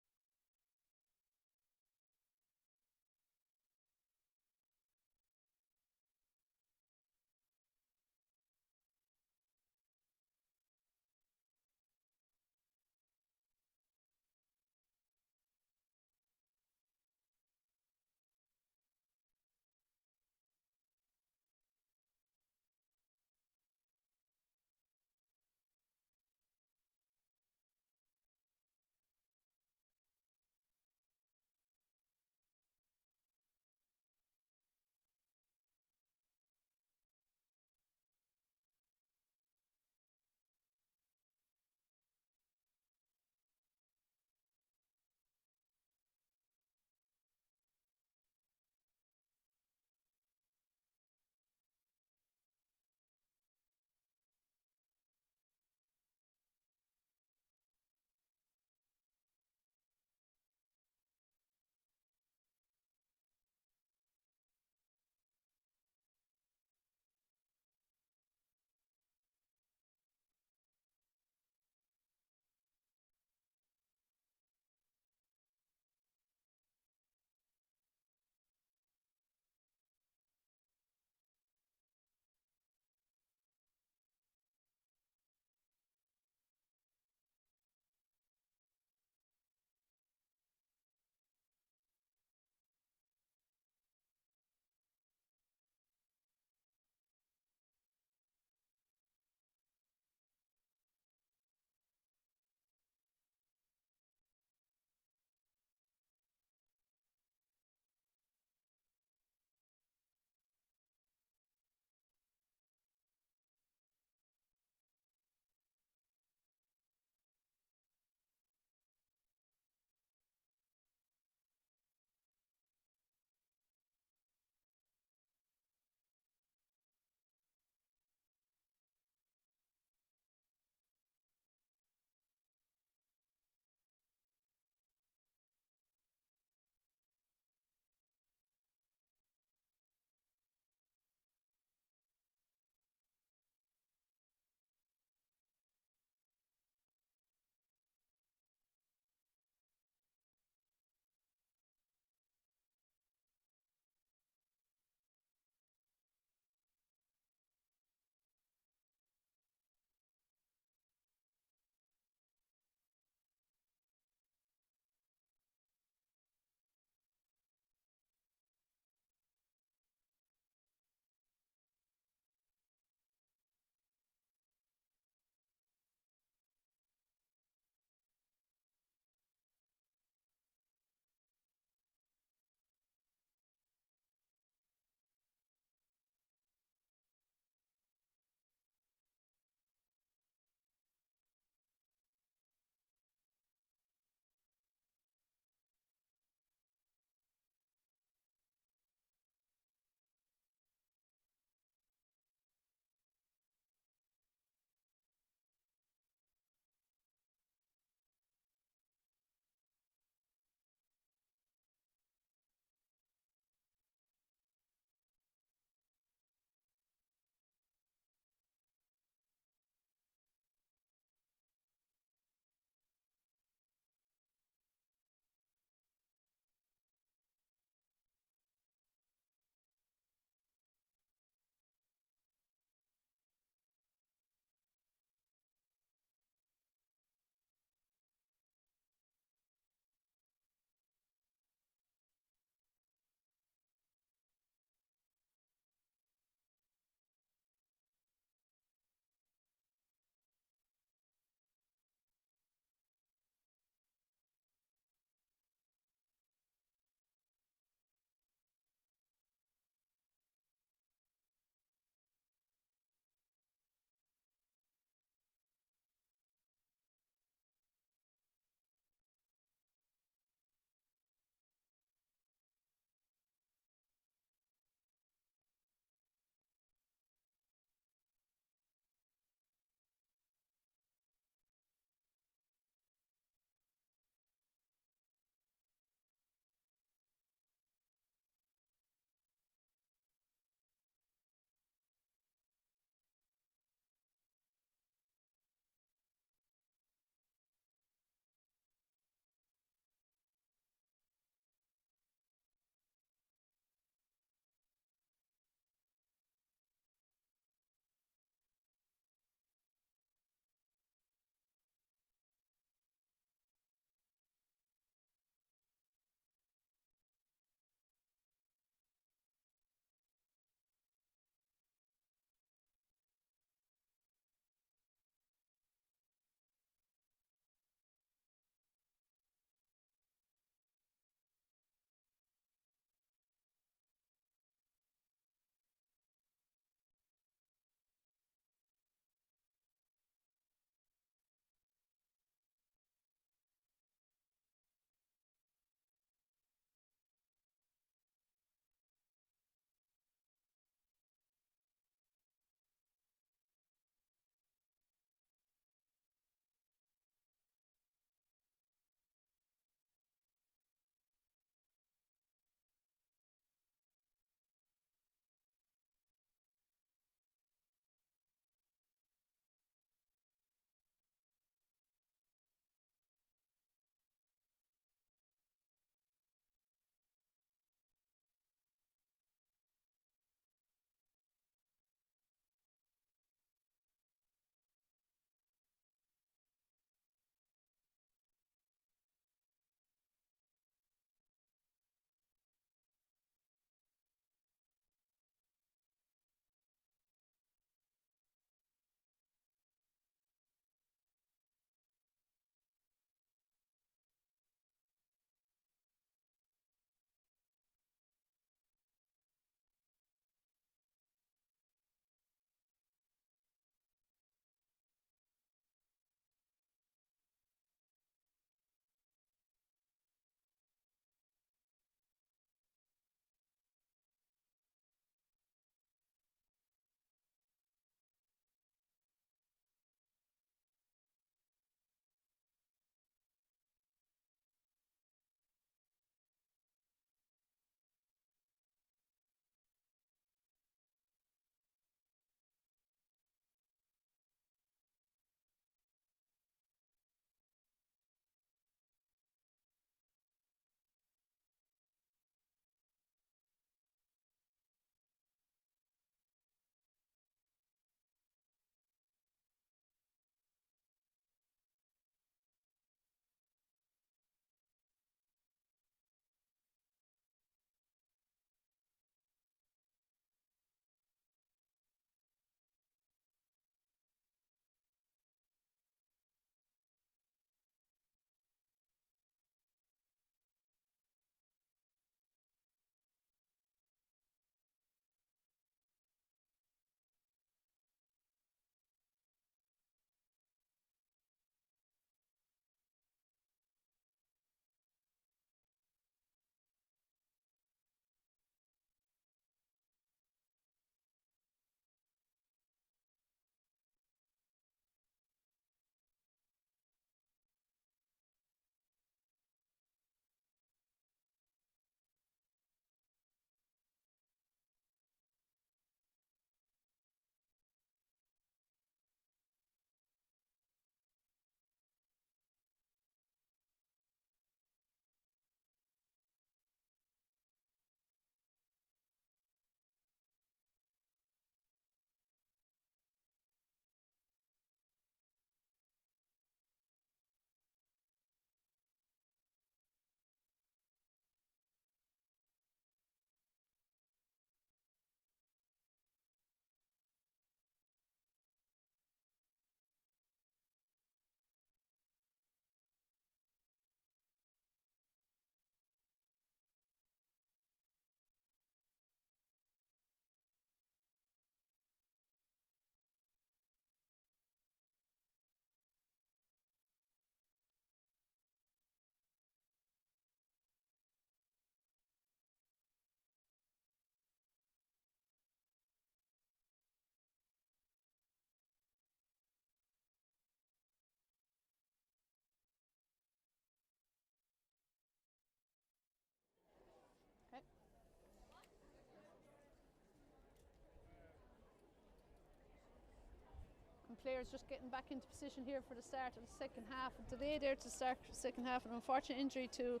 players just getting back into position here for the start of the second half. A delay there to start the second half, an unfortunate injury to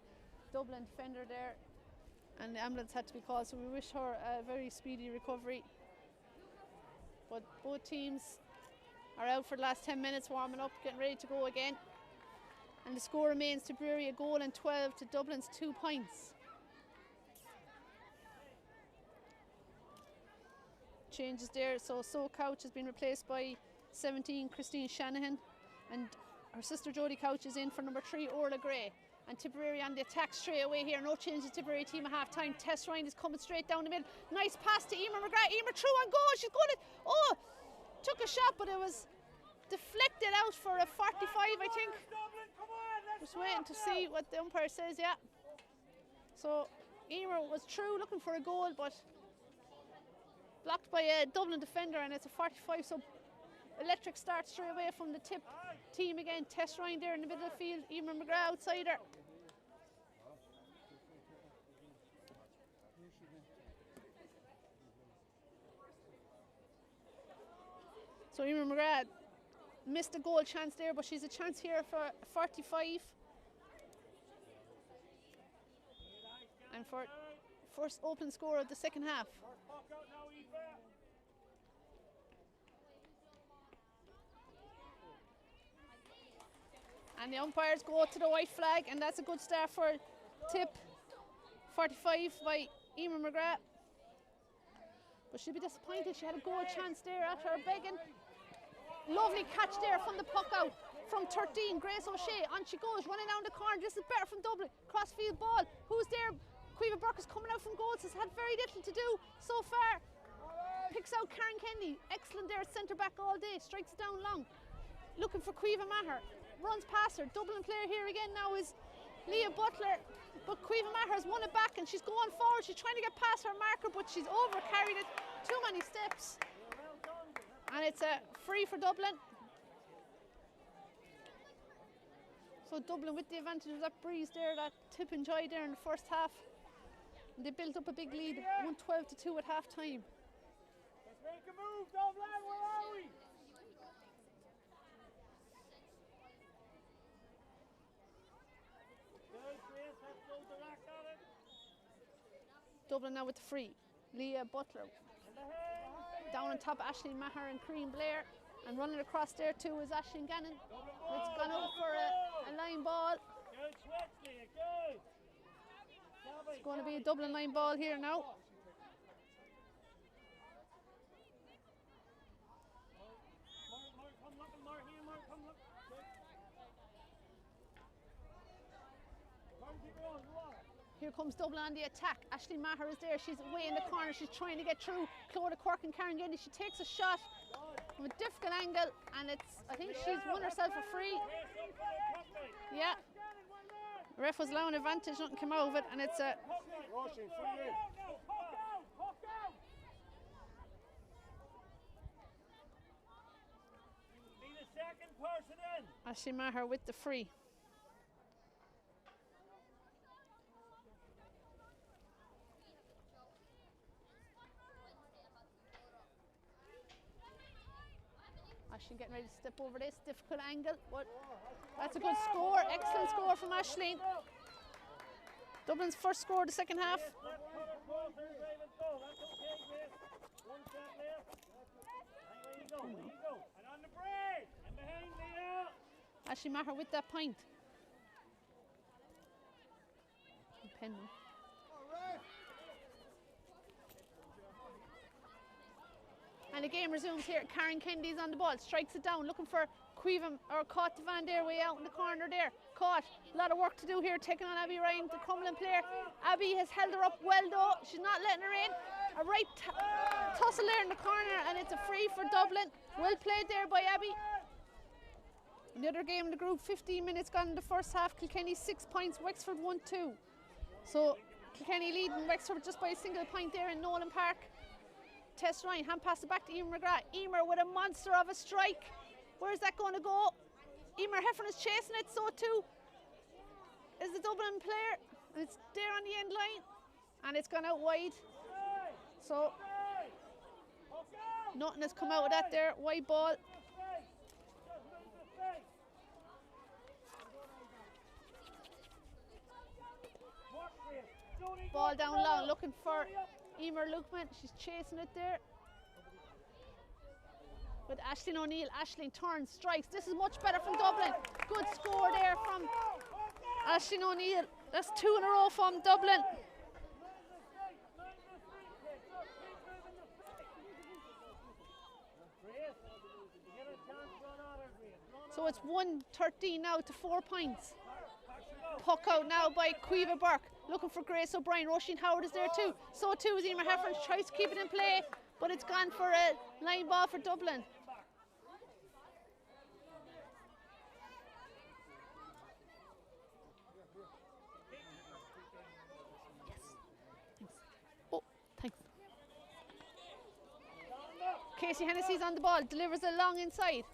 Dublin defender there, and the ambulance had to be called, so we wish her a very speedy recovery. But both teams are out for the last 10 minutes warming up, getting ready to go again. And the score remains Tipperary a goal and 12 to Dublin's 2 points. Changes there, so Couch has been replaced by 17 Christine Shanahan, and her sister Jodie Couch is in for number 3 Orla Gray. And Tipperary on the attack straight away here. No changes, Tipperary team at half time. Tess Ryan is coming straight down the middle. Nice pass to Emer McGrath. Emer through on goal. She's going to, took a shot, but it was deflected out for a 45, I think. Just waiting to see what the umpire says, yeah. So Emer was through looking for a goal, but blocked by a Dublin defender, and it's a 45, so electric start straight away from the Tip team again. Tess Ryan there in the middle of the field, Emer McGrath outsider. So Emer McGrath missed a goal chance there, but she's a chance here for 45. And for first open score of the second half. And the umpires go to the white flag, and that's a good start for Tip. 45 by Emer McGrath. But she'll be disappointed. She had a goal chance there after her begging. Lovely catch there from the puck out from 13, Grace O'Shea. On she goes, running down the corner. This is better from Dublin. Crossfield ball. Who's there? Quiva Burke is coming out from goals. Has had very little to do so far. Picks out Karen Kennedy. Excellent there at centre back all day. Strikes it down long. Looking for Quiva Maher. Runs past her. Dublin player here again now is Leah Butler. But Quiva Maher has won it back and she's going forward. She's trying to get past her marker, but she's over carried it. Too many steps. And it's a free for Dublin. So Dublin with the advantage of that breeze there that Tip enjoyed there in the first half. And they built up a big lead, 1-12 to 2 at half time. Let's make a move, Dublin, where are we? Dublin now with the free. Leah Butler. Down on top, Aisling Maher and Crean Blair. And running across there too is Aisling Gannon. It's gone out for a line ball. It's going to be a Dublin line ball here now. Here comes Dublin on the attack. Aisling Maher is there. She's away in the corner. She's trying to get through. Clodagh Quirk and Karen Kennedy. She takes a shot from a difficult angle, and I think she's won herself a free. Yeah. The ref was allowing advantage, nothing came out of it, and it's a Aisling Maher with the free. Aisling getting ready to step over this difficult angle, but that's a good score. Excellent score from Aisling. Dublin's first score of the second half. Aisling Maher with that point. Penman. And the game resumes here. Karen Kennedy's on the ball, strikes it down, looking for Quiva, or caught the Van Der way out in the corner there. Caught. A lot of work to do here, taking on Abby Ryan, the Crumlin player. Abby has held her up well though. She's not letting her in. A right tussle there in the corner, and it's a free for Dublin. Well played there by Abby. In the other game in the group, 15 minutes gone in the first half. Kilkenny 6 points, Wexford 1-2. So Kilkenny leading Wexford just by a single point there in Nolan Park. Tess Ryan, hand pass it back to Emer McGrath. Emer with a monster of a strike. Where's that going to go? Emer Heffern is chasing it, so too is the Dublin player. And it's there on the end line, and it's gone out wide. So nothing has come out of that there. Wide ball. Ball down long, looking for Emer Lukeman. She's chasing it there. With Aisling O'Neill. Aisling turns, strikes. This is much better from Dublin. Good score there from Aisling O'Neill. That's 2 in a row from Dublin. So it's 1-13 now to 4 points. Puck out now by Cueva Burke. Looking for Grace O'Brien. Roisin Howard is there too. So too is Emer Heffern. Tries to keep it in play, but it's gone for a line ball for Dublin. Casey Hennessy's on the ball, delivers it long inside.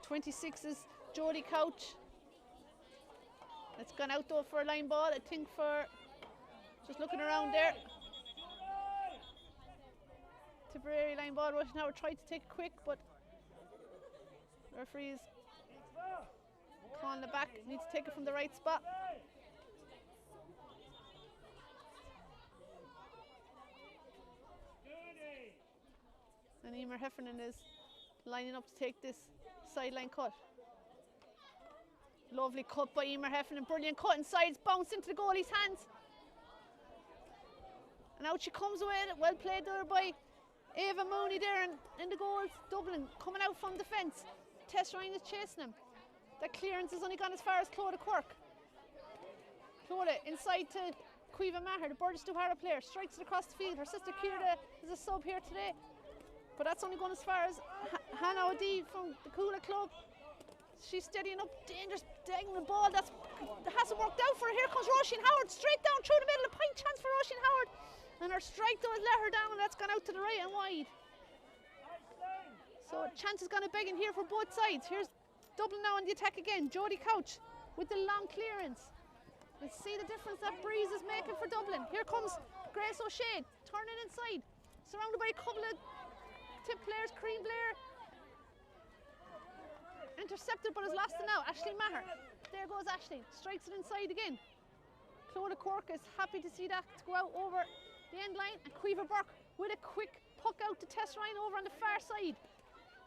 26 is Jodie Couch. It's gone out though for a line ball, I think, for just looking around there. Tipperary line ball. Roisin Howard tried to take it quick, but the referee's calling it back. Needs to take it from the right spot. And Emer Heffernan is lining up to take this sideline cut. Lovely cut by Emer Heffernan, brilliant cut inside, it's bounced into the goalie's hands. And out she comes with it, well played there by Ava Mooney there in the goals. Dublin coming out from defence. Tess Ryan is chasing him. That clearance has only gone as far as Clodagh Quirk. Clodagh inside to Cueva Maher, the Burgess Duhara player, strikes it across the field. Her sister Kira is a sub here today, but that's only gone as far as Hannah O'Dea from the Coola Club. She's steadying up, dangerous, dagging the ball. That hasn't worked out for her. Here comes Roisin Howard, straight down through the middle. A point chance for Roisin Howard. And her strike though has let her down, and that's gone out to the right and wide. So chance is going to beg in here for both sides. Here's Dublin now on the attack again. Jodie Couch with the long clearance. Let's see the difference that Breeze is making for Dublin. Here comes Grace O'Shea, turning inside, surrounded by a couple of tip players. Crean Blair intercepted but has lost it now. Aisling Maher, there goes Aisling, strikes it inside again. Clodagh Quirk is happy to see that to go out over the end line, and Cueva Burke with a quick puck out to Tess Ryan over on the far side.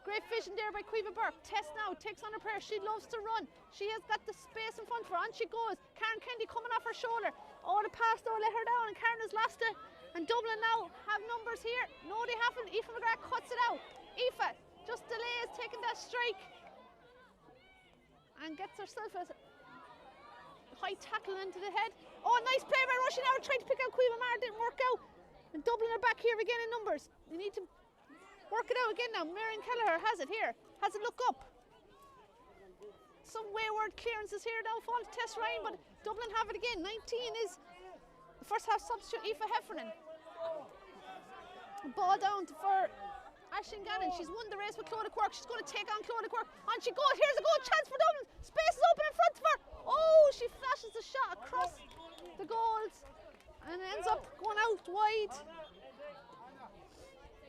Great vision there by Cueva Burke. Tess now takes on her prayer. She loves to run. She has got the space in front of her. On she goes. Karen Kennedy coming off her shoulder. Oh, the pass though let her down, and Karen has lost it. And Dublin now have numbers here. No, they haven't. Aoife McGrath cuts it out. Aoife just delays taking that strike and gets herself a high tackle into the head. Oh, nice play by Roisin Howard, trying to pick out Cueva Maher, didn't work out. And Dublin are back here again in numbers. They need to work it out again now. Marion Kelleher has it here, has it look up. Some wayward clearances here now, fall to Tess Ryan, but Dublin have it again. 19 is the first half substitute, Aoife Heffernan. Ball down for Aisling Gannon. She's won the race with Clodagh Quirk. She's going to take on Clodagh Quirk. On she goes. Here's a goal chance for Dublin. Space is open in front of her. Oh, she flashes the shot across the goals and ends up going out wide.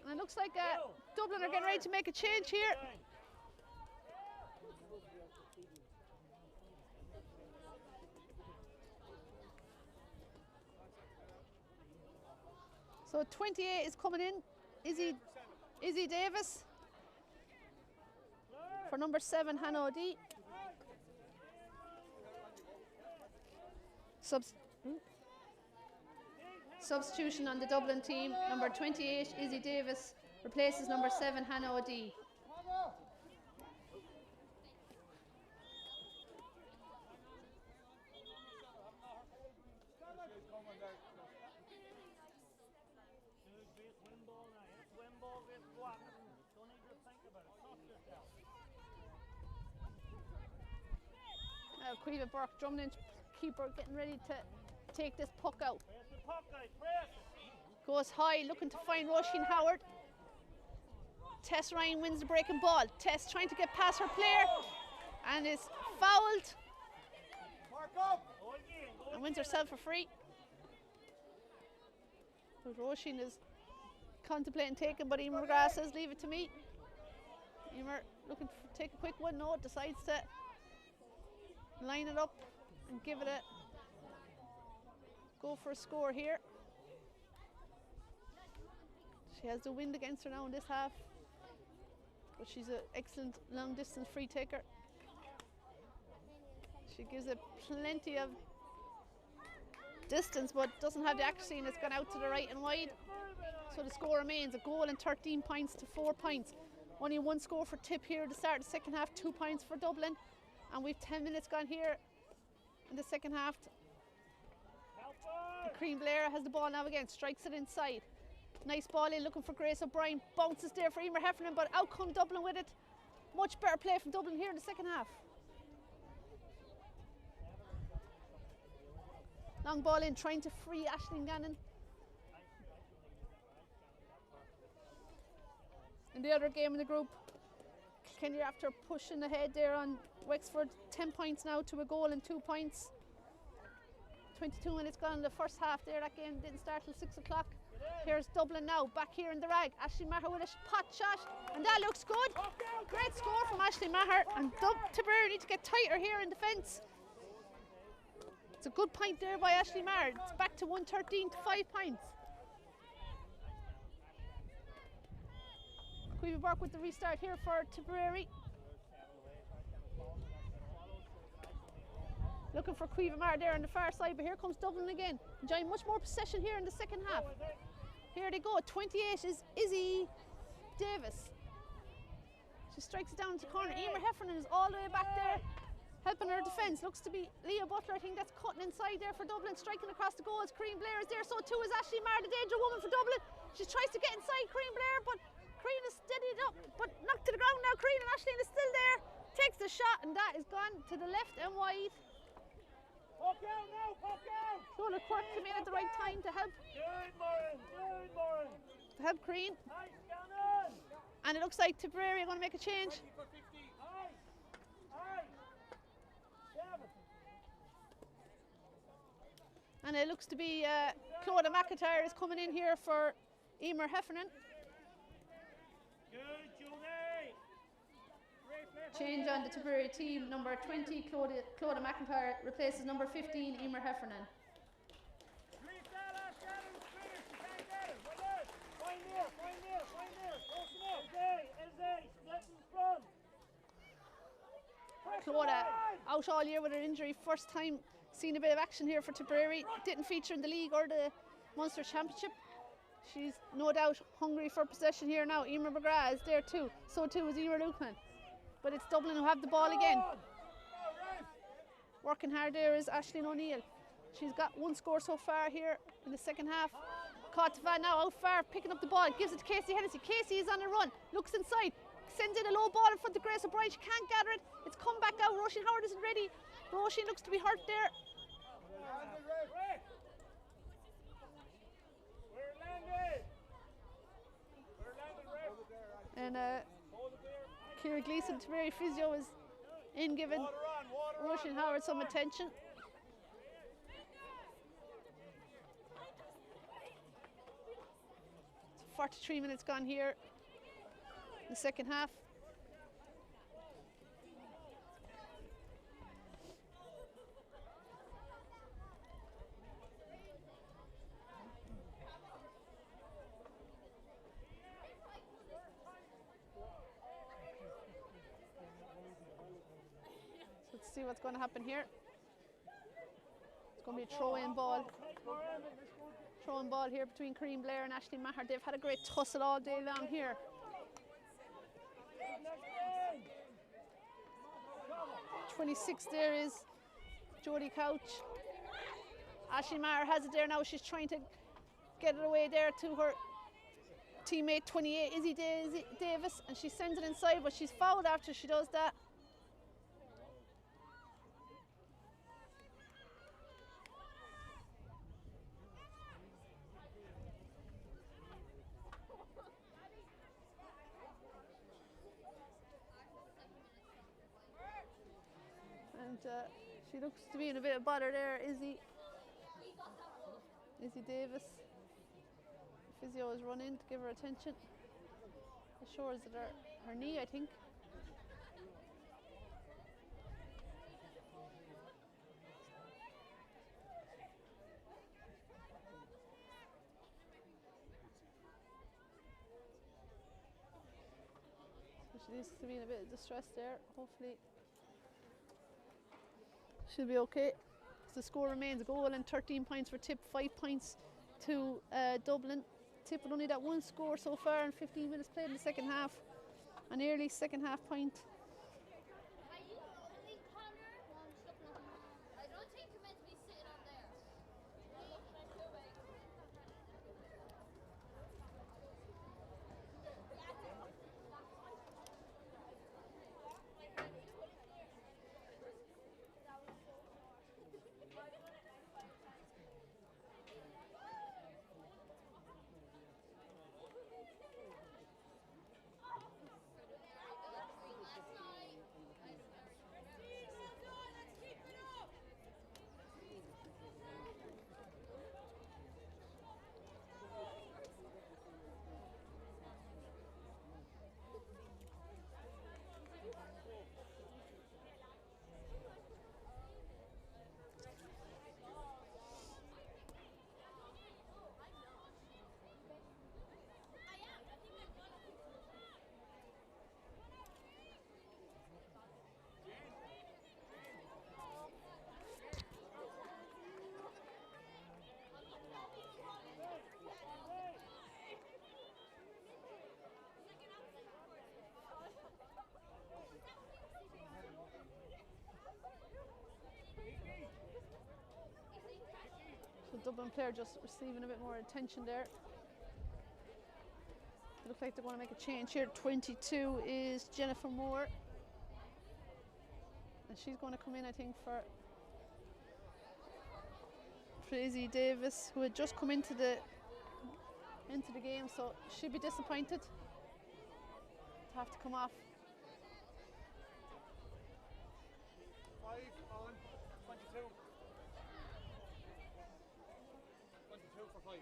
And it looks like Dublin are getting ready to make a change here. So 28 is coming in. Izzy Davis for number 7, Hannah O'Dea. Substitution on the Dublin team. Number 28, Izzy Davis, replaces number 7, Hannah O'Dea. Cueva Burke, Drummond keeper, getting ready to take this puck out. Goes high, looking to find Roisin Howard. Tess Ryan wins the breaking ball. Tess trying to get past her player and is fouled and wins herself a free. But Roisin is contemplating taking, but Emer McGrath says leave it to me. Emer looking to take a quick one. No, decides to line it up and give it a go for a score here. She has the wind against her now in this half, but she's an excellent long distance free taker. She gives it plenty of distance but doesn't have the accuracy, and it's gone out to the right and wide. So the score remains a goal and 13 points to 4 points. Only one score for Tip here at the start of the second half, 2 points for Dublin. And we've 10 minutes gone here in the second half. The Cream Blair has the ball now again, strikes it inside. Nice ball in, looking for Grace O'Brien. Bounces there for Emer Heffernan, but out come Dublin with it. Much better play from Dublin here in the second half. Long ball in, trying to free Aisling Gannon. In the other game in the group, Kilkenny after pushing ahead there on Wexford, 10 points now to a goal and 2 points. 22 minutes gone in the first half there. That game didn't start till 6 o'clock. Here's Dublin now, back here in the Ragg. Aisling Maher with a pot shot, and that looks good. Great score from Aisling Maher, and Tipperary need to get tighter here in defence. It's a good point there by Aisling Maher. It's back to 113 to 5 points. Queevy Burke with the restart here for Tipperary. Looking for Queevy Maher there on the far side, but here comes Dublin again. Enjoying much more possession here in the second half. Here they go. 28 is Izzy Davis. She strikes it down to the corner. Emer Heffernan is all the way back there, helping her defence. Looks to be Leah Butler. I think that's cutting inside there for Dublin. Striking across the goals. Cream Blair is there. So too is Aisling Maher, the danger woman for Dublin. She tries to get inside Cream Blair, but Crean is steadied up, but knocked to the ground now. Crean and Aisling is still there. Takes the shot, and that is gone to the left and wide. Puck out now, puck out! Lola Quirk came in at the right time to help. To help Crean. Nice, Gannon! And it looks like Tipperary are going to make a change. And it looks to be Clodagh McIntyre is coming in here for Emer Heffernan. Change on the Tipperary team. Number 20, Clodagh McIntyre, replaces number 15, Emer Heffernan. Clodagh out all year with her injury. First time seen a bit of action here for Tipperary. Didn't feature in the league or the Munster Championship. She's no doubt hungry for possession here now. Emer McGrath is there too. So too is Emer Lukeman. But it's Dublin who have the ball again. Working hard there is Aisling O'Neill. She's got one score so far here in the second half. Caught Van now out far, picking up the ball, gives it to Casey Hennessy. Casey is on a run, looks inside, sends in a low ball in front of Grace O'Brien. She can't gather it. It's come back out. Roisin Howard isn't ready. Roisin looks to be hurt there. And Ciara Gleeson, Tipperary physio, is in giving Roisin Howard some attention. It's 43 minutes gone here in the second half. Let's see what's going to happen here. It's going to be a throw-in ball. Throw-in ball here between Cream Blair and Aisling Maher. They've had a great tussle all day long here. 26 there is Jodie Couch. Aisling Maher has it there now. She's trying to get it away there to her teammate 28, Izzy Davis, and she sends it inside, but she's fouled after she does that. She looks to be in a bit of bother there, Izzy Davis. The physio has run in to give her attention. It shows that her knee, I think. Seems to be in a bit of distress there. Hopefully she'll be okay. The score remains a goal and 13 points for Tip, 5 points to Dublin. Tip with only that one score so far and 15 minutes played in the second half. An early second half point. Dublin player just receiving a bit more attention there. Looks like they're going to make a change here. 22 is Jennifer Moore. And she's going to come in, I think, for Izzy Davis, who had just come into the game, so she'd be disappointed to have to come off. 5 on 22. 22 for 5.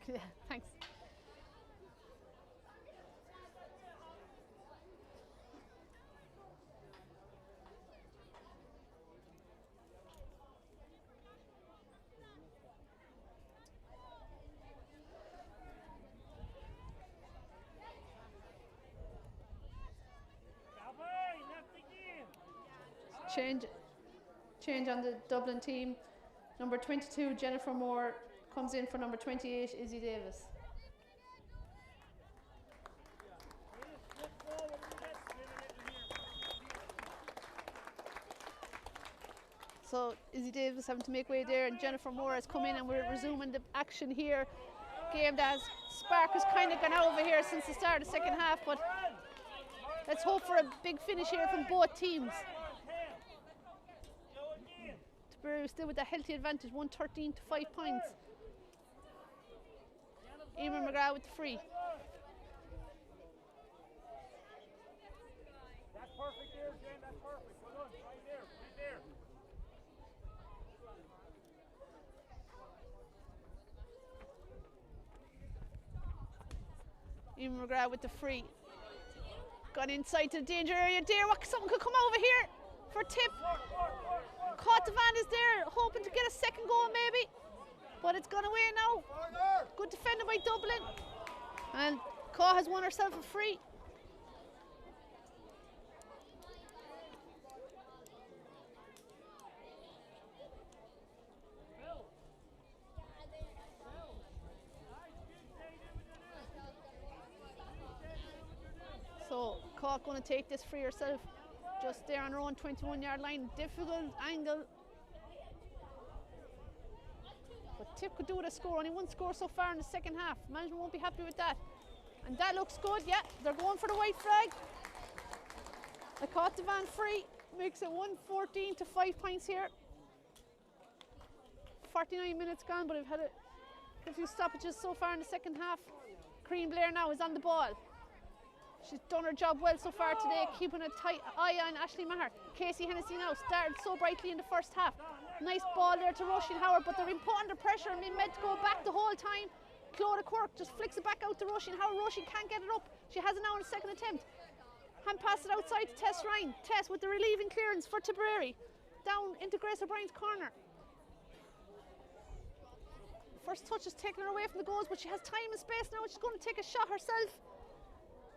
Yeah, thanks. Change on the Dublin team. Number 22, Jennifer Moore, comes in for number 28, Izzy Davis. So Izzy Davis having to make way there, and Jennifer Moore has come in, and we're resuming the action here. Game that spark has kind of gone out over here since the start of the second half, but let's hope for a big finish here from both teams. Tipperary still with a healthy advantage, 113 to 5 points. Eamon McGrath with the free. That's perfect there, Jen, that's perfect. Well done, right there, right there. Eamon McGrath with the free. Gone inside to the danger area there. Something could come over here for Tip. Caught is there, hoping to get a second goal maybe. But it's gone away now. Good defending by Dublin. And Caw has won herself a free. So Caw going to take this free herself. Just there on her own 21-yard line. Difficult angle. But Tip could do with a score. Only one score so far in the second half. Management won't be happy with that. And that looks good, yeah. They're going for the white flag. I caught the van free. Makes it 114 to 5 points here. 49 minutes gone, but we've had a few stoppages so far in the second half. Crean Blair now is on the ball. She's done her job well so far today, keeping a tight eye on Aisling Maher. Casey Hennessy now started so brightly in the first half. Nice ball there to Roisin Howard, but they're being put under pressure and being meant to go back the whole time. Clodagh Quirk just flicks it back out to Roisin Howard. Roisin can't get it up. She has it now in a second attempt. Hand pass it outside to Tess Ryan. Tess with the relieving clearance for Tipperary. Down into Grace O'Brien's corner. First touch is taking her away from the goals, but she has time and space now. She's going to take a shot herself.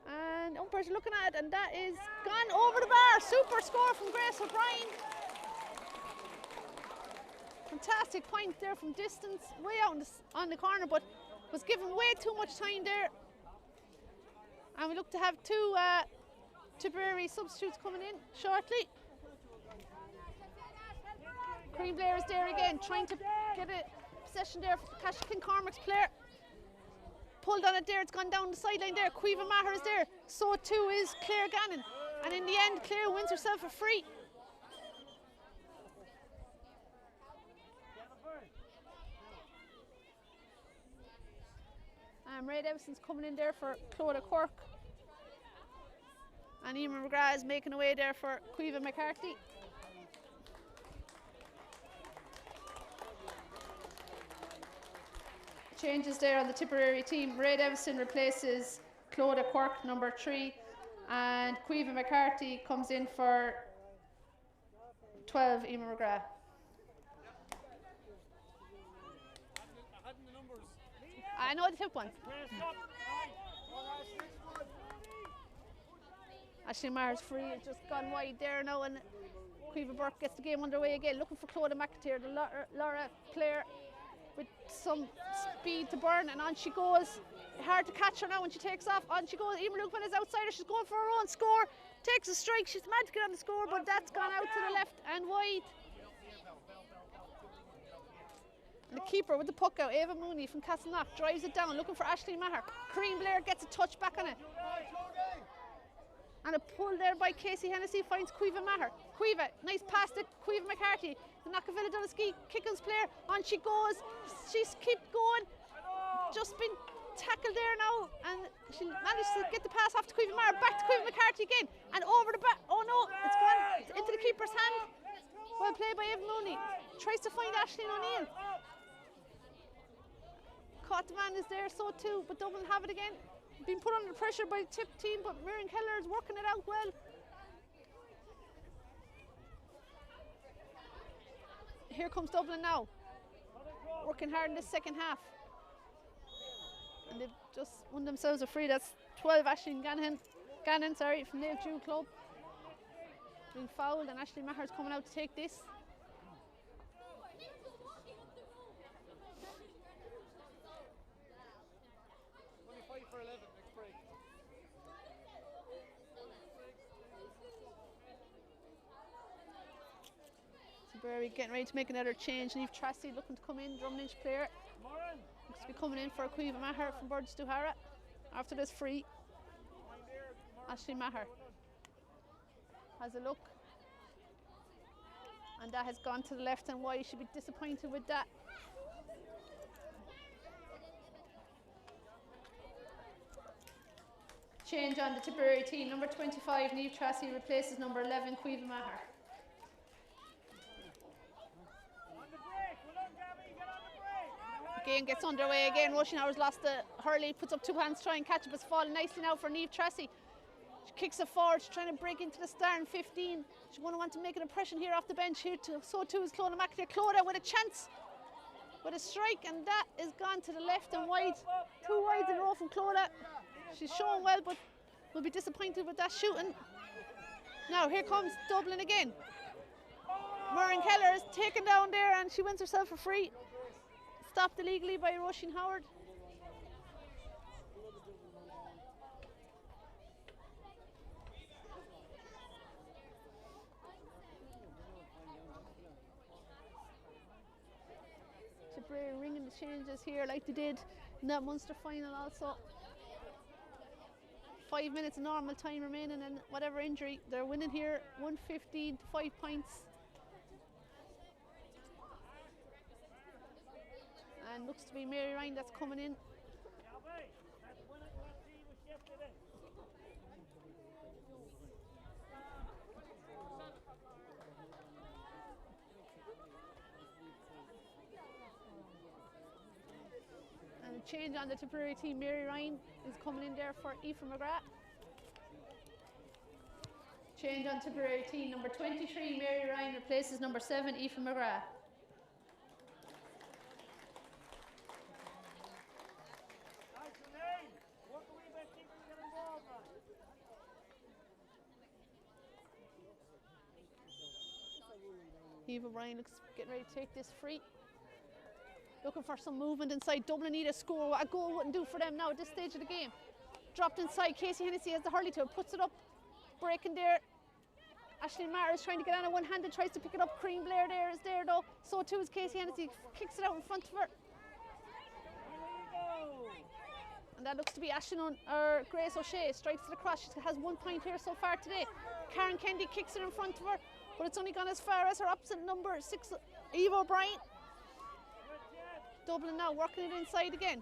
And umpires are looking at it, and that is gone over the bar. Super score from Grace O'Brien. Fantastic point there from distance, way out on the corner, but was given way too much time there. And we look to have two Tipperary substitutes coming in shortly. Queen Blair is there again, trying to get a possession there for Cash Kincormac's player. Pulled on it there, it's gone down the sideline there. Caoimhe Maher is there, so too is Claire Gannon. And in the end, Claire wins herself a free. Ray Davison's coming in there for Clodagh Quirk. And Eamon McGrath is making away there for Caoimhe McCarthy. Changes there on the Tipperary team. Ray Davison replaces Clodagh Quirk, number 3, and Caoimhe McCarthy comes in for 12, Eamon McGrath. I know the tip one. Aisling Maher's free, it's just gone wide there now, and Caoimhe Burke gets the game underway again. Looking for Clodagh McAteer, the Laura player with some speed to burn, and on she goes. Hard to catch her now when she takes off. On she goes. Emer Lukeman is outside her. She's going for her own score. Takes a strike. She's mad to get on the score, but that's gone out to the left and wide. And the keeper with the puck out, Ava Mooney from Castleknock, drives it down, looking for Aisling Maher. Corinne Blair gets a touch back on it. And a pull there by Casey Hennessy finds Caoimhe Maher. Caoimhe, nice pass to Caoimhe McCarthy. The Knockavilla Doneski, Kickles player, on she goes. She's keep going. Just been tackled there now, and she managed to get the pass off to Caoimhe Maher. Back to Caoimhe McCarthy again, and over the back. Oh no, it's gone into the keeper's hand. Well played by Eva Mooney. Tries to find Aisling O'Neill. Caught the man is there, so too, but Dublin have it again. Being put under pressure by the tip team, but Miriam Keller is working it out well. Here comes Dublin now, working hard in this second half. And they've just won themselves a free. That's 12 Aisling Gannon from Nail Jew Club. Being fouled, and Aisling Maher's coming out to take this. Tipperary getting ready to make another change. Niamh Tracy looking to come in, Drumlinch player. Looks to be coming in for Caoimhe Maher from Burge Duhara. After this free, Aisling Maher has a look. And that has gone to the left and wide. She'll be disappointed with that. Change on the Tipperary team. Number 25, Niamh Tracy, replaces number 11, Caoimhe Maher. Game gets underway again. Roisin Howard's lost the hurley, puts up 2 hands to try and catch it, but it's falling nicely now for Niamh Tracy. She kicks it forward, she's trying to break into the starting 15. She's going to want to make an impression here off the bench here, so too is Clodagh McAteer. Clodagh with a chance, with a strike, and that is gone to the left and wide. 2 wides in a row from Clodagh. She's showing well, but will be disappointed with that shooting. Now here comes Dublin again. Miriam Keller is taken down there, and she wins herself a free. Stopped illegally by Roisin Howard. Tipperary ringing the changes here like they did in that Munster final also. 5 minutes of normal time remaining, and whatever injury, they're winning here 115 to 5 points. And looks to be Mary Ryan that's coming in. change on the Tipperary team. Mary Ryan is coming in there for Aoife McGrath. Change on Tipperary team. Number 23, Mary Ryan, replaces number 7, Aoife McGrath. Eva Ryan looks getting ready to take this free. Looking for some movement inside. Dublin need a score. What a goal wouldn't do for them now at this stage of the game. Dropped inside. Casey Hennessy has the hurley to it. Puts it up. Breaking there. Aisling Maher is trying to get on it one-handed. Tries to pick it up. Cream Blair there is there though. So too is Casey Hennessy. Kicks it out in front of her. And that looks to be Aisling or Grace O'Shea. Strikes it across. She has 1 point here so far today. Karen Kennedy kicks it in front of her. But it's only gone as far as her opposite number 6, Eve O'Brien. Dublin now working it inside again.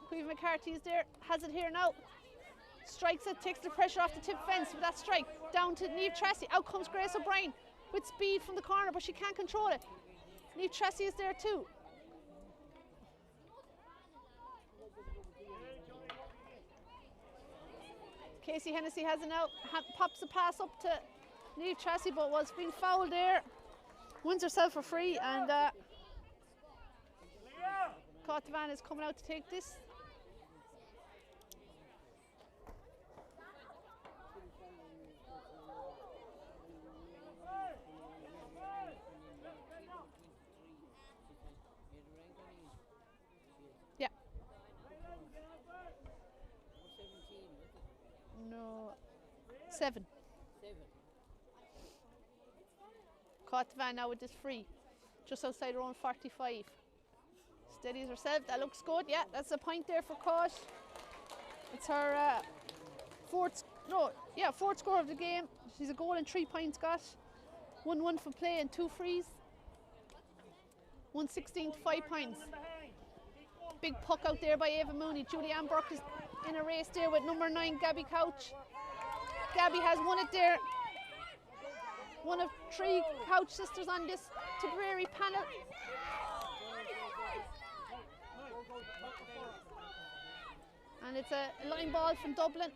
Queen McCarthy is there, has it here now. Strikes it, takes the pressure off the tip fence with that strike. Down to Niamh Tracy. Out comes Grace O'Brien with speed from the corner, but she can't control it. Niamh Tracy is there too. Casey Hennessy has it now, pops the pass up to Niamh Tracy, but was being fouled there. Wins herself a free, and Cotvan is coming out to take this. Yeah. No. 7. Cotvan now with this free, just outside her own 45. Steadies herself, that looks good, yeah, that's a point there for Cot. It's her fourth score of the game. She's a goal and 3 points got. 1-1 for play and 2 frees. 116 to 5 points. Big puck out there by Ava Mooney. Julianne Burke is in a race there with number 9, Gabby Couch. Gabby has won it there. One of 3 Couch sisters on this Tipperary panel. And it's a line ball from Dublin.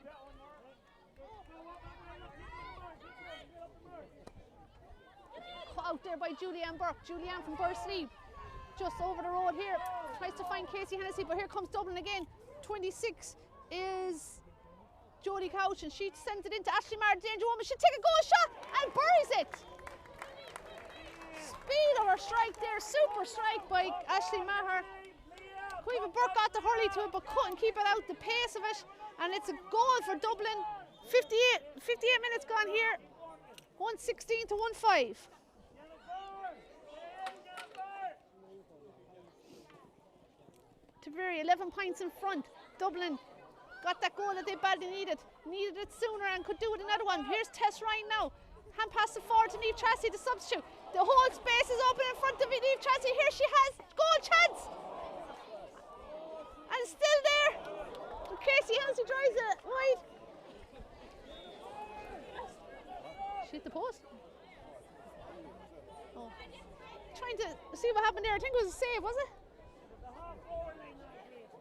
Cut out there by Julianne Burke. Julianne from Bursley, just over the road here. Tries to find Casey Hennessy, but here comes Dublin again. 26 is Jodie Couch, and she sends it into Aisling Maher, danger woman. She'll take a goal shot and buries it. Speed of her strike there, super strike by Aisling Maher. Quiva Burke got the hurley to it, but couldn't keep it out, the pace of it, and it's a goal for Dublin. 58 minutes gone here. 116 to 1-5. Tipperary 11 points in front. Dublin got that goal that they badly needed it sooner and could do it another one. Here's Tess Ryan now. Hand pass it forward to Niamh Tracy, the substitute. The whole space is open in front of Niamh Tracy. Here she has goal chance. And still there. Casey Hennessy drives it wide. She hit the post. Oh. Trying to see what happened there. I think it was a save, was it?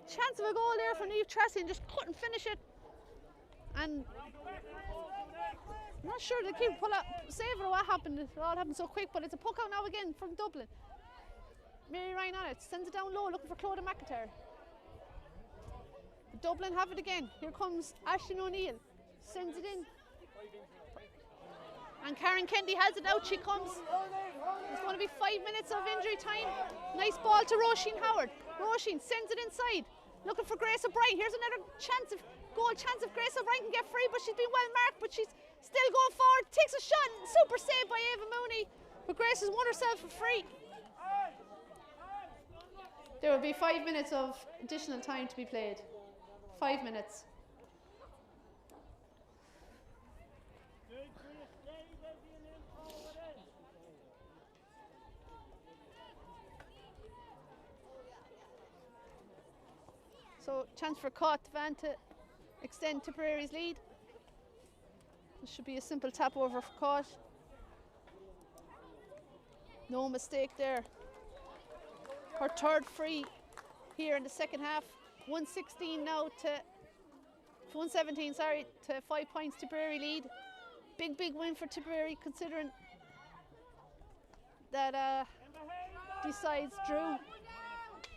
Chance of a goal there from Niamh Tracy and just couldn't finish it. And I'm not sure the keeper pull out save or what happened. It all happened so quick, but it's a puck out now again from Dublin. Mary Ryan on it, sends it down low, looking for Clodagh McIntyre. Dublin have it again. Here comes Aisling O'Neill, sends it in. And Karen Kennedy has it out, she comes. It's going to be 5 minutes of injury time. Nice ball to Roisin Howard. Roisin sends it inside, looking for Grace O'Brien. Here's another goal chance if Grace O'Brien can get free, but she's been well marked, but she's still going forward. Takes a shot, super save by Ava Mooney. But Grace has won herself a free. There will be 5 minutes of additional time to be played. 5 minutes. So chance for Cotvan to extend Tipperary's lead. This should be a simple tap over for Cot. No mistake there. Her third free here in the second half. 116 now to 117, sorry, to 5 points Tipperary lead. Big win for Tipperary considering that decides drew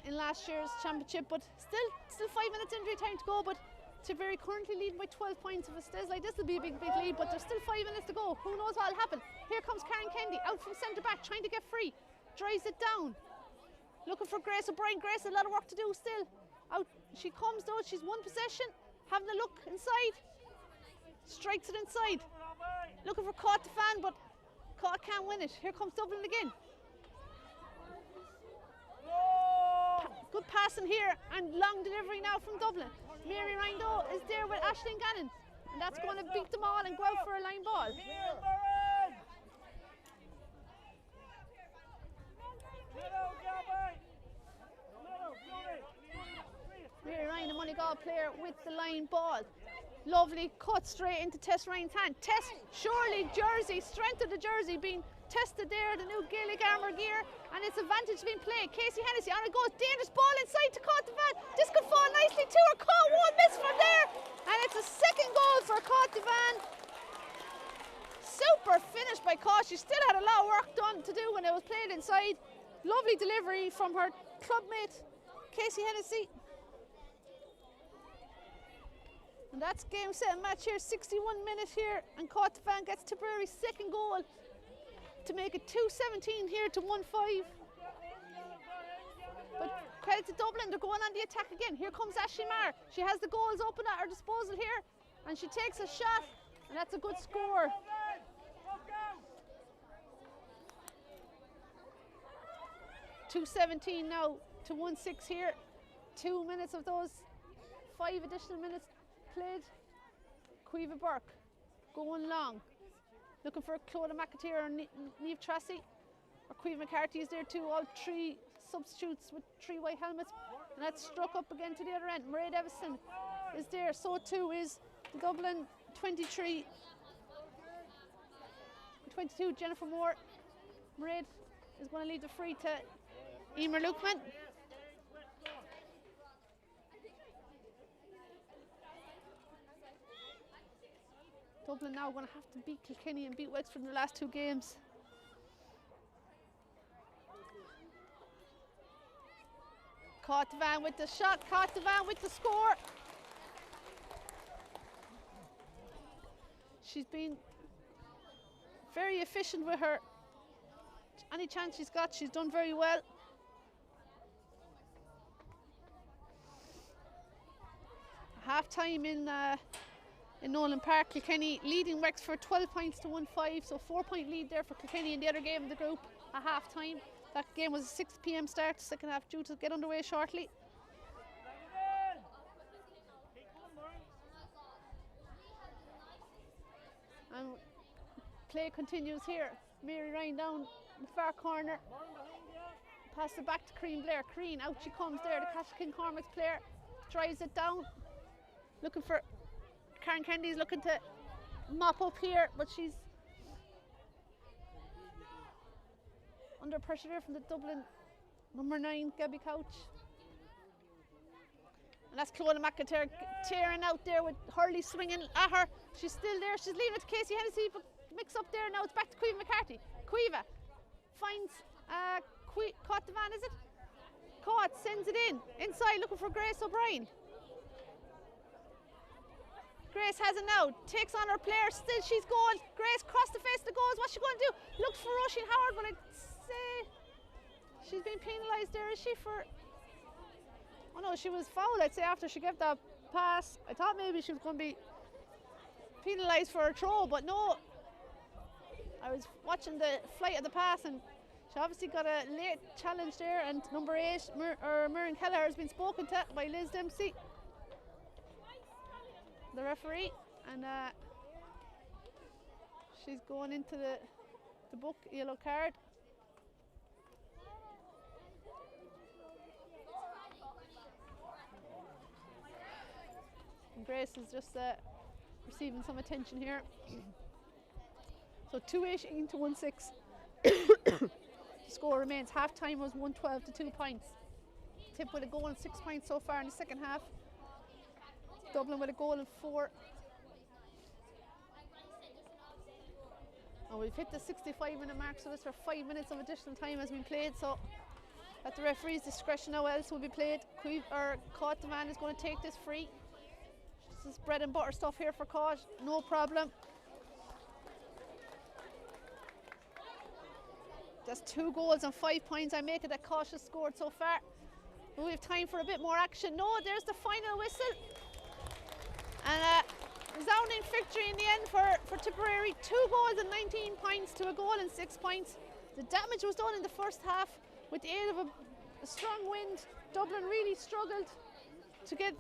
in last year's championship, but still 5 minutes injury time to go, but Tipperary currently leading by 12 points. If it stays like this, will be a big lead, but there's still 5 minutes to go. Who knows what will happen? Here comes Karen Kennedy out from centre back, trying to get free, drives it down, looking for Grace O'Brien. Grace, a lot of work to do still. Out she comes though, she's one possession, having a look inside, strikes it inside, looking for Caught the fan, but Caught can't win it. Here comes Dublin again. Good passing here and long delivery now from Dublin. Mary Rindo is there with Aisling Gannon, and that's going to beat them all and go out for a line ball. Mary Ryan, the Moneygall player, with the line ball. Lovely cut straight into Tess Ryan's hand. Tess, surely jersey, strength of the jersey being tested there, the new Gaelic armour gear, and it's advantage being played. Casey Hennessy on it goes, dangerous ball inside to Caught the Van. This could fall nicely to her. Caught won't miss from there, and it's a second goal for Caught the Van. Super finish by Caught. She still had a lot of work done to do when it was played inside. Lovely delivery from her clubmate Casey Hennessy. And that's game, set and match here, 61 minutes here, and Caught the Van gets Tipperary's second goal to make it 2-17 here to 1-5. But credit to Dublin, they're going on the attack again. Here comes Ashley Marr. She has the goals open at her disposal here, and she takes a shot, and that's a good score. $2.17 now to 1-6 here. 2 minutes of those 5 additional minutes played. Cueva Burke going long, looking for Clodagh McAteer or Niamh Tracy, or Cueva McCarthy is there too. All 3 substitutes with 3 white helmets, and that's struck up again to the other end. Mairead Evison is there, so too is the Dublin 22 Jennifer Moore. Mairead is going to lead the free to Emer Lukeman. Dublin now going to have to beat Kilkenny and beat Wexford in the last 2 games. Caught the Van with the shot, Caught the Van with the score. She's been very efficient with her. Any chance she's got, she's done very well. Half time in Nolan Park, Kilkenny leading Wexford 12 points to 1-5, so 4-point lead there for Kilkenny in the other game of the group at half time. That game was a 6 p.m. start, second half due to get underway shortly. And play continues here. Mary Ryan down the far corner. Pass it back to Crean Blair. Crean, out she comes there, the Cashkin Cormac's player. Drives it down. Looking for Karen Kennedy's looking to mop up here, but she's under pressure there from the Dublin number 9, Gabby Couch. And that's Clodagh McAteer tearing out there with Hurley swinging at her. She's still there, she's leaving it to Casey Hennessy, but mix up there now, it's back to Cueva McCarthy. Cueva finds Caught the Van, is it? Caught, sends it in, inside looking for Grace O'Brien. Grace has it now, takes on her player, still she's going. Grace crossed the face of the goals, what's she going to do? Looks for Roisin Howard, but I'd say she's been penalised there, is she, for... Oh no, she was fouled, I'd say, after she gave that pass. I thought maybe she was going to be penalised for a throw, but no. I was watching the flight of the pass and she obviously got a late challenge there, and number 8, Miriam Kelleher, has been spoken to by Liz Dempsey, the referee, and she's going into the book, yellow card. And Grace is just receiving some attention here. So 2-18 to 1-6. The score remains. Half time was 1-12 to 2 points. Tip with a goal and 6 points so far in the second half. Dublin with a goal and 4. And we've hit the 65-minute mark, so this for 5 minutes of additional time has been played. So at the referee's discretion, how else will be played. Caught is going to take this free. This is bread and butter stuff here for Caught, no problem. That's 2 goals and 5 points. I make it that Caught has scored so far. We have time for a bit more action. No, there's the final whistle. And resounding victory in the end for Tipperary. 2 goals and 19 points to a goal and 6 points. The damage was done in the first half with the aid of a strong wind. Dublin really struggled to get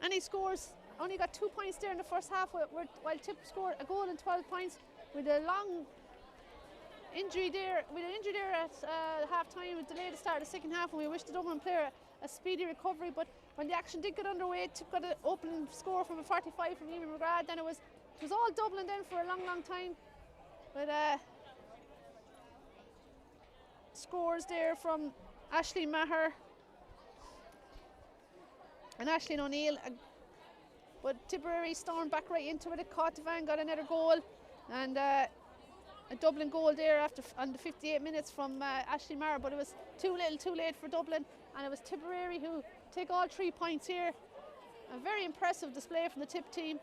any scores. Only got 2 points there in the first half, while Tip scored a goal and 12 points with a long injury there. With an injury there at half time, it delayed the start of the second half, and we wish the Dublin player a speedy recovery. But when the action did get underway, Tip got an opening score from a 45 from Eamon McGrath. Then it was all Dublin then for a long time. With scores there from Aisling Maher and Aisling O'Neill. But Tipperary stormed back right into it. Caught got another goal, and a Dublin goal there on the 58 minutes from Aisling Maher. But it was too little, too late for Dublin, and it was Tipperary who take all 3 points here. A very impressive display from the Tip team.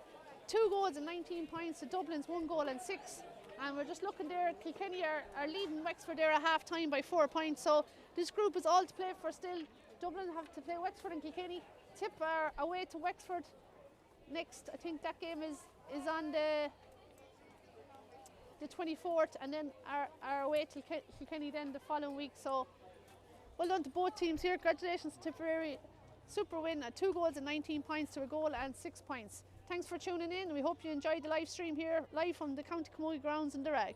2 goals and 19 points to Dublin's 1 goal and 6. And we're just looking there, Kilkenny are leading Wexford there at half time by 4 points. So this group is all to play for still. Dublin have to play Wexford and Kilkenny. Tip are away to Wexford next. I think that game is on the 24th, and then are away to Kilkenny then the following week. So well done to both teams here. Congratulations to Tipperary. Super win at 2 goals and 19 points to a goal and 6 points. Thanks for tuning in. We hope you enjoyed the live stream here, live from the County Camogie grounds in the Ragg.